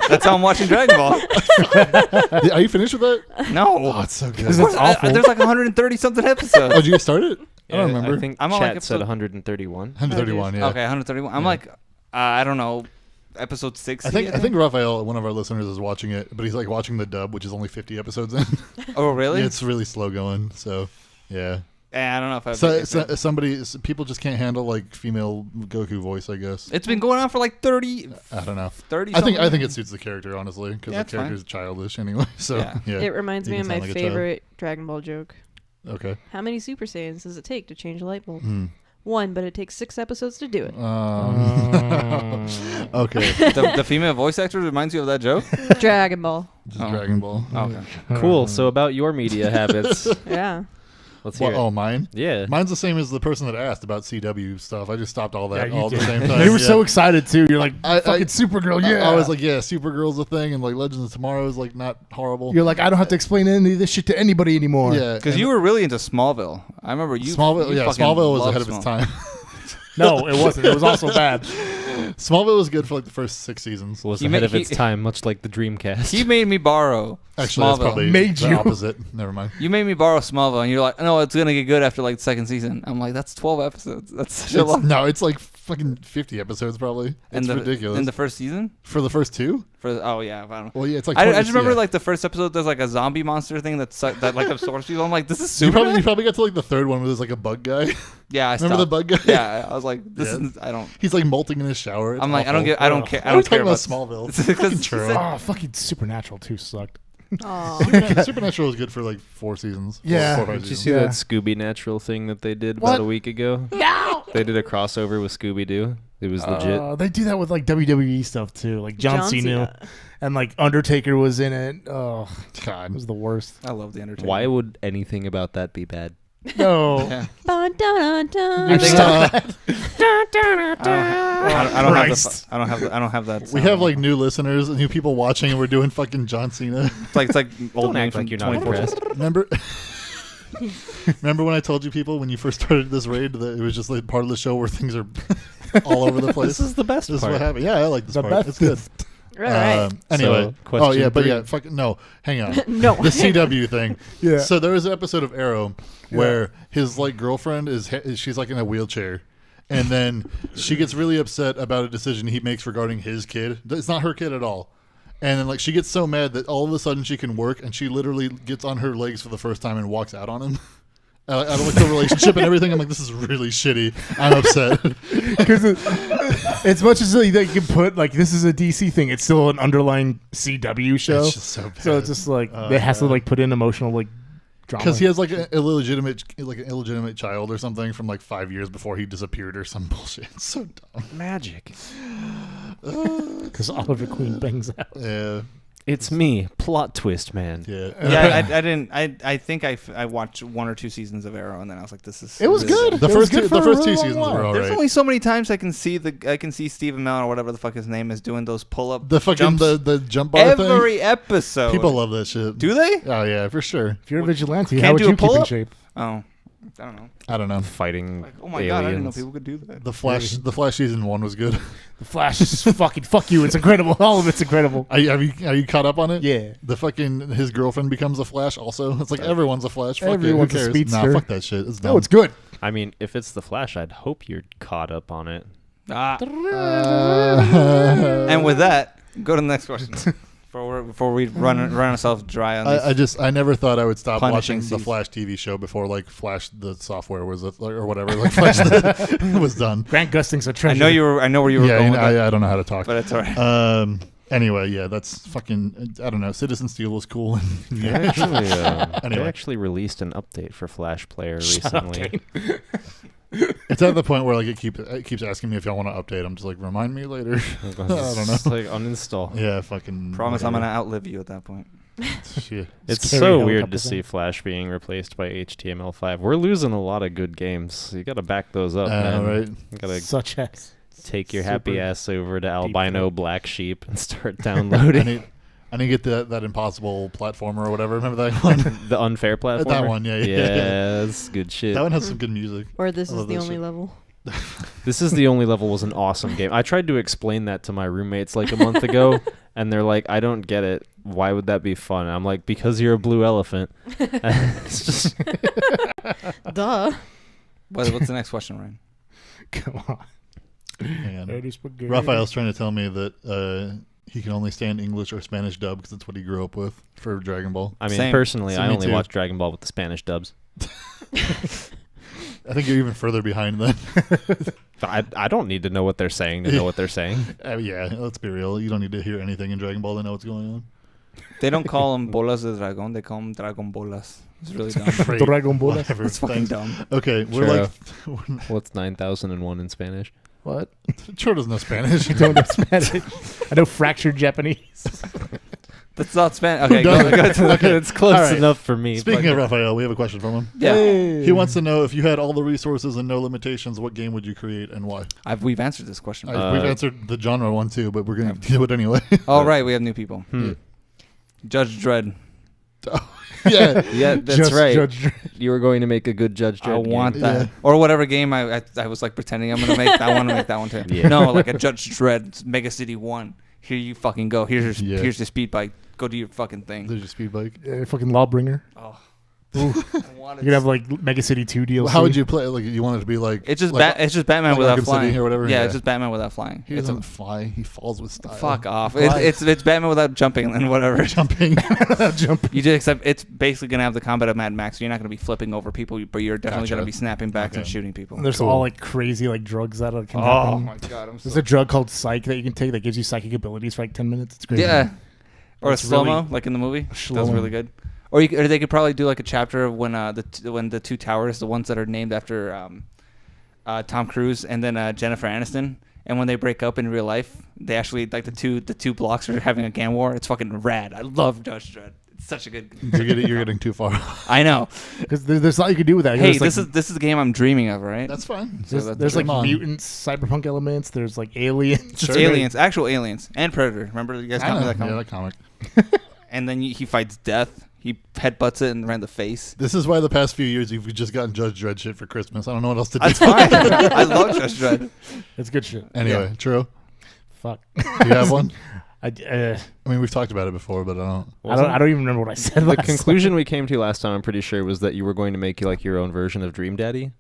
That's how I'm watching Dragon Ball. Are you finished with that? No. Oh, it's so good. Because it's awful. There's like 130 something episodes. Oh, did you get started? I don't remember. I think I'm on, chat like, said episode- 131. 131. Yeah. Okay, 131. I'm Yeah. like, I don't know, episode 6. I think Raphael, one of our listeners, is watching it, but he's like watching the dub, which is only 50 episodes in. Oh, really? Yeah, it's really slow going. So, yeah. I don't know if I've People just can't handle like female Goku voice. I guess. It's been going on for like 30. I don't know. 30. I think something. it suits the character honestly because Yeah, the it's fine. character's childish anyway. So Yeah. yeah. It reminds You me can of my sound like a child. favorite Dragon Ball joke. Okay. How many Super Saiyans does it take to change a light bulb? Hmm. 1, but it takes 6 episodes to do it. Okay. the female voice actor reminds you of that joke? Dragon Ball. Just Oh. Dragon Ball. Okay. Cool. So about your media habits, Yeah. let's hear Well, it. oh, mine. Yeah. Mine's the same as the person that asked about CW stuff. I just stopped all that Yeah, you all at the did. same time. They were Yeah. so excited too. You're like, I- fucking Supergirl, yeah. I was like, yeah, Supergirl's a thing, and like Legends of Tomorrow is like not horrible. You're like, I don't have to explain any of this shit to anybody anymore. Yeah, Because and you were really into Smallville. I remember you. Smallville. you Yeah, fucking Smallville was loved ahead of its Smallville. time. No, it wasn't. It was also bad. Smallville was good for like the first 6 seasons. Was He ahead ma- of its he- time, much like the Dreamcast. He made me borrow Actually, that's Smallville. probably Made the you? opposite. Never mind. You made me borrow Smallville, and you're like, no, it's gonna get good after like the second season. I'm like, that's 12 episodes. That's such a long. No, it's like fucking 50 episodes probably. It's ridiculous. In the first season? For the first 2? Oh yeah, I don't know. Well, yeah, it's like. I 20 just remember yeah. like the first episode. There's like a zombie monster thing that like absorbs people. I'm like, this is You super. probably got to like the third one where there's like a bug guy. Yeah, I Remember the stopped. bug guy? Yeah, I was like, this Yeah. is. I don't. He's like molting in his shower. It's I'm like, I don't awful. get. I don't care. I What are we don't care talking about about Smallville. Because Fucking true. Oh, fucking Supernatural too sucked. Aw. Supernatural was good for like 4 seasons. Yeah. 4 or 5 Did you seasons. see Yeah. that Scooby Natural thing that they did What? about a week ago? No. They did a crossover with Scooby Doo. It was legit. They do that with like WWE stuff too. Like John Cena and like Undertaker was in it. Oh, it God. was the worst. I love the Undertaker. Why would anything about that be bad? No. Yeah. Dun, dun, dun, dun. I think Stop I I don't have that. We have like new listeners and new people watching, and we're doing fucking John Cena. It's like old Don't act like you're not impressed. Remember when I told you people when you first started this raid that it was just like part of the show where things are all over the place? This is the best This part. is what happened. Yeah, I like this The part. best. It's good. Right. Anyway. So, question Oh yeah, but 3. yeah, fucking no. Hang on. No. The CW thing. Yeah. So there was an episode of Arrow where his like girlfriend she's like in a wheelchair, and then she gets really upset about a decision he makes regarding his kid. It's not her kid at all. And then like she gets so mad that all of a sudden she can work, and she literally gets on her legs for the first time and walks out on him. I don't like the relationship and everything. I'm like, this is really shitty. I'm upset. Because as much as you can put like this is a DC thing, it's still an underlying CW show. It's just so bad. So it's just like it has to like put in emotional like drama. Because he has like an illegitimate child or something from like 5 years before he disappeared or some bullshit. It's so dumb. Magic. Because Oliver Queen bangs out. Yeah. It's me. Plot twist, man. Yeah. Yeah, I didn't. I think I watched 1 or 2 seasons of Arrow, and then I was like, "This is." It was this is- good. The It was first good two, for the a first 2 really long seasons while. were all There's right. only so many times I can see Stephen Amell or whatever the fuck his name is doing those pull up. The fucking jumps. the jump bar thing. Every episode. People love that shit. Do they? Oh yeah, for sure. If you're a vigilante, Can't how would do a you keep in pull-up? shape? Oh, I don't know. I don't know. Fighting Like, oh my aliens. god, I didn't know people could do that. The Flash season 1 was good. The Flash is fucking fuck you. It's incredible. All of it's incredible. Are you caught up on it? Yeah. The fucking his girlfriend becomes a Flash also. It's like everyone's a Flash. Fuck Everyone's it. a Who cares? speedster. Nah, fuck that shit. It's dumb. No, it's good. I mean, if it's the Flash, I'd hope you're caught up on it. And with that, go to the next question. Before we run ourselves dry on this. I never thought I would stop Punishing watching the Steve. Flash TV show before like Flash the software was or whatever like Flash was done. Grant Gusting's a I treasure. know where you were Yeah, going with that, I don't know how to talk. but it's alright. Anyway, yeah, that's fucking. I don't know. Citizen Steel was cool. They actually, Anyway. they actually released an update for Flash Player Shut up, recently. Dane. It's at the point where like it keeps asking me if y'all want to update. I'm just like, remind me later. I don't know. It's like uninstall. Yeah, fucking. Promise I'm whatever. gonna outlive you at that point. Shit. It's Scary so helicopter weird to thing. see Flash being replaced by HTML5. We're losing a lot of good games. You got to back those up, man. Right. You got to Such as take your super happy ass over to deep albino cut. black sheep and start I downloading need to get that impossible platformer or whatever. Remember that one? the unfair platform. That one, yeah. Yeah, that's good shit. That one has some good music. Or this I is love the that only shit. level. This is the only level was an awesome game. I tried to explain that to my roommates like a month ago, and they're like, "I don't get it. Why would that be fun?" And I'm like, "Because you're a blue elephant." It's just Duh. What's the next question, Ryan? come on. Hang on. Dirty spaghetti. Raphael's trying to tell me that he can only stand English or Spanish dub because that's what he grew up with for Dragon Ball. I mean, Same. personally, So I me only too. watch Dragon Ball with the Spanish dubs. I think you're even further behind then. I don't need to know what they're saying to know what they're saying. Yeah, let's be real. You don't need to hear anything in Dragon Ball to know what's going on. They don't call them bolas de dragon. They call them dragon bolas. It's really dumb. Great. Dragon Ball. Whatever. It's fucking Thanks. dumb. Okay, we're like What's 9001 in Spanish? What? Sure doesn't know Spanish. I don't know Spanish. I know fractured Japanese. That's not Spanish. Okay, does? go. Okay. It's close All right. enough for me. Speaking but- of Raphael, we have a question from him. Yeah, He wants to know if you had all the resources and no limitations, what game would you create and why? we've answered this question. We've answered the genre one too, but we're going to do it anyway. All right, we have new people. Hmm. Judge Dredd. Yeah. Yeah, that's Just right. Judge You were going to make a good Judge I Dredd want game. that, Yeah. or whatever game I was like pretending I'm gonna make. I want to make that one too. Yeah. No, like a Judge Dredd Mega City 1. Here you fucking go. Here's your Yeah. here's the speed bike. Go do your fucking thing. There's your speed bike. fucking Lawbringer. Oh, Ooh. I wanted You could have like Mega City 2 DLC. How would you play? Like you want it to be like It's just like, it's just Batman like without Arkham City flying or whatever? Yeah, Yeah. it's just Batman without flying. He It's doesn't fly. He falls with style. fuck off. Fly. It's Batman without jumping and whatever. Jumping. jump? You just except it's basically gonna have the combat of Mad Max. So you're not gonna be flipping over people, but you're definitely Gotcha. gonna be snapping back and Okay. shooting people. There's Cool. all like crazy like drugs that can Oh happen. my god, I'm There's so a drug called Psych that you can take that gives you psychic abilities for like 10 minutes. It's crazy. yeah. Or It's a slow mo, really- like in the movie. That was Slow-mo. really good. Or they could probably do like a chapter of when the two towers, the ones that are named after Tom Cruise and then Jennifer Aniston, and when they break up in real life, they actually like the two blocks are having a gang war. It's fucking rad. I love Judge Dredd. Such a good. You're getting too far. I know. Because there's a lot you can do with that. Hey, There's, this is a game I'm dreaming of, right? That's fine. there's like mutants, cyberpunk elements. There's like aliens. Just aliens, actual aliens, and Predator. Remember you guys got me that comic? Yeah, that comic. And then he fights death. He headbutts it and around the face. This is why the past few years you've just gotten Judge Dredd shit for Christmas. I don't know what else to do. That's fine. I love Judge Dredd. It's good shit. Anyway, true. Fuck. Do you have one? I mean, we've talked about it before, but I don't even remember what I said. The conclusion we came to last time, I'm pretty sure, was that you were going to make like your own version of Dream Daddy.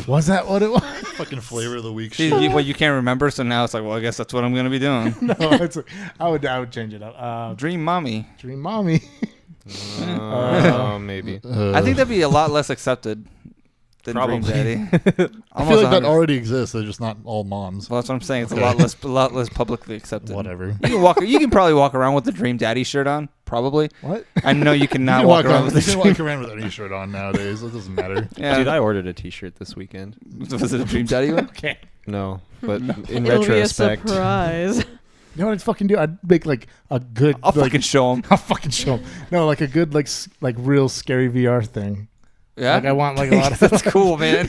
Was that what it was? Fucking flavor of the week See, shit. you can't remember, so now it's like, well, I guess that's what I'm going to be doing. No, I would change it up. Dream Mommy. Dream Mommy. Maybe. I think that'd be a lot less accepted than Dream Probably. Daddy. I feel like that already exists. They're just not all moms. Well, that's what I'm saying. It's Okay. a lot less publicly accepted. Whatever. You can probably walk around with the Dream Daddy shirt on. Probably. What? I know you You cannot can walk around with you the can walk around with any shirt on nowadays. It doesn't matter. Yeah. Dude, I ordered a T-shirt this weekend. Was it a Dream Daddy one? Okay. No, but in It'll retrospect, be a surprise. You know what I'd fucking do? I'd make like a good. I'll like, fucking show him. I'll fucking show 'em. No, like a good like real scary VR thing. Yeah. Like I want like a lot of. That's cool, man.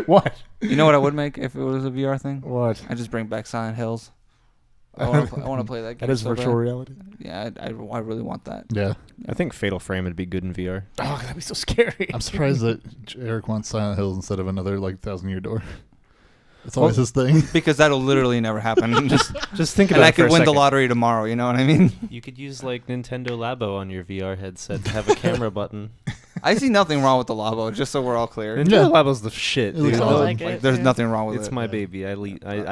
What? You know what I would make if it was a VR thing? What? I just bring back Silent Hills. I want to play that game. That is so virtual bad. reality. Yeah, I really want that. Yeah. I think Fatal Frame would be good in VR. Oh, that'd be so scary. I'm surprised that Eric wants Silent Hills instead of another like 1,000-Year Door. It's always his thing. Because that'll literally never happen. Just think about And I it for could a win the second. lottery tomorrow. You know what I mean? You could use like Nintendo Labo on your VR headset to have a camera button. I see nothing wrong with the Labo. Just so we're all clear. Nintendo Labo's the shit, It looks dude. awesome. like it. There's Yeah. nothing wrong with It's it. my baby. I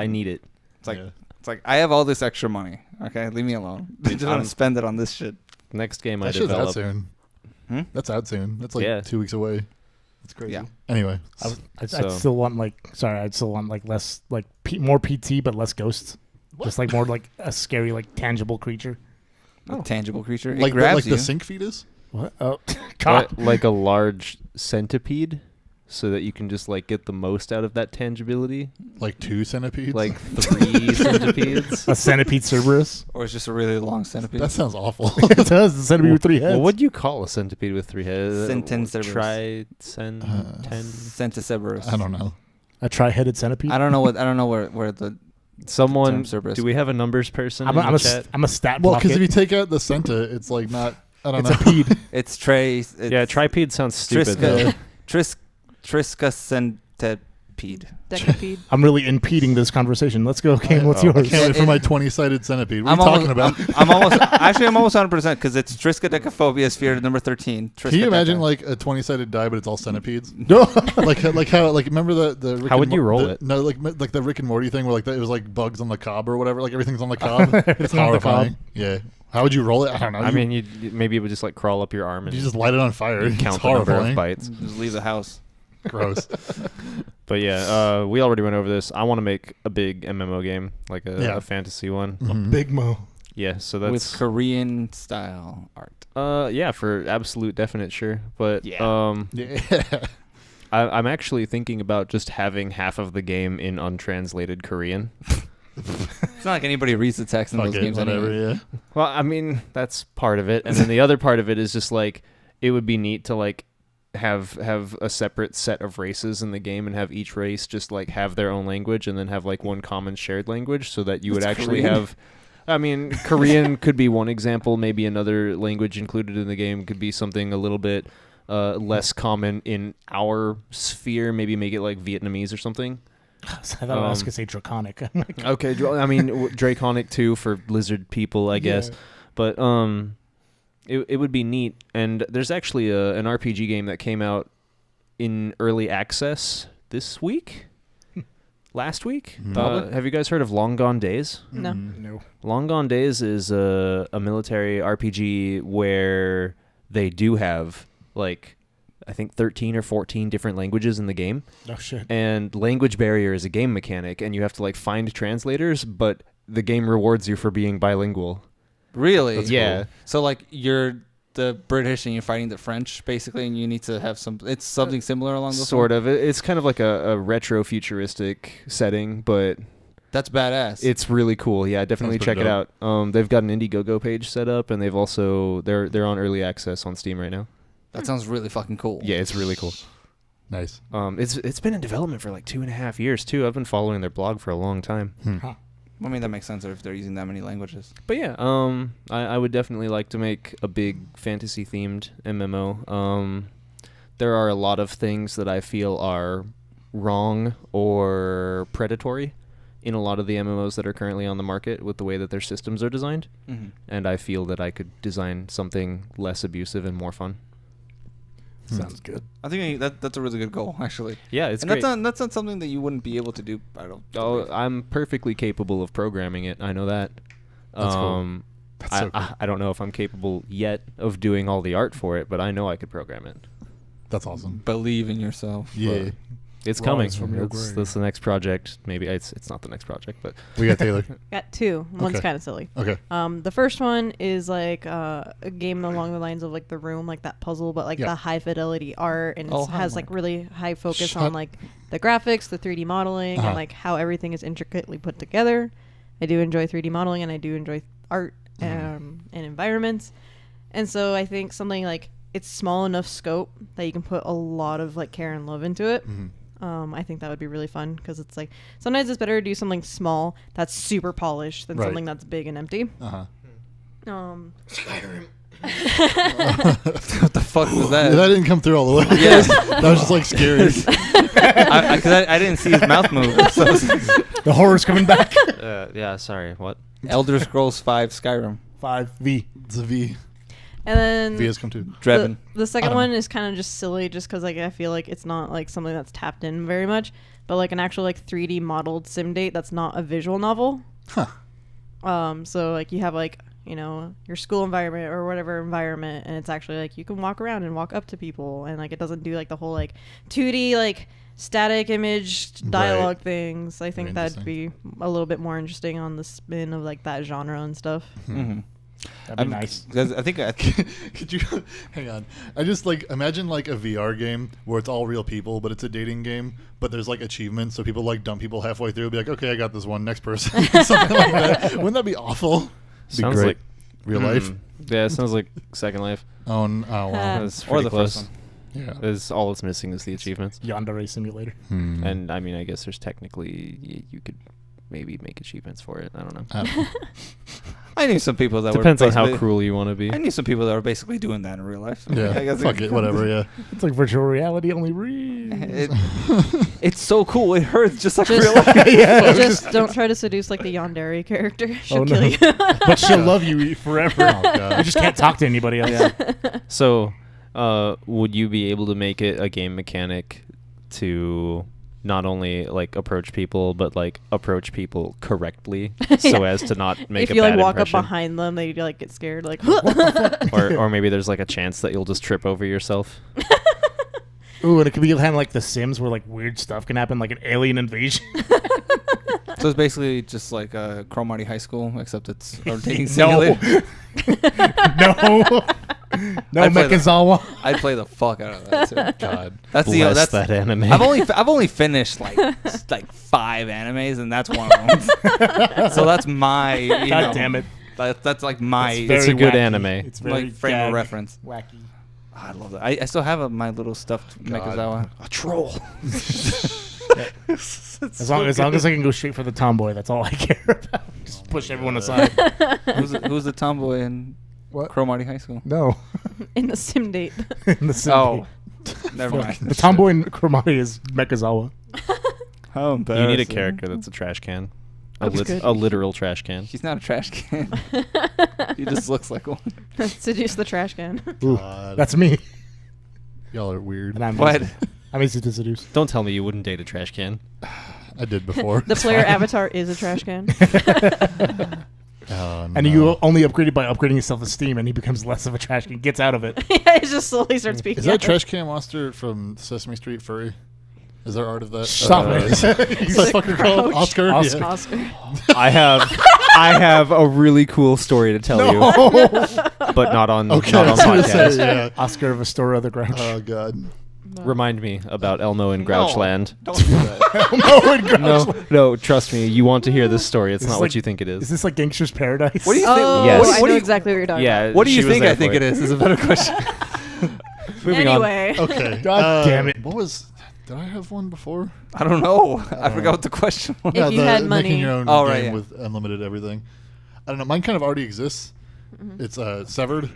need it. It's like Yeah. it's like I have all this extra money. Okay, leave me alone. I just want to spend it on this shit. Next game I That shit's out develop. soon. Hmm? That's out soon. That's like Yeah. 2 weeks away. That's crazy. Yeah. Anyway, I'd So- still want I'd still want like less like more PT but less ghosts. Just like more like a scary like tangible creature. A tangible creature. It like grabs you. the sink fetus. What? Oh, God. Like a large centipede, so that you can just like get the most out of that tangibility. Like 2 centipedes. Like 3 centipedes. A centipede Cerberus. Or it's just a really long centipede. that sounds awful. It does. The centipede with 3 heads. Well, what do you call a centipede with 3 heads? Centencerberus. Ten. Centencerberus. I don't know. A tri-headed centipede. I don't know where the Someone. term Cerberus. Do we have a numbers person I'm in the a chat? I'm a stat Well, block. because if you take out the centa, it's like not. I don't It's know. a pede. it's Trey. It's Yeah, tripede sounds stupid though. Triskaidekapede. Decapede. I'm really impeding this conversation. Let's go, Kane. What's I yours? can't wait for my 20-sided centipede. What I'm are you talking almost, about? I'm almost 100% because it's Triskaidekaphobia sphere number 13. Can you imagine like a 20-sided die, but it's all centipedes? No. like how remember the Rick How and would you roll the, it? No, like the Rick and Morty thing where like it was like bugs on the cob or whatever. Like everything's on the cob. It's Everything on the horrifying. cob. Yeah. How would you roll it? I don't know. I mean, maybe it would just like crawl up your arm and you just light it on fire. It's count the number horrifying. of bites. Just leave the house. Gross. But yeah, we already went over this. I want to make a big MMO game, like Yeah. a fantasy one. Mhm. Big Mo. Yeah, so With that's Korean style art. yeah, for absolute definite, sure. But Yeah. Yeah. I'm actually thinking about just having half of the game in untranslated Korean. It's not like anybody reads the text in Fuck those it, games whatever. anyway. Yeah. Well, I mean, that's part of it, and then the other part of it is just like it would be neat to like have a separate set of races in the game and have each race just like have their own language and then have like one common shared language so that you would That's actually Korean. have. I mean, Korean could be one example. Maybe another language included in the game could be something a little bit less common in our sphere. Maybe make it like Vietnamese or something. I thought I was gonna say draconic. I'm like, Okay, I mean Draconic too for lizard people, I guess. Yeah. But it would be neat. And there's actually an RPG game that came out in early access this week, last week. Probably. Have you guys heard of Long Gone Days? No. no. Long Gone Days is a military RPG where they do have like I think 13 or 14 different languages in the game. Oh shit. And language barrier is a game mechanic, and you have to like find translators, but the game rewards you for being bilingual. Really? That's Yeah. cool. So like you're the British and you're fighting the French basically, and you need to have it's something similar along those Sort of. It's kind of like a retro futuristic setting, but That's badass. It's really cool. Yeah, definitely check it out. They've got an Indiegogo page set up, and they're on early access on Steam right now. That sounds really fucking cool. Yeah, it's really cool. Nice. It's been in development for like 2.5 years too. I've been following their blog for a long time. Huh. I mean, that makes sense if they're using that many languages. But yeah, I would definitely like to make a big fantasy themed MMO. There are a lot of things that I feel are wrong or predatory in a lot of the MMOs that are currently on the market with the way that their systems are designed. Mm-hmm. And I feel that I could design something less abusive and more fun. Sounds good. I think that's a really good goal, actually. Yeah, it's and great. That's not something that you wouldn't be able to do. I'm perfectly capable of programming it. I know that. That's cool. That's so cool. I don't know if I'm capable yet of doing all the art for it, but I know I could program it. That's awesome. Believe in yourself. Yeah. It's Rise coming. from your grave. That's the next project. Maybe it's not the next project, but We got Taylor. Got two. One's Okay. kind of silly. Okay. The first one is like a game along the lines of like The Room, like that puzzle, but like Yeah. the high fidelity art, and it Oh, has like Hallmark. really high focus Shut- on like the graphics, the 3D modeling, Uh-huh. and like how everything is intricately put together. I do enjoy 3D modeling, and I do enjoy art and environments, and so I think something like it's small enough scope that you can put a lot of like care and love into it. Mhm. I think that would be really fun because it's like sometimes it's better to do something small that's super polished than Right. something that's big and empty. Uh-huh. What the fuck was Yeah, that? that didn't come through all the way. Yeah. That was just like scary. Because I didn't see his mouth move. So The horror's coming back. yeah. Sorry, what? Elder Scrolls 5 Skyrim. 5V. It's a V. And then V has come too. Drebin. the I second don't one know. is kind of just silly just because like I feel like it's not like something that's tapped in very much, but like an actual like 3D modeled sim date that's not a visual novel. Huh. So like you have like, you know, your school environment or whatever environment, and it's actually like you can walk around and walk up to people, and like it doesn't do like the whole like 2D like static image dialogue things. I think Very that'd be a little bit more interesting on the spin of like that genre and stuff. Mm-hmm. That'd be nice. Because I think Could you hang on? I just like imagine like a VR game where it's all real people, but it's a dating game, but there's like achievements, so people like dump people halfway through, be like, okay, I got this one, next person, something like that. Wouldn't that be awful? Be Sounds great. like Real life. Yeah, it sounds like Second Life. Oh, wow. That's or pretty the close. first one. Yeah. Is all it's missing is the achievements. Yandere Simulator. And I mean, I guess there's technically you could maybe make achievements for it. I don't know. I knew some people that Depends were on how basically- cruel you want to be. I knew some people that were basically doing that in real life. Yeah. I guess Fuck it. Whatever. Yeah. It's like virtual reality, only real. It's so cool. It hurts just like Just- real life. Yeah. Just don't try to seduce like the Yandere character. She'll Oh, kill no. you. But she'll love you forever. Oh, God. You just can't talk to anybody else. So, would you be able to make it a game mechanic to not only like approach people, but like approach people correctly, so as to not make if a you bad like walk impression? up behind them, they like get scared. Like, or maybe there's like a chance that you'll just trip over yourself. Ooh, and it could be kind of like The Sims, where like weird stuff can happen, like an alien invasion. So it's basically just like Cromartie High School, except it's a dating No. simulator. No. No, I'd play that. Mechazawa. I'd play the fuck out of that. Too. God. That's Bless that's that anime. I've only finished like 5 animes, and that's one of them. So that's my God damn it. That's like my It's very It's a good wacky. anime. It's very like frame of gag reference. Wacky. I love that. I still have my little stuffed Mechazawa. A troll. As long as I can go straight for the tomboy, that's all I care about. Just push everyone aside. Who's the tomboy in What? Cromartie High School? No. in the sim date. In the sim Oh, date. never mind. The tomboy in Cromartie is Mechazawa. How You need a embarrassing. character that's a trash can. That's good. A literal trash can. He's not a trash can. He just looks like one. Seduce the trash can. Ooh, God. that's me. Y'all are weird. And I'm What? easy. I'm easy to seduce. Don't tell me you wouldn't date a trash can. I did before. The player avatar is a trash can. Oh, And no. you only upgrade it by upgrading his self-esteem, and he becomes less of a trash can. Gets out of it. Yeah, it just slowly starts speaking. Is that Trash Can Monster from Sesame Street Furry? Is there art of that? Stop it. What's that fucker called? Crouch. Oscar? Oscar. Yeah. Oscar? I have a really cool story to tell you, but not on Okay, not I on was gonna podcast. say, yeah. Oscar of Astoria the Grouch. Oh, God. Remind me about Elmo and Grouchland. Don't do that. No, trust me. You want to hear this story. It's not what you think it is. Is this like Gangster's Paradise? What do you think? Yes. I know exactly what you're talking about. Yeah. What do you she was think there I think for it is a better question. Moving on. Anyway. Okay. God damn it. What was? Did I have one before? I don't know. I forgot what the question was. If you had money. making your own Oh, game right, yeah. with unlimited everything. I don't know. Mine kind of already exists. It's Severed.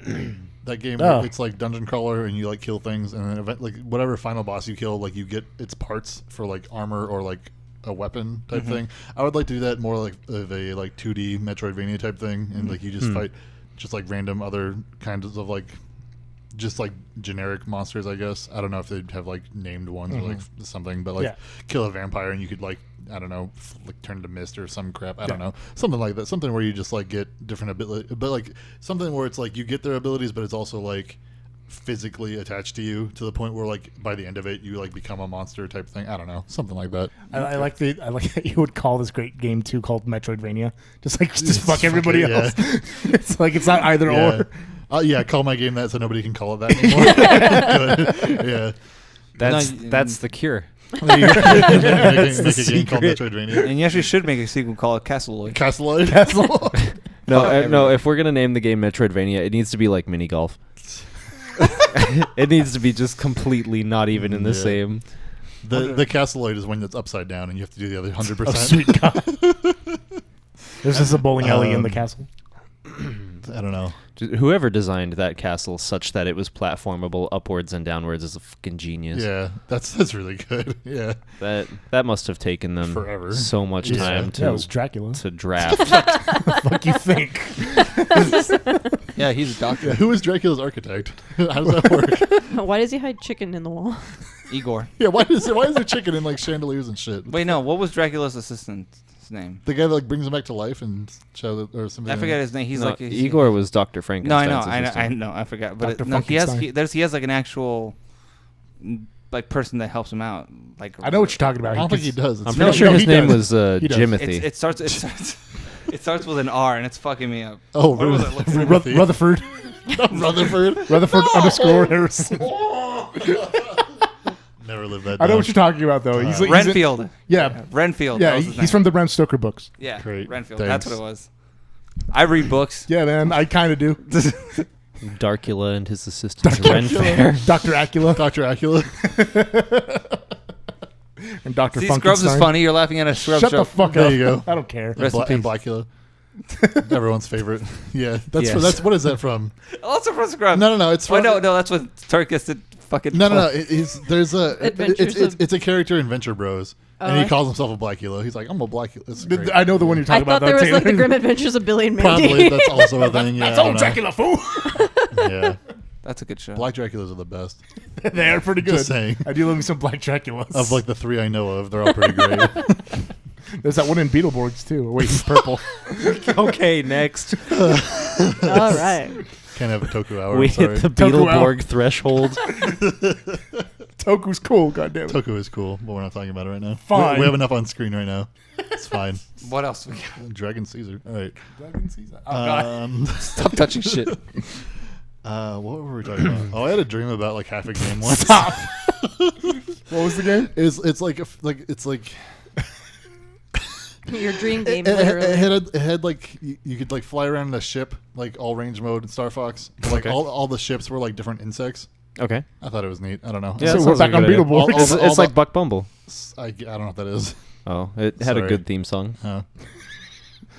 That game, it's like dungeon crawler, and you like kill things, and then like whatever final boss you kill, like you get its parts for like armor or like a weapon type thing. I would like to do that more like of a like 2D Metroidvania type thing, and like you just fight just like random other kinds of like just like generic monsters, I guess. I don't know if they'd have like named ones or like something, but like kill a vampire and you could like, I don't know, like turn to mist or some crap. I don't know. Something like that. Something where you just like get different abilities, but like something where it's like you get their abilities, but it's also like physically attached to you to the point where like by the end of it you like become a monster type thing. I don't know. Something like that. I like that you would call this great game too called Metroidvania. Just fuck everybody else. It's like it's not either or. Yeah, call my game that so nobody can call it that anymore. Yeah. That's the cure. Make a game called Metroidvania. And you actually should make a sequel called Castleloid. Castleloid? No, if we're gonna name the game Metroidvania, it needs to be like mini golf. It needs to be just completely not even in the same. The Castleloid is one that's upside down, and you have to do the other 100%. Oh, sweet God. There's just a bowling alley in the castle. I don't know. Whoever designed that castle such that it was platformable upwards and downwards is a fucking genius. Yeah, that's really good. Yeah, that must have taken them forever. So much time it was Dracula to draft. Fuck you think? Yeah, he's a doctor. Yeah, who is Dracula's architect? How does that work? Why does he hide chicken in the wall? Igor. Yeah, why is there chicken in like chandeliers and shit? Wait, no. What was Dracula's assistant's name? The guy that like brings him back to life and or something. I forget his name. He's like Igor was Dr. No, Frankenstein. I know. I forgot. But Dr. no, he has like an actual like person that helps him out. Like I know what you're talking about. I don't think he does. I'm pretty sure his name was Jimothy. It starts with an R, and it's fucking me up. Oh, Rutherford. Rutherford _ Harrison. Never lived that. I know what you're talking about though. He's Renfield. Renfield. Yeah, he's from the Bram Stoker books. Yeah, Great. Renfield. Thanks. That's what it was. I read books. Yeah, man, I kind of do. Darkula and his assistant Renfair. Dr. Acula. Dr. Acula. And Dr. See, Funkenstein. Scrubs is funny. You're laughing at a Scrubs Shut show. the fuck up. There you go. I don't care. And Rest in peace. Blackula. Everyone's favorite. Yeah, that's Yes. what is that from? Also from Scrubs. No, it's from. no, that's what Turkus did. Fucking No. There's Adventures a character in Venture Bros, and he calls himself a Blackula. He's like, I'm a Blackula. It's great. I know the one you're talking I thought about. there was Taylor. like the Grim Adventures of Billy and Mandy. Probably that's also a thing. Yeah, That's old Dracula, fool. Yeah, That's a good show. Black Draculas are the best. They are pretty good. Just saying. I do love me some Black Draculas. Of like the three I know of, they're all pretty great. There's that one in Beetleborgs too. Wait, he's purple. Okay, next. All right. Can't have a Toku hour. We I'm sorry. hit the Toku Beetleborg threshold. Toku's cool, goddammit. Toku is cool, but we're not talking about it right now. Fine. We have enough on screen right now. It's fine. What else we got? Dragon Caesar. All right. Dragon Caesar. Oh, God. Stop touching shit. What were we talking about? Oh, I had a dream about like half a game once. Stop. What was the game? It's like Your dream game, it literally. had like you could like fly around in a ship, like all range mode in Star Fox. But, like all the ships were like different insects. Okay. I thought it was neat. I don't know. Yeah, So that we're sounds back like a on good idea. Beetleborgs. It's like Buck Bumble. I don't know what that is. Oh, it had Sorry. a good theme song.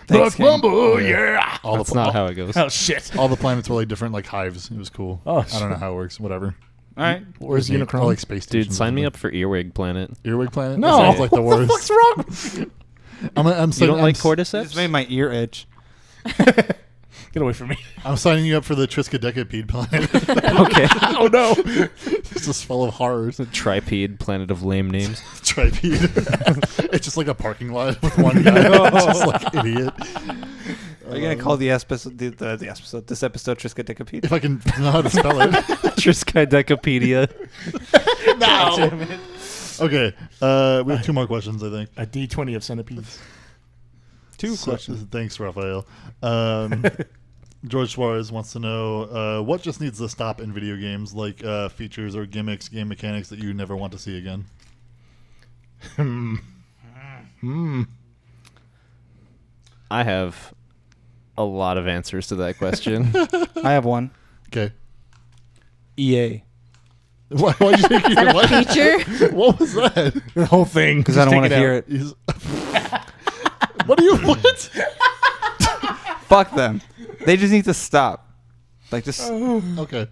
Buck Bumble, yeah. That's not how it goes. Oh, shit. All the planets were like different like hives. It was cool. Oh, I don't know how it works. Whatever. All right. Where's It was neat. Unicron? Or, like space Dude, stations sign or me something. up for Earwig Planet. Earwig Planet. No. That sounds like the What worst. the fuck's wrong with you? I'm Cordyceps? Just made my ear itch. Get away from me. I'm signing you up for the Triskaidekapede planet. Okay. Oh, no. It's just full of horrors. Tripede, planet of lame names. Tripede. It's just like a parking lot with one guy. Just like idiot. Are you gonna call this episode Triskaidekapede? If I can know how to spell it. Triskaidekapedia. No. Okay. We have two more questions, I think. A D20 of centipedes. Two questions. Thanks, Raphael. George Suarez wants to know what just needs to stop in video games, like features or gimmicks, game mechanics that you never want to see again. I have a lot of answers to that question. I have one. Okay. EA. Why'd you think Is that a feature? What was that? The whole thing. Because I don't want to hear it. What do you what? Fuck them. They just need to stop. Like just Okay.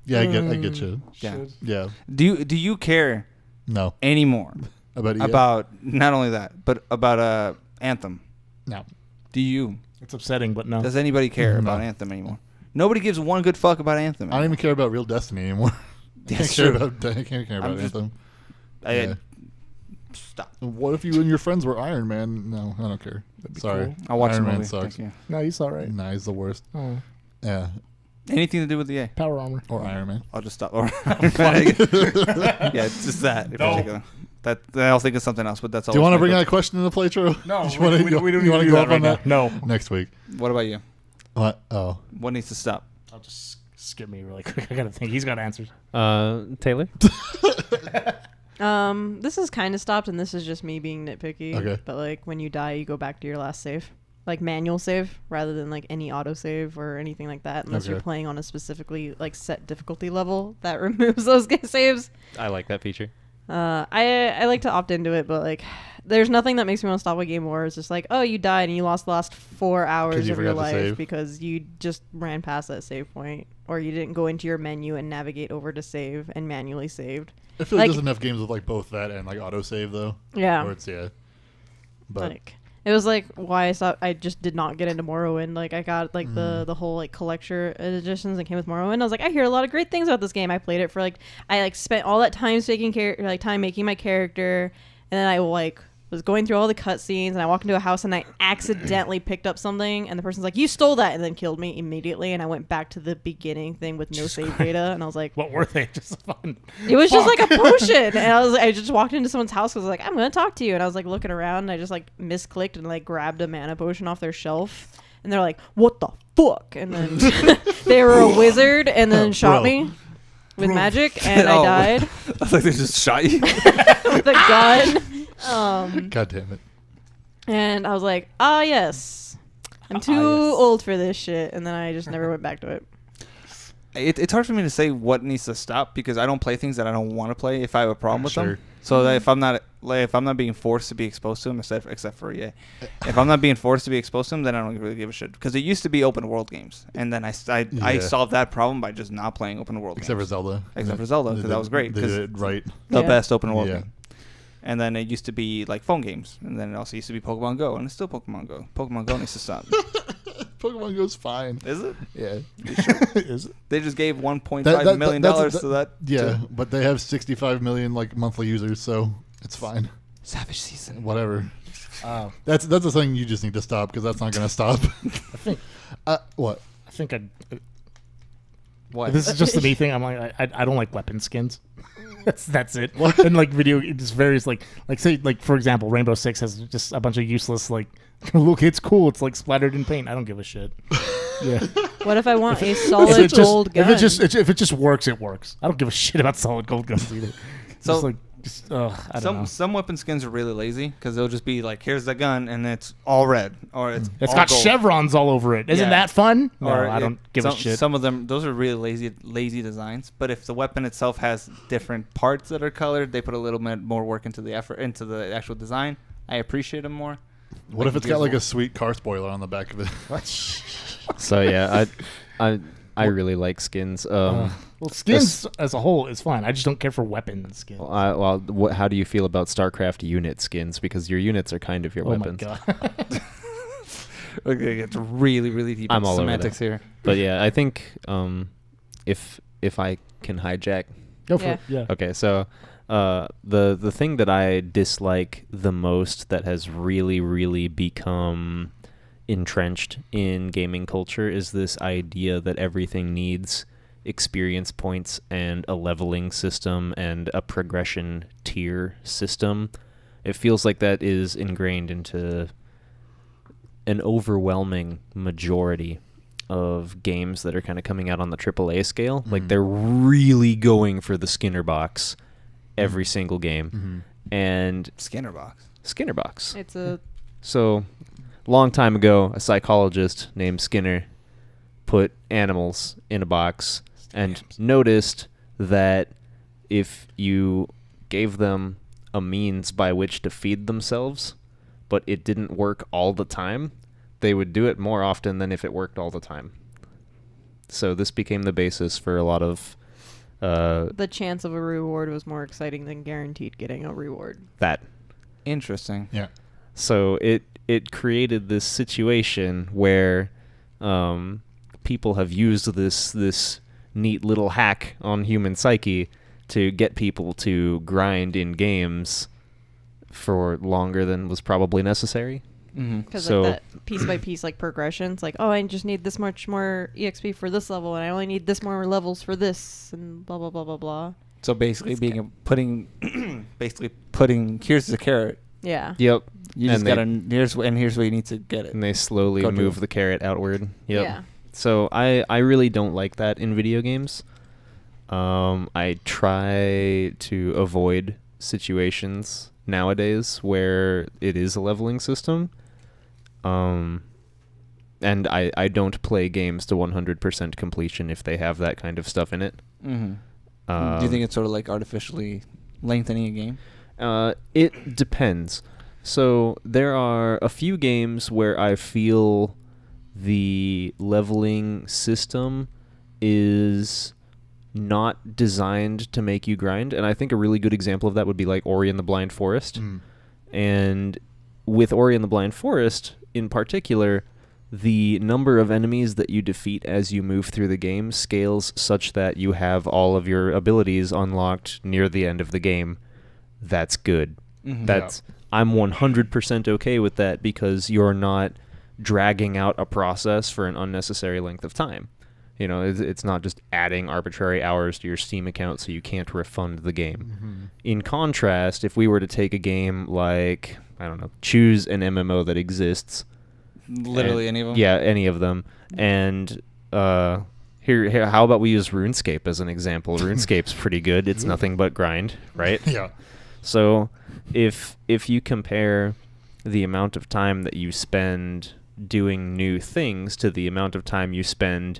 Yeah, I get you. yeah. Yeah. Do you care No. anymore About EA? about not only that, but about Anthem? No. Do you? It's upsetting, but no. Does anybody care about Anthem anymore? Nobody gives one good fuck about Anthem I don't even care about Real Destiny anymore. I can't care about Anthem. Yeah. Stop. What if you and your friends were Iron Man? No, I don't care. Sorry. cool. I'll watch Iron the Man movie. sucks. Thank you. No, he's all right. Nah, he's the worst. Oh. Yeah. Anything to do with EA? Power armor. Or Iron Man. I'll just stop. Yeah, it's just that in particular. That I'll think of something else, but that's all. Do you want to bring that question in the playthrough? No, you wanna, we don't you want to do go that up right on that? now. No. Next week. What about you? What? Oh. What needs to stop? I'll just skip me really quick. I gotta think. He's got answers. Taylor? This is kind of stopped, and this is just me being nitpicky. Okay. But like when you die, you go back to your last save, like manual save, rather than like any auto save or anything like that, unless you're Okay. playing on a specifically like set difficulty level that removes those saves. I like that feature. I like to opt into it, but like there's nothing that makes me want to stop a game more. It's just like, oh, you died and you lost the last 4 hours you of your forgot to life save. because you just ran past that save point, or you didn't go into your menu and navigate over to save and manually saved. I feel like Like- there's enough games with like both that and like autosave though. Yeah. Where it's But Like it was like why I just did not get into Morrowind. Like I got like the whole like collector editions that came with Morrowind. I was like, I hear a lot of great things about this game. I played it for like I like spent all that time time making my character, and then I like was going through all the cutscenes, and I walked into a house and I accidentally picked up something, and the person's like, you stole that, and then killed me immediately, and I went back to the beginning thing with no save data, and I was like, What were they? Just fun. it was just like a potion, and I just walked into someone's house because I was like, I'm gonna talk to you, and I was like looking around, and I just like misclicked and like grabbed a mana potion off their shelf, and they're like, what the fuck, and then they were a wizard, and then shot me with magic, and I died I was like, they just shot you. with a gun. God damn it. And I was like, yes, I'm too old for this shit, and then I just never went back to it. It's hard for me to say what needs to stop because I don't play things that I don't want to play if I have a problem with Sure. them. So that if I'm not being forced to be exposed to them, except for EA, if I'm not being forced to be exposed to them, then I don't really give a shit. Because it used to be open world games, and then I solved that problem by just not playing open world Except for games. Zelda. Except for Zelda, because that was great. They 'cause did it right. the Yeah. best open world Yeah. game. And then it used to be like phone games, and then it also used to be Pokemon Go, and it's still Pokemon Go. Pokemon Go needs to stop. Pokemon Go's fine. Is it? Yeah. Is it? They just gave $1.5 million that's- to that. Yeah, but they have 65 million like monthly users, so it's fine. Savage Season. Whatever. Oh. That's the thing you just need to stop because that's not going to stop. I think What? I think I'd. What? This is just the me thing. I'm like I don't like weapon skins. That's it. And like video, just various like say like for example, Rainbow Six has just a bunch of useless like look, it's cool. It's like splattered in paint. I don't give a shit. Yeah. What if I want a solid gold gun? If it just works, it works. I don't give a shit about solid gold guns either. So- just like I don't know. Some weapon skins are really lazy because they'll just be like, here's the gun, and it's all red, or it's It's all got gold. chevrons all over it. Isn't Yeah. that fun? No, Or I don't give a shit. Some of them, those are really lazy designs. But if the weapon itself has different parts that are colored, they put a little bit more work into the effort, into the actual design. I appreciate them more. What if it's got like a sweet car spoiler on the back of it? So yeah, I really like skins. Well, skins as a whole is fine. I just don't care for weapon skins. How do you feel about StarCraft unit skins? Because your units are kind of your Oh weapons. my god. We're gonna get really deep I'm into all over semantics that. here. But yeah, I think if I can hijack. Go for Yeah. it. Yeah. Okay, so the thing that I dislike the most that has really become entrenched in gaming culture is this idea that everything needs experience points and a leveling system and a progression tier system. It feels like that is ingrained into an overwhelming majority of games that are kind of coming out on the AAA scale. Like they're really going for the Skinner box every single game. And Skinner box. It's a So, long time ago, a psychologist named Skinner put animals in a box and noticed that if you gave them a means by which to feed themselves, but it didn't work all the time, they would do it more often than if it worked all the time. So this became the basis for a lot of the chance of a reward was more exciting than guaranteed getting a reward. that. Interesting. Yeah. So it created this situation where people have used this neat little hack on human psyche to get people to grind in games for longer than was probably necessary. Because So- like that piece by piece like progressions, like, oh, I just need this much more EXP for this level, and I only need this more levels for this, and blah blah blah blah blah. So basically, putting here's the carrot. Yeah. Yep. You just And gotta here's where you need to get it. And they slowly Go do move it. the carrot outward. Yep. Yeah. So I really don't like that in video games. I try to avoid situations nowadays where it is a leveling system. And I don't play games to 100% completion if they have that kind of stuff in it. Do you think it's sort of like artificially lengthening a game? It depends. So there are a few games where I feel the leveling system is not designed to make you grind, and I think a really good example of that would be like Ori and the Blind Forest. And with Ori and the Blind Forest in particular, the number of enemies that you defeat as you move through the game scales such that you have all of your abilities unlocked near the end of the game. That's good. I'm 100% okay with that because you're not dragging out a process for an unnecessary length of time. You know, it's not just adding arbitrary hours to your Steam account so you can't refund the game. In contrast, if we were to take a game like, I don't know, choose an MMO that exists. Literally any of them? Yeah, any of them. And here, how about we use RuneScape as an example? RuneScape's pretty good. It's nothing but grind, right? Yeah. So if you compare the amount of time that you spend doing new things to the amount of time you spend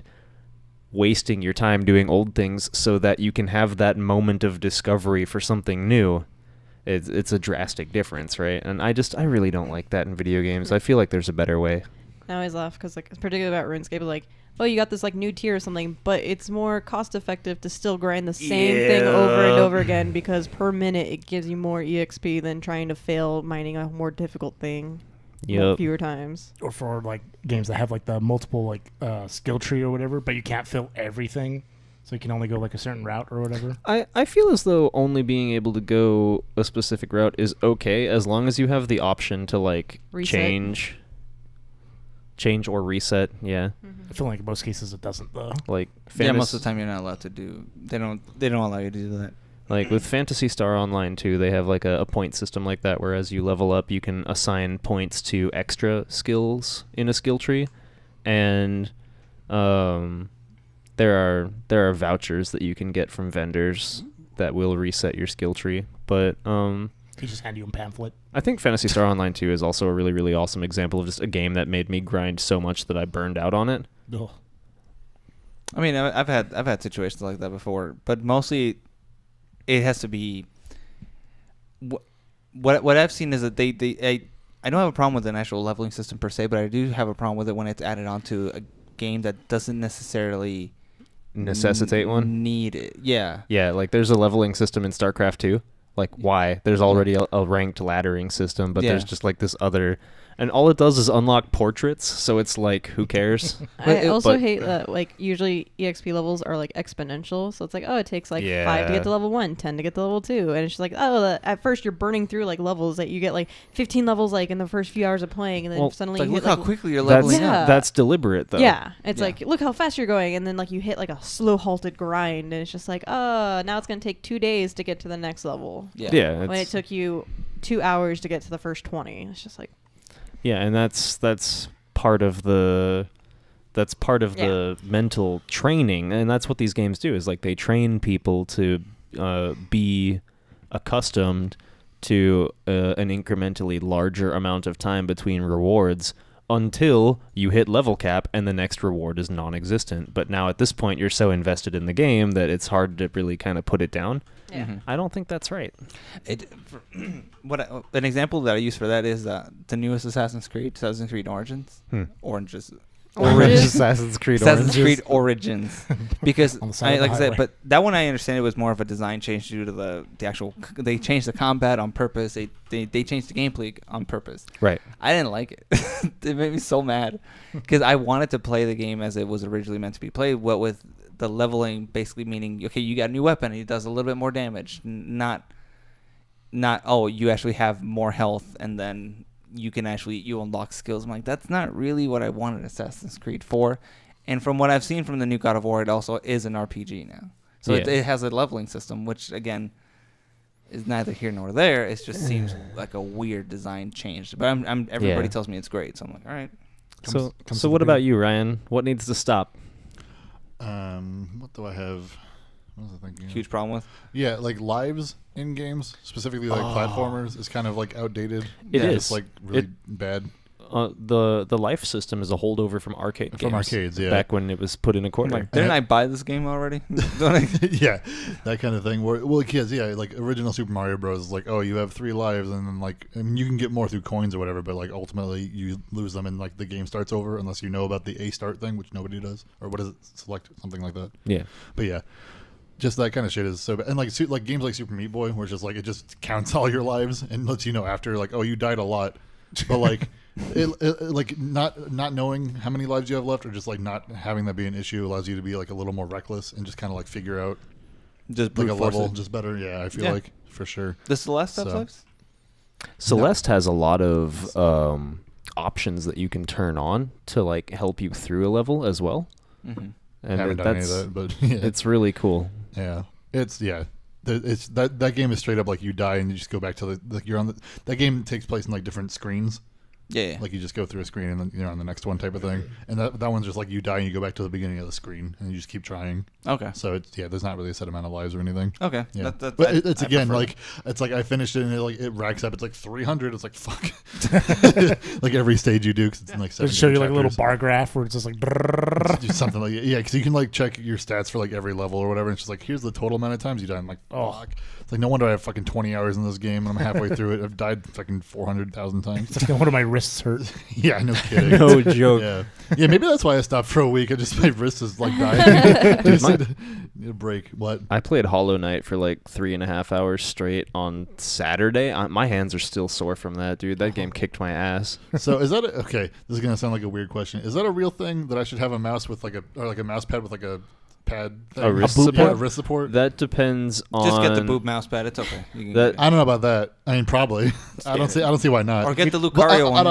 wasting your time doing old things so that you can have that moment of discovery for something new, it's a drastic difference, right? And I really don't like that in video games. I feel like there's a better way. I always laugh because, like, particularly about RuneScape, like, oh, you got this like new tier or something, but it's more cost effective to still grind the same thing over and over again because per minute it gives you more EXP than trying to fail mining a more difficult thing fewer times. Or for like games that have like the multiple like skill tree or whatever, but you can't fill everything, so you can only go like a certain route or whatever. I feel as though only being able to go a specific route is okay as long as you have the option to like Reset. change or reset. Yeah. I feel like in most cases it doesn't though. Like Yeah, most of the time you're not allowed to do. They don't allow you to do that. Like with Phantasy Star Online too, they have like a point system like that where as you level up you can assign points to extra skills in a skill tree, and there are vouchers that you can get from vendors that will reset your skill tree. But He just hand you a pamphlet. I think Phantasy Star Online 2 is also a really, really awesome example of just a game that made me grind so much that I burned out on it. Ugh. I mean, I've had situations like that before, but mostly it has to be. What I've seen is that I don't have a problem with an actual leveling system per se, but I do have a problem with it when it's added onto a game that doesn't necessarily Necessitate one? Need it. Yeah. Yeah, like there's a leveling system in StarCraft 2. Like, why? There's already a ranked laddering system, but there's just like this other... And all it does is unlock portraits, so it's like, who cares? I also hate that, like, usually EXP levels are, like, exponential. So it's like, oh, it takes, like, 5 to get to level 1, 10 to get to level 2. And it's just like, oh, at first you're burning through, like, levels that you get, like, 15 levels, like, in the first few hours of playing. And then suddenly like, you look hit, how like, quickly you're leveling up. That's deliberate, though. Yeah. It's like, look how fast you're going. And then, like, you hit, like, a slow halted grind. And it's just like, oh, now it's going to take 2 days to get to the next level. Yeah. When it took you 2 hours to get to the first 20. It's just like... Yeah, and that's part of the that's part of the mental training, and that's what these games do. Is like they train people to be accustomed to an incrementally larger amount of time between rewards until you hit level cap and the next reward is non-existent. But now at this point, you're so invested in the game that it's hard to really kind of put it down. Yeah. Mm-hmm. I don't think that's right. An example that I use for that is the newest Assassin's Creed Origins. Oranges. Assassin's Creed Origins. Because, like I said, but that one I understand it was more of a design change due to the actual. They changed the combat on purpose. They changed the gameplay on purpose. Right. I didn't like it. It made me so mad because I wanted to play the game as it was originally meant to be played. What with the leveling basically meaning, okay, you got a new weapon, it does a little bit more damage. Not you actually have more health and then you unlock skills. I'm like, that's not really what I wanted Assassin's Creed for. And from what I've seen from the new God of War, it also is an RPG now. So it has a leveling system, which again is neither here nor there. It just seems like a weird design change. But everybody tells me it's great, so I'm like, all right. So what about you, Ryan? What needs to stop? What do I have? What was I thinking? Huge problem with? Yeah, like lives in games, specifically like platformers, is kind of like outdated. It is. It's like really bad. The life system is a holdover from arcade games. From arcades, yeah. Back when it was put in a corner. Like, didn't I buy this game already? Yeah, that kind of thing. Like original Super Mario Bros. Is like, oh, you have 3 lives, and then like, I mean, you can get more through coins or whatever, but like ultimately you lose them, and like the game starts over unless you know about the A start thing, which nobody does, or what is it? Select something like that. Yeah, but yeah. Just that kind of shit is so bad. And like games like Super Meat Boy, where it's just like it just counts all your lives and lets you know after, like, oh, you died a lot, but like it like not knowing how many lives you have left, or just like not having that be an issue allows you to be like a little more reckless and just kind of like figure out just like a level just better. Yeah, I feel like for sure. The Celeste have lives? Celeste has a lot of options that you can turn on to like help you through a level as well. Mm-hmm. And haven't done any of that, but yeah. It's really cool. Yeah, it's that game is straight up like you die and you just go back to that game takes place in like different screens. Yeah. Like you just go through a screen and then you're on the next one type of thing. And that one's just like you die and you go back to the beginning of the screen and you just keep trying. Okay. So there's not really a set amount of lives or anything. Okay. Yeah. But it's again like it's like I finished it and it racks up. It's like 300. It's like fuck. Like every stage you do, because it's in like 7 show you like a little bar graph where it's just like just something like because you can like check your stats for like every level or whatever. And it's just like here's the total amount of times you died. I'm like fuck. It's like no wonder I have fucking 20 hours in this game and I'm halfway through it. I've died fucking 400,000 times. It's like no wonder my wrists hurt. Yeah, no kidding. No joke. Yeah, maybe that's why I stopped for a week. I just my wrist is like dying. Just need a break. What? I played Hollow Knight for like 3.5 hours straight on Saturday. My hands are still sore from that, dude. That game kicked my ass. So is that okay? This is gonna sound like a weird question. Is that a real thing that I should have a mouse with like a mouse pad with like a pad thing? A wrist support? Yeah, wrist support. That depends on. Just get the boob mouse pad. It's okay. You can That- I don't know about that. I mean, probably. I don't see why not. or get the Lucario one.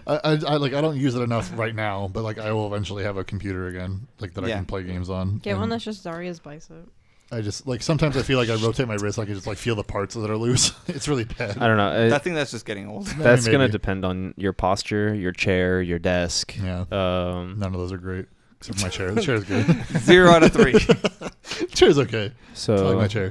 I don't use it enough right now, but like I will eventually have a computer again, like that I can play games on. Get one that's just Zarya's bicep. I just like sometimes I feel like I rotate my wrist, I can just like feel the parts that are loose. It's really bad. I don't know. I think that's just getting old. That's going to depend on your posture, your chair, your desk. Yeah. None of those are great. Except for my chair. The chair is good. 0 out of 3. Chair's okay. So I like my chair.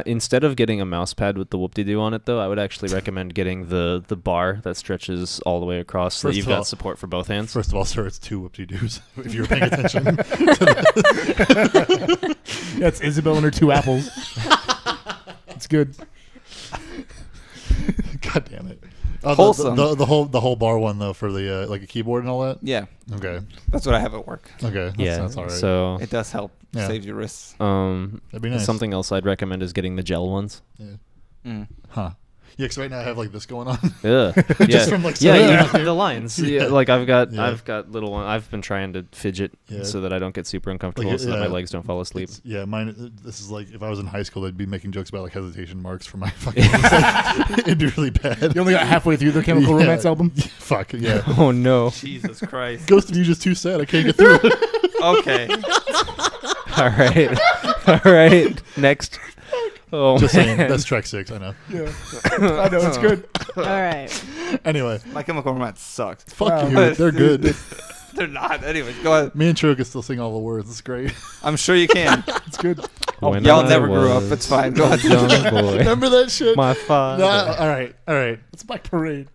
Instead of getting a mouse pad with the whoop-de-doo on it, though, I would actually recommend getting the bar that stretches all the way across so that you've got support for both hands. First of all, sir, it's 2 whoop-de-doos, if you were paying attention. That's Isabel and her 2 apples. It's good. God damn it. Wholesome. The whole bar one, though, for the like a keyboard and all that? Yeah. Okay. That's what I have at work. Okay. That's all right. So it does help. Yeah. Save your wrists. That'd be nice. Something else I'd recommend is getting the gel ones. Yeah. Huh. Yeah, because right now I have like this going on. Yeah. Just from like the lines. Yeah. Like I've got little one. I've been trying to fidget so that I don't get super uncomfortable, Like, so that my legs don't fall asleep. Mine. This is like if I was in high school, I'd be making jokes about like hesitation marks for my fucking. It'd be really bad. You only got halfway through the Chemical Romance album. Fuck yeah. Oh no. Jesus Christ. Ghost of You just too sad. I can't get through it. Okay. All right. Next. Oh, Just saying, man. that's Trek 6. I know. Yeah, I know it's good. All right. Anyway, My Chemical Romance sucks. fuck Wow. you. They're good. They're not. Anyways, go ahead. Me and True can still sing all the words. It's great. I'm sure you can. It's good. When Y'all I never grew up. was It's fine. Go a ahead. young boy. Remember that shit? My father Nah, all right. It's my parade.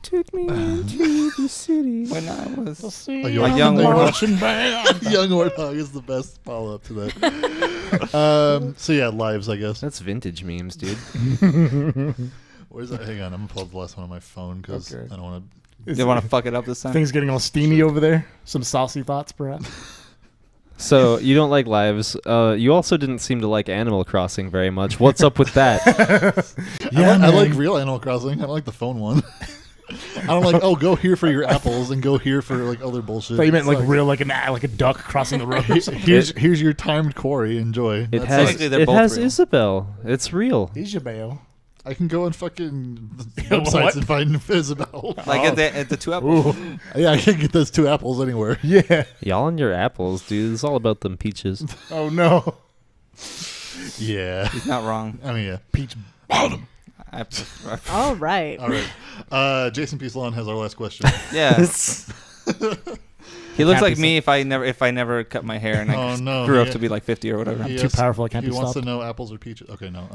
took me into the city. When I was A a young marching band. Young Warthog is the best follow up to that. So yeah, lives, I guess. That's vintage memes, dude. Where's that? Hang on, I'm gonna pull up the last one on my phone because Okay. I don't want You want to fuck it up this time? Things getting all steamy over there. Some saucy thoughts, perhaps. So you don't like lives. You also didn't seem to like Animal Crossing very much. What's up with that? to. I like real Animal Crossing. I don't like the phone one. I don't like. Oh, go here for your apples and go here for like other bullshit. So you meant It's like real, like a duck crossing the road. here's your timed quarry. Enjoy. It That's has technically they're it both has real. Isabel. It's real. Isabel. I can go on fucking websites What? and find Isabel. Like at the 2 apples. Ooh. Yeah, I can get those 2 apples anywhere. Yeah. Y'all and your apples, dude. It's all about them peaches. Oh no. Yeah. He's not wrong. I mean, yeah. Peach bottom. I, All right. All right. Jason P. Salon has our last question. yeah. He looks Happy like me if I never cut my hair and I Oh, no. grew up Yeah. to be like 50 or whatever. He Too powerful, I can't He be wants stopped. to know apples or peaches. Okay, no.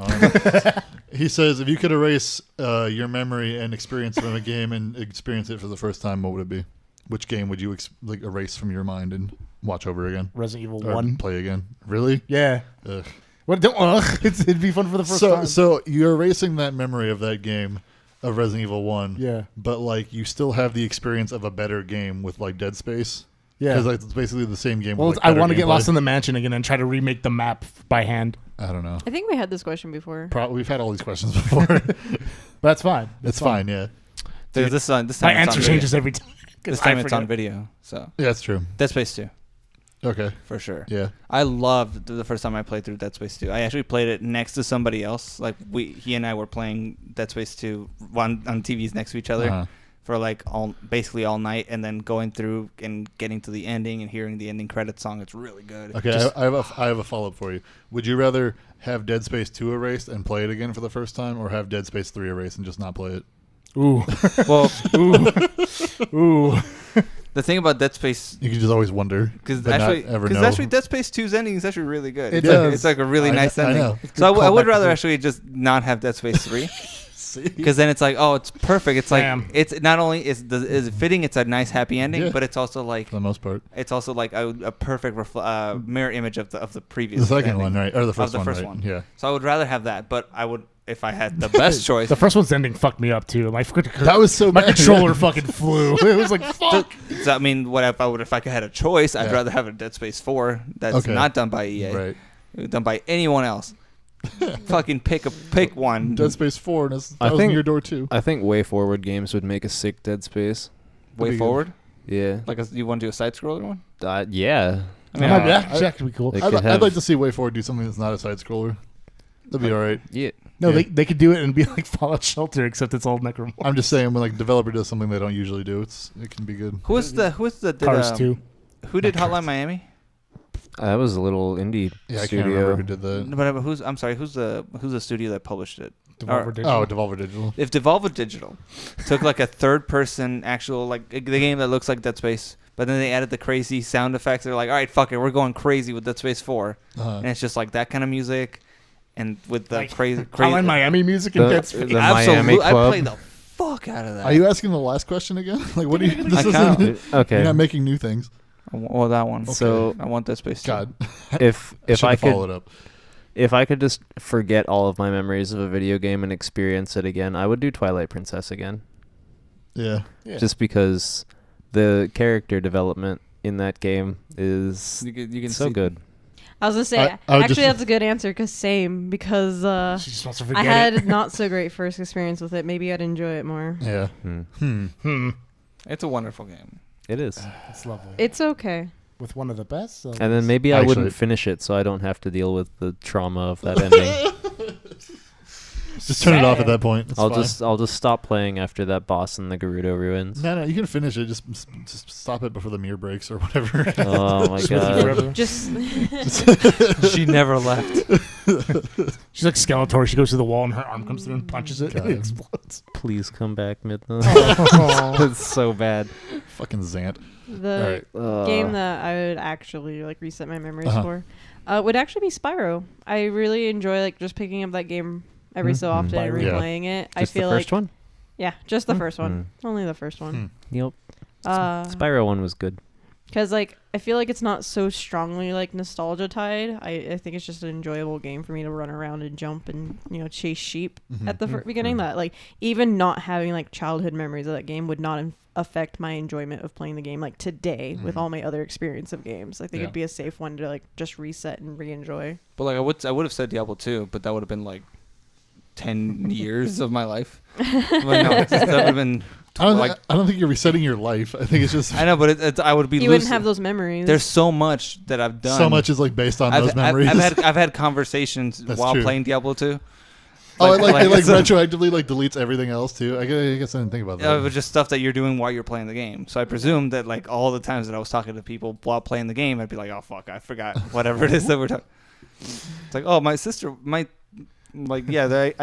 He says, if you could erase your memory and experience from a game and experience it for the first time, what would it be? Which game would you erase from your mind and watch over again? Resident Evil Or 1. play again? Really? Yeah. Ugh. What? It'd be fun for the first time. So you're erasing that memory of that game of Resident Evil 1. Yeah. But like you still have the experience of a better game with like Dead Space. Yeah. Because like, it's basically the same game. Well, with, like, I better want to get gameplay. lost in the mansion again and try to remake the map by hand. I don't know. I think we had this question before. We've had all these questions before. But that's fine. It's fine, yeah. Dude, this time My it's on answer video. changes every time. This 'cause time I it's on forget. video. So Yeah, that's true. Dead Space 2 Okay. for sure. Yeah. I loved the first time I played through Dead Space 2. I actually played it next to somebody else. Like he and I were playing Dead Space 2 on TVs next to each other Uh-huh. for like basically all night, and then going through and getting to the ending and hearing the ending credits song. It's really good. Okay, Just- I have a follow up for you. Would you rather have Dead Space 2 erased and play it again for the first time, or have Dead Space 3 erased and just not play it? Ooh. well, Ooh. the thing about Dead Space. You can just always wonder Because but actually, not ever know. Dead Space 2's ending is actually really good. It It's does. Like, it's like a really I nice know- I ending. know. So I would callback rather to- actually just not have Dead Space 3. See? Because then it's like, oh, it's perfect. It's like Damn. it's not only is it fitting, it's a nice happy ending, Yeah. but it's also like For the most part, a perfect mirror image of the previous. the second ending. one, right, or the first the one, first right? one. Yeah. So I would rather have that, but I would if I had the best choice. The first one's ending fucked me up too. That was so my bad. controller fucking flew. It was like fuck. So, I mean, what if I could had a choice? I'd Yeah. rather have a Dead Space 4 that's Okay. not done by EA, Right. done by anyone else. Fucking pick one. Dead Space 4, and that I was think- near door 2. I think way forward games would make a sick Dead Space. Way That'd be forward. Yeah. Like you want to do a side scroller one? Yeah. I mean, Yeah, I- that could be cool. They I'd could have- like to see Way Forward do something that's not a side scroller. That'd be all right. Yeah. No, Yeah. they could do it and be like Fallout Shelter, except it's all necromorph. I'm just saying when like developer does something they don't usually do, it can be good. who was the did, Cars 2. Who did Hotline Miami? That was a little indie Yeah, I studio. can't remember who did that. No, but who's the studio that published it? Devolver Or- Digital. Oh, Devolver Digital. If Devolver Digital took like a third person actual like the game that looks like Dead Space, but then they added the crazy sound effects, they're like, all right, fuck it, we're going crazy with Dead Space 4, Uh-huh. and it's just like that kind of music, and with the Like, crazy Hotline Miami music and The- Dead Space. the Miami I Club. played the fuck out of that. Are you asking the last question again? Like, what do you? This I isn't. kinda- Okay. You're not making new things. Well, that one. So I want Dead Space 2. God, if I I follow could it up. if I could just forget all of my memories of a video game and experience it again, I would do Twilight Princess again. Yeah. Yeah. Just because the character development in that game is You can so see good. I was gonna say, I would actually, just- that's a good answer. Cause same, because She just wants to I forget had it. not so great first experience with it. Maybe I'd enjoy it more. Yeah. Hmm. It's a wonderful game. It is. It's lovely. It's okay. With one of the best. So And then maybe I Actually- wouldn't finish it, so I don't have to deal with the trauma of that ending. Just turn it off at that point. It's I'll fine. just stop playing after that boss in the Gerudo ruins. No, you can finish it. Just stop it before the mirror breaks or whatever. Oh my god. Just She never left. She's like Skeletor. She goes to the wall and her arm comes through and punches it. And it explodes. Please come back, Midna. Oh. It's so bad. Fucking Zant. the game that I would actually like reset my memories for would actually be Spyro. I really enjoy like just picking up that game every so often and replaying it. Just I feel the first like one? Yeah, just the first one. Only the first one. Yep. Spyro 1 was good. Because like I feel like it's not so strongly like nostalgia tied. I think it's just an enjoyable game for me to run around and jump and chase sheep at the beginning. That like even not having like childhood memories of that game would not affect my enjoyment of playing the game like today with all my other experience of games. I think it'd be a safe one to like just reset and re-enjoy. But like I would have said Diablo 2, but that would have been like 10 years of my life. But no, that would have been. I don't think you're resetting your life. I think it's just. I know, but I would be. You wouldn't have those memories. There's so much that I've done. So much is like based on those memories. I've had conversations while true. playing Diablo 2. Oh, it retroactively like deletes everything else too. I guess I didn't think about that. It was just stuff that you're doing while you're playing the game. So I presume that like all the times that I was talking to people while playing the game, I'd be like, oh fuck, I forgot whatever it is that we're talking. It's like, oh, my sister, I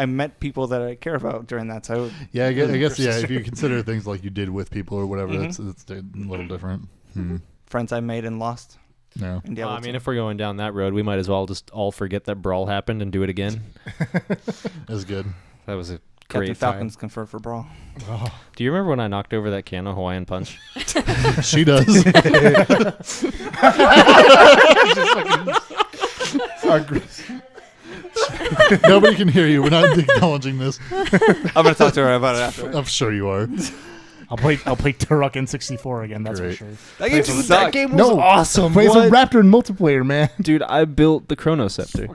met people that I care about during that time. Yeah, I guess if you consider things like you did with people or whatever, it's a little different. Friends I made and lost. No. I mean, if we're going down that road, we might as well just all forget that Brawl happened and do it again. That's good. That was a Captain great Falcons confer for Brawl. Oh. Do you remember when I knocked over that can of Hawaiian Punch? She does. Nobody can hear you. We're not acknowledging this. I'm gonna talk to her about it after. I'm sure you are. I'll play Turok N64 again. That's Great. for sure. That game was awesome. Play some Raptor in multiplayer, man. Dude, I built the Chrono Scepter.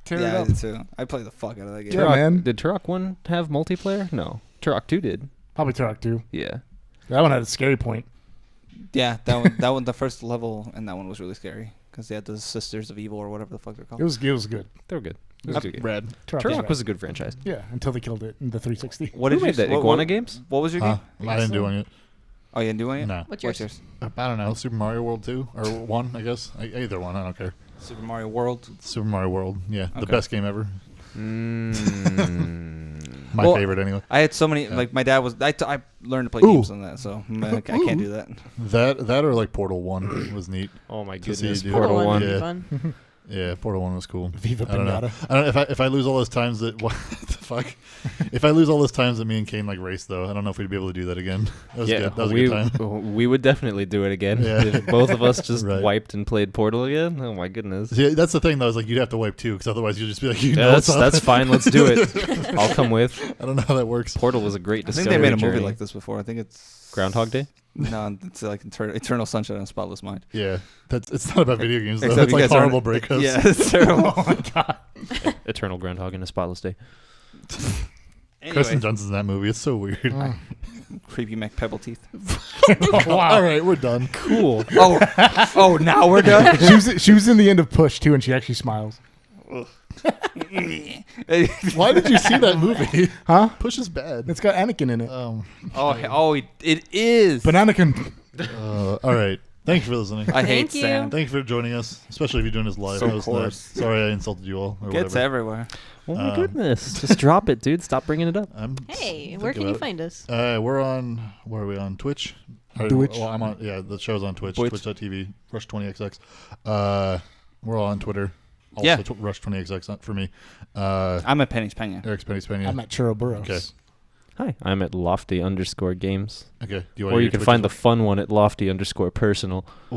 Tear it I up. did too. I play the fuck out of that game. Yeah, man. Did Turok 1 have multiplayer? No. Turok 2 did. Probably Turok 2. Yeah. That one had a scary point. Yeah, that one, the first level, and that one was really scary because they had the Sisters of Evil or whatever the fuck they're called. It was good. They were good. It was a good game. Rad. Turok was a good franchise. Yeah, until they killed it in the 360. What Who did made you that? Iguana Games? What was your game? I didn't do it. Oh, you didn't do it? No. What's yours? I don't know. Super Mario World 2 or 1, I guess. Either one. I don't care. Super Mario World. Super Mario World. Yeah, the Okay. best game ever. My Well, favorite anyway. I had so many. Like my dad was. I learned to play games on that, so I can't do that. That or like Portal 1 was neat. Oh my To see goodness, you do Portal it. 1. Yeah. Fun. Yeah, Portal 1 was cool. Viva I don't know. Pinata. I don't know if I lose all those times that what the fuck. If I lose all those times that me and Kane like raced though, I don't know if we'd be able to do that again. That was good. That was a good time. We would definitely do it again. Yeah. If both of us just Right. wiped and played Portal again. Oh my goodness. See, that's the thing though. Is like you'd have to wipe too, because otherwise you'll just be like, That's fine. Let's do it. I'll come with. I don't know how that works. Portal was a great I discovery think they made a movie journey. like this before. I think it's Groundhog Day. No, it's like Eternal Sunshine of a Spotless Mind. Yeah, it's not about video games though. Except It's you like guys horrible aren't- breakups. Yeah, it's terrible. Oh my god. Eternal Groundhog in a Spotless Day. Kristen Dunst's in that movie. It's so weird. Creepy Mac Pebble Teeth. All right, we're done. Cool. Oh, now we're done. she was in the end of Push too, and she actually smiles. Why did you see that movie? Huh? Push is bad. It's got Anakin in it. It is. But Anakin. All right. Thank you for listening. I hate Thank you. Sam. Thank you for joining us, especially if you're doing this live. So That was coarse. nice. Sorry I insulted you all. Or Gets whatever. everywhere. Oh my goodness. Just drop it, dude. Stop bringing it up. I'm Hey, thinking where can you about it. find us? We're on. Where are we on? Twitch. Twitch. Well, I'm on. Yeah, the show's on Twitch. Twitch. Twitch.tv. Rush20xx. We're all on Twitter. Also, Yeah. Rush20xx for me. I'm at Penny's Pena. Eric's Penny Spania. I'm at Churro Burrows. Okay. Hi, I'm at lofty_games. Okay. Do want Or to you can find the fun one at lofty_personal. Ooh.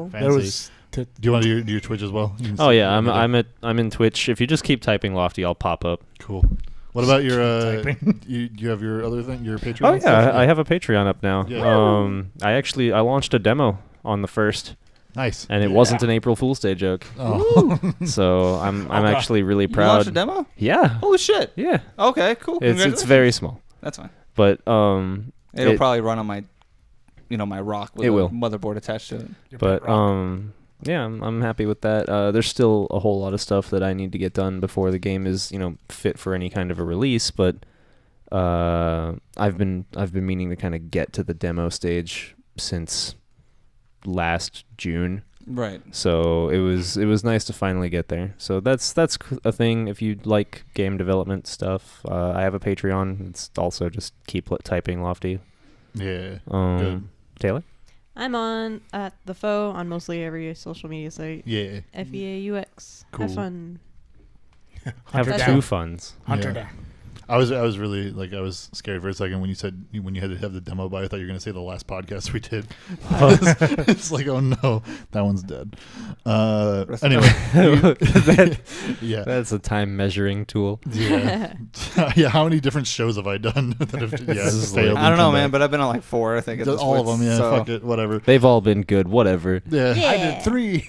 Ooh. Fancy. There was Do you want to do your Twitch as well? You can Oh see yeah, what we do. I'm in Twitch. If you just keep typing Lofty, I'll pop up. Cool. What about your Typing. you have your other thing, your Patreon? Oh stuff? yeah, I have a Patreon up now. Yeah. I launched a demo on the 1st, Nice. and it wasn't an April Fool's Day joke. Oh. So I'm God. actually really You launched a proud. demo? Yeah. Holy shit. Yeah. Okay, cool. It's Congratulations. very small, That's fine. but It'll probably run on my, my rock with It a will. motherboard attached to it. But Yeah, I'm happy with that. There's still a whole lot of stuff that I need to get done before the game is, fit for any kind of a release. But I've been meaning to kind of get to the demo stage since last June. Right. So it was nice to finally get there. So that's a thing. If you like game development stuff, I have a Patreon. It's also just keep typing Lofty. Yeah. Good. Taylor? I'm on at the Foe on mostly every social media site. Yeah. FEAUX. Cool. Have fun. Have That's two it. funs. Hunter Yeah. I was really I was scared for a second when you said when you had to have the demo by. I thought you were going to say the last podcast we did. It's like, oh no, that one's dead. Anyway, yeah, That's a time measuring tool. yeah, yeah. How many different shows have I done that have failed? I don't know, man, but I've been on like 4. I think at this all of point, them. Yeah, so. fuck it, whatever. They've all been good. Whatever. Yeah, I did 3.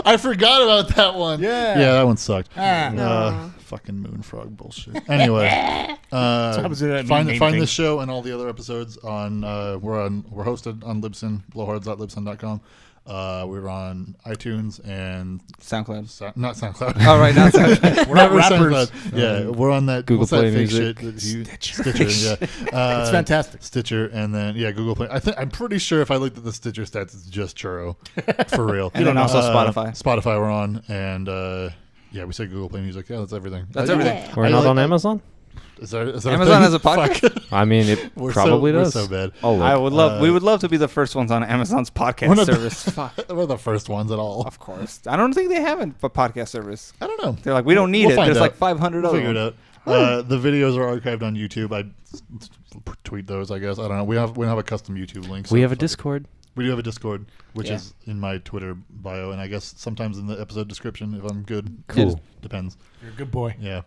I forgot about that one. Yeah. Yeah, that one sucked. No. Fucking Moonfrog bullshit. Anyway, happens to that find name find thing. this show and all the other episodes on. We're hosted on Libsyn, blowhards.libsyn.com. We're on iTunes and SoundCloud. not SoundCloud. Oh, right, not SoundCloud. We're not Never rappers. SoundCloud. Yeah, we're on that Google what's Play that fake Music. shit that you, Stitcher. Yeah, It's fantastic. Stitcher, and then Google Play. I'm pretty sure if I looked at the Stitcher stats, it's just churro for real. And then also Spotify. Spotify we're on, and we say Google Play Music. Yeah, that's everything. That's everything. We're I not like- on Amazon? Is that Amazon thing? has a podcast? Fuck. I mean, it We're probably so, does. We're so bad. Oh, I would love. We Uh, would love to be the first ones on Amazon's We're podcast not- service. Fuck. We're the first ones at all. Of course. I don't think they have a podcast service. I don't know. They're like, we don't need We'll it. find There's out. like 500 We'll other figure ones. it out. The videos are archived on YouTube. I tweet those, I guess. I don't know. We don't have a custom YouTube link. we so have a fuck it. Discord. We do have a Discord, which Yeah. is in my Twitter bio, and I guess sometimes in the episode description if I'm good. Cool. It just depends. You're a good boy. Yeah.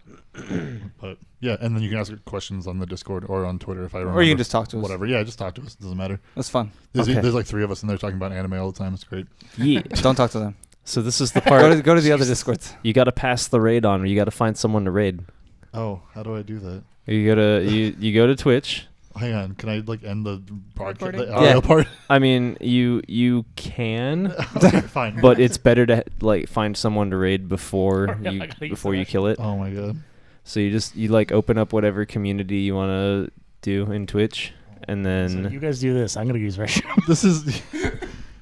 But yeah, and then you can ask questions on the Discord or on Twitter if I remember. Or you can just talk to us. Whatever. Yeah, just talk to us. It doesn't matter. That's fun. There's, Okay. there's like 3 of us in there talking about anime all the time. It's great. Yeah. Don't talk to them. So this is the Go part. to the other Discords. You got to pass the raid on, or you got to find someone to raid. Oh, how do I do that? You go to Twitch. Hang on. Can I end the podcast, Recording? the audio Yeah. part? I mean, you can, Okay, fine. but it's better to find someone to raid before I you gotta use before you that. kill it. Oh my god. So you open up whatever community you want to do in Twitch, and So then you guys do this. I'm gonna use Russian. This is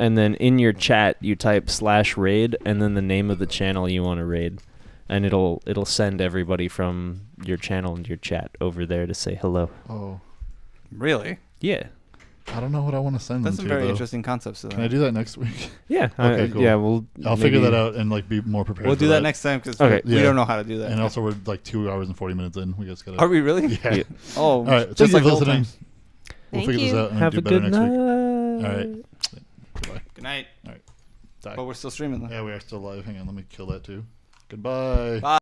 and then in your chat you type /raid and then the name of the channel you want to raid, and it'll send everybody from your channel and your chat over there to say hello. Oh, Really? Yeah. I don't know what I want to send That's them some to. very though. interesting concepts to Can I that. do that next week? Yeah. Okay, cool. Yeah. We'll. I'll figure maybe- that out and be more prepared. We'll for do that next time because Okay. we Yeah. don't know how to do that. And also, we're like 2 hours and 40 minutes in. We just gotta. Are we really? Yeah. Yeah. Oh, All right. just Thank you like for the whole listening. time. We'll Thank figure you. this out and Have do a better good next night. week. All right. Goodbye. Good night. Die. But we're still streaming though. Yeah, we are still live. Hang on. Let me kill that too. Goodbye. Bye.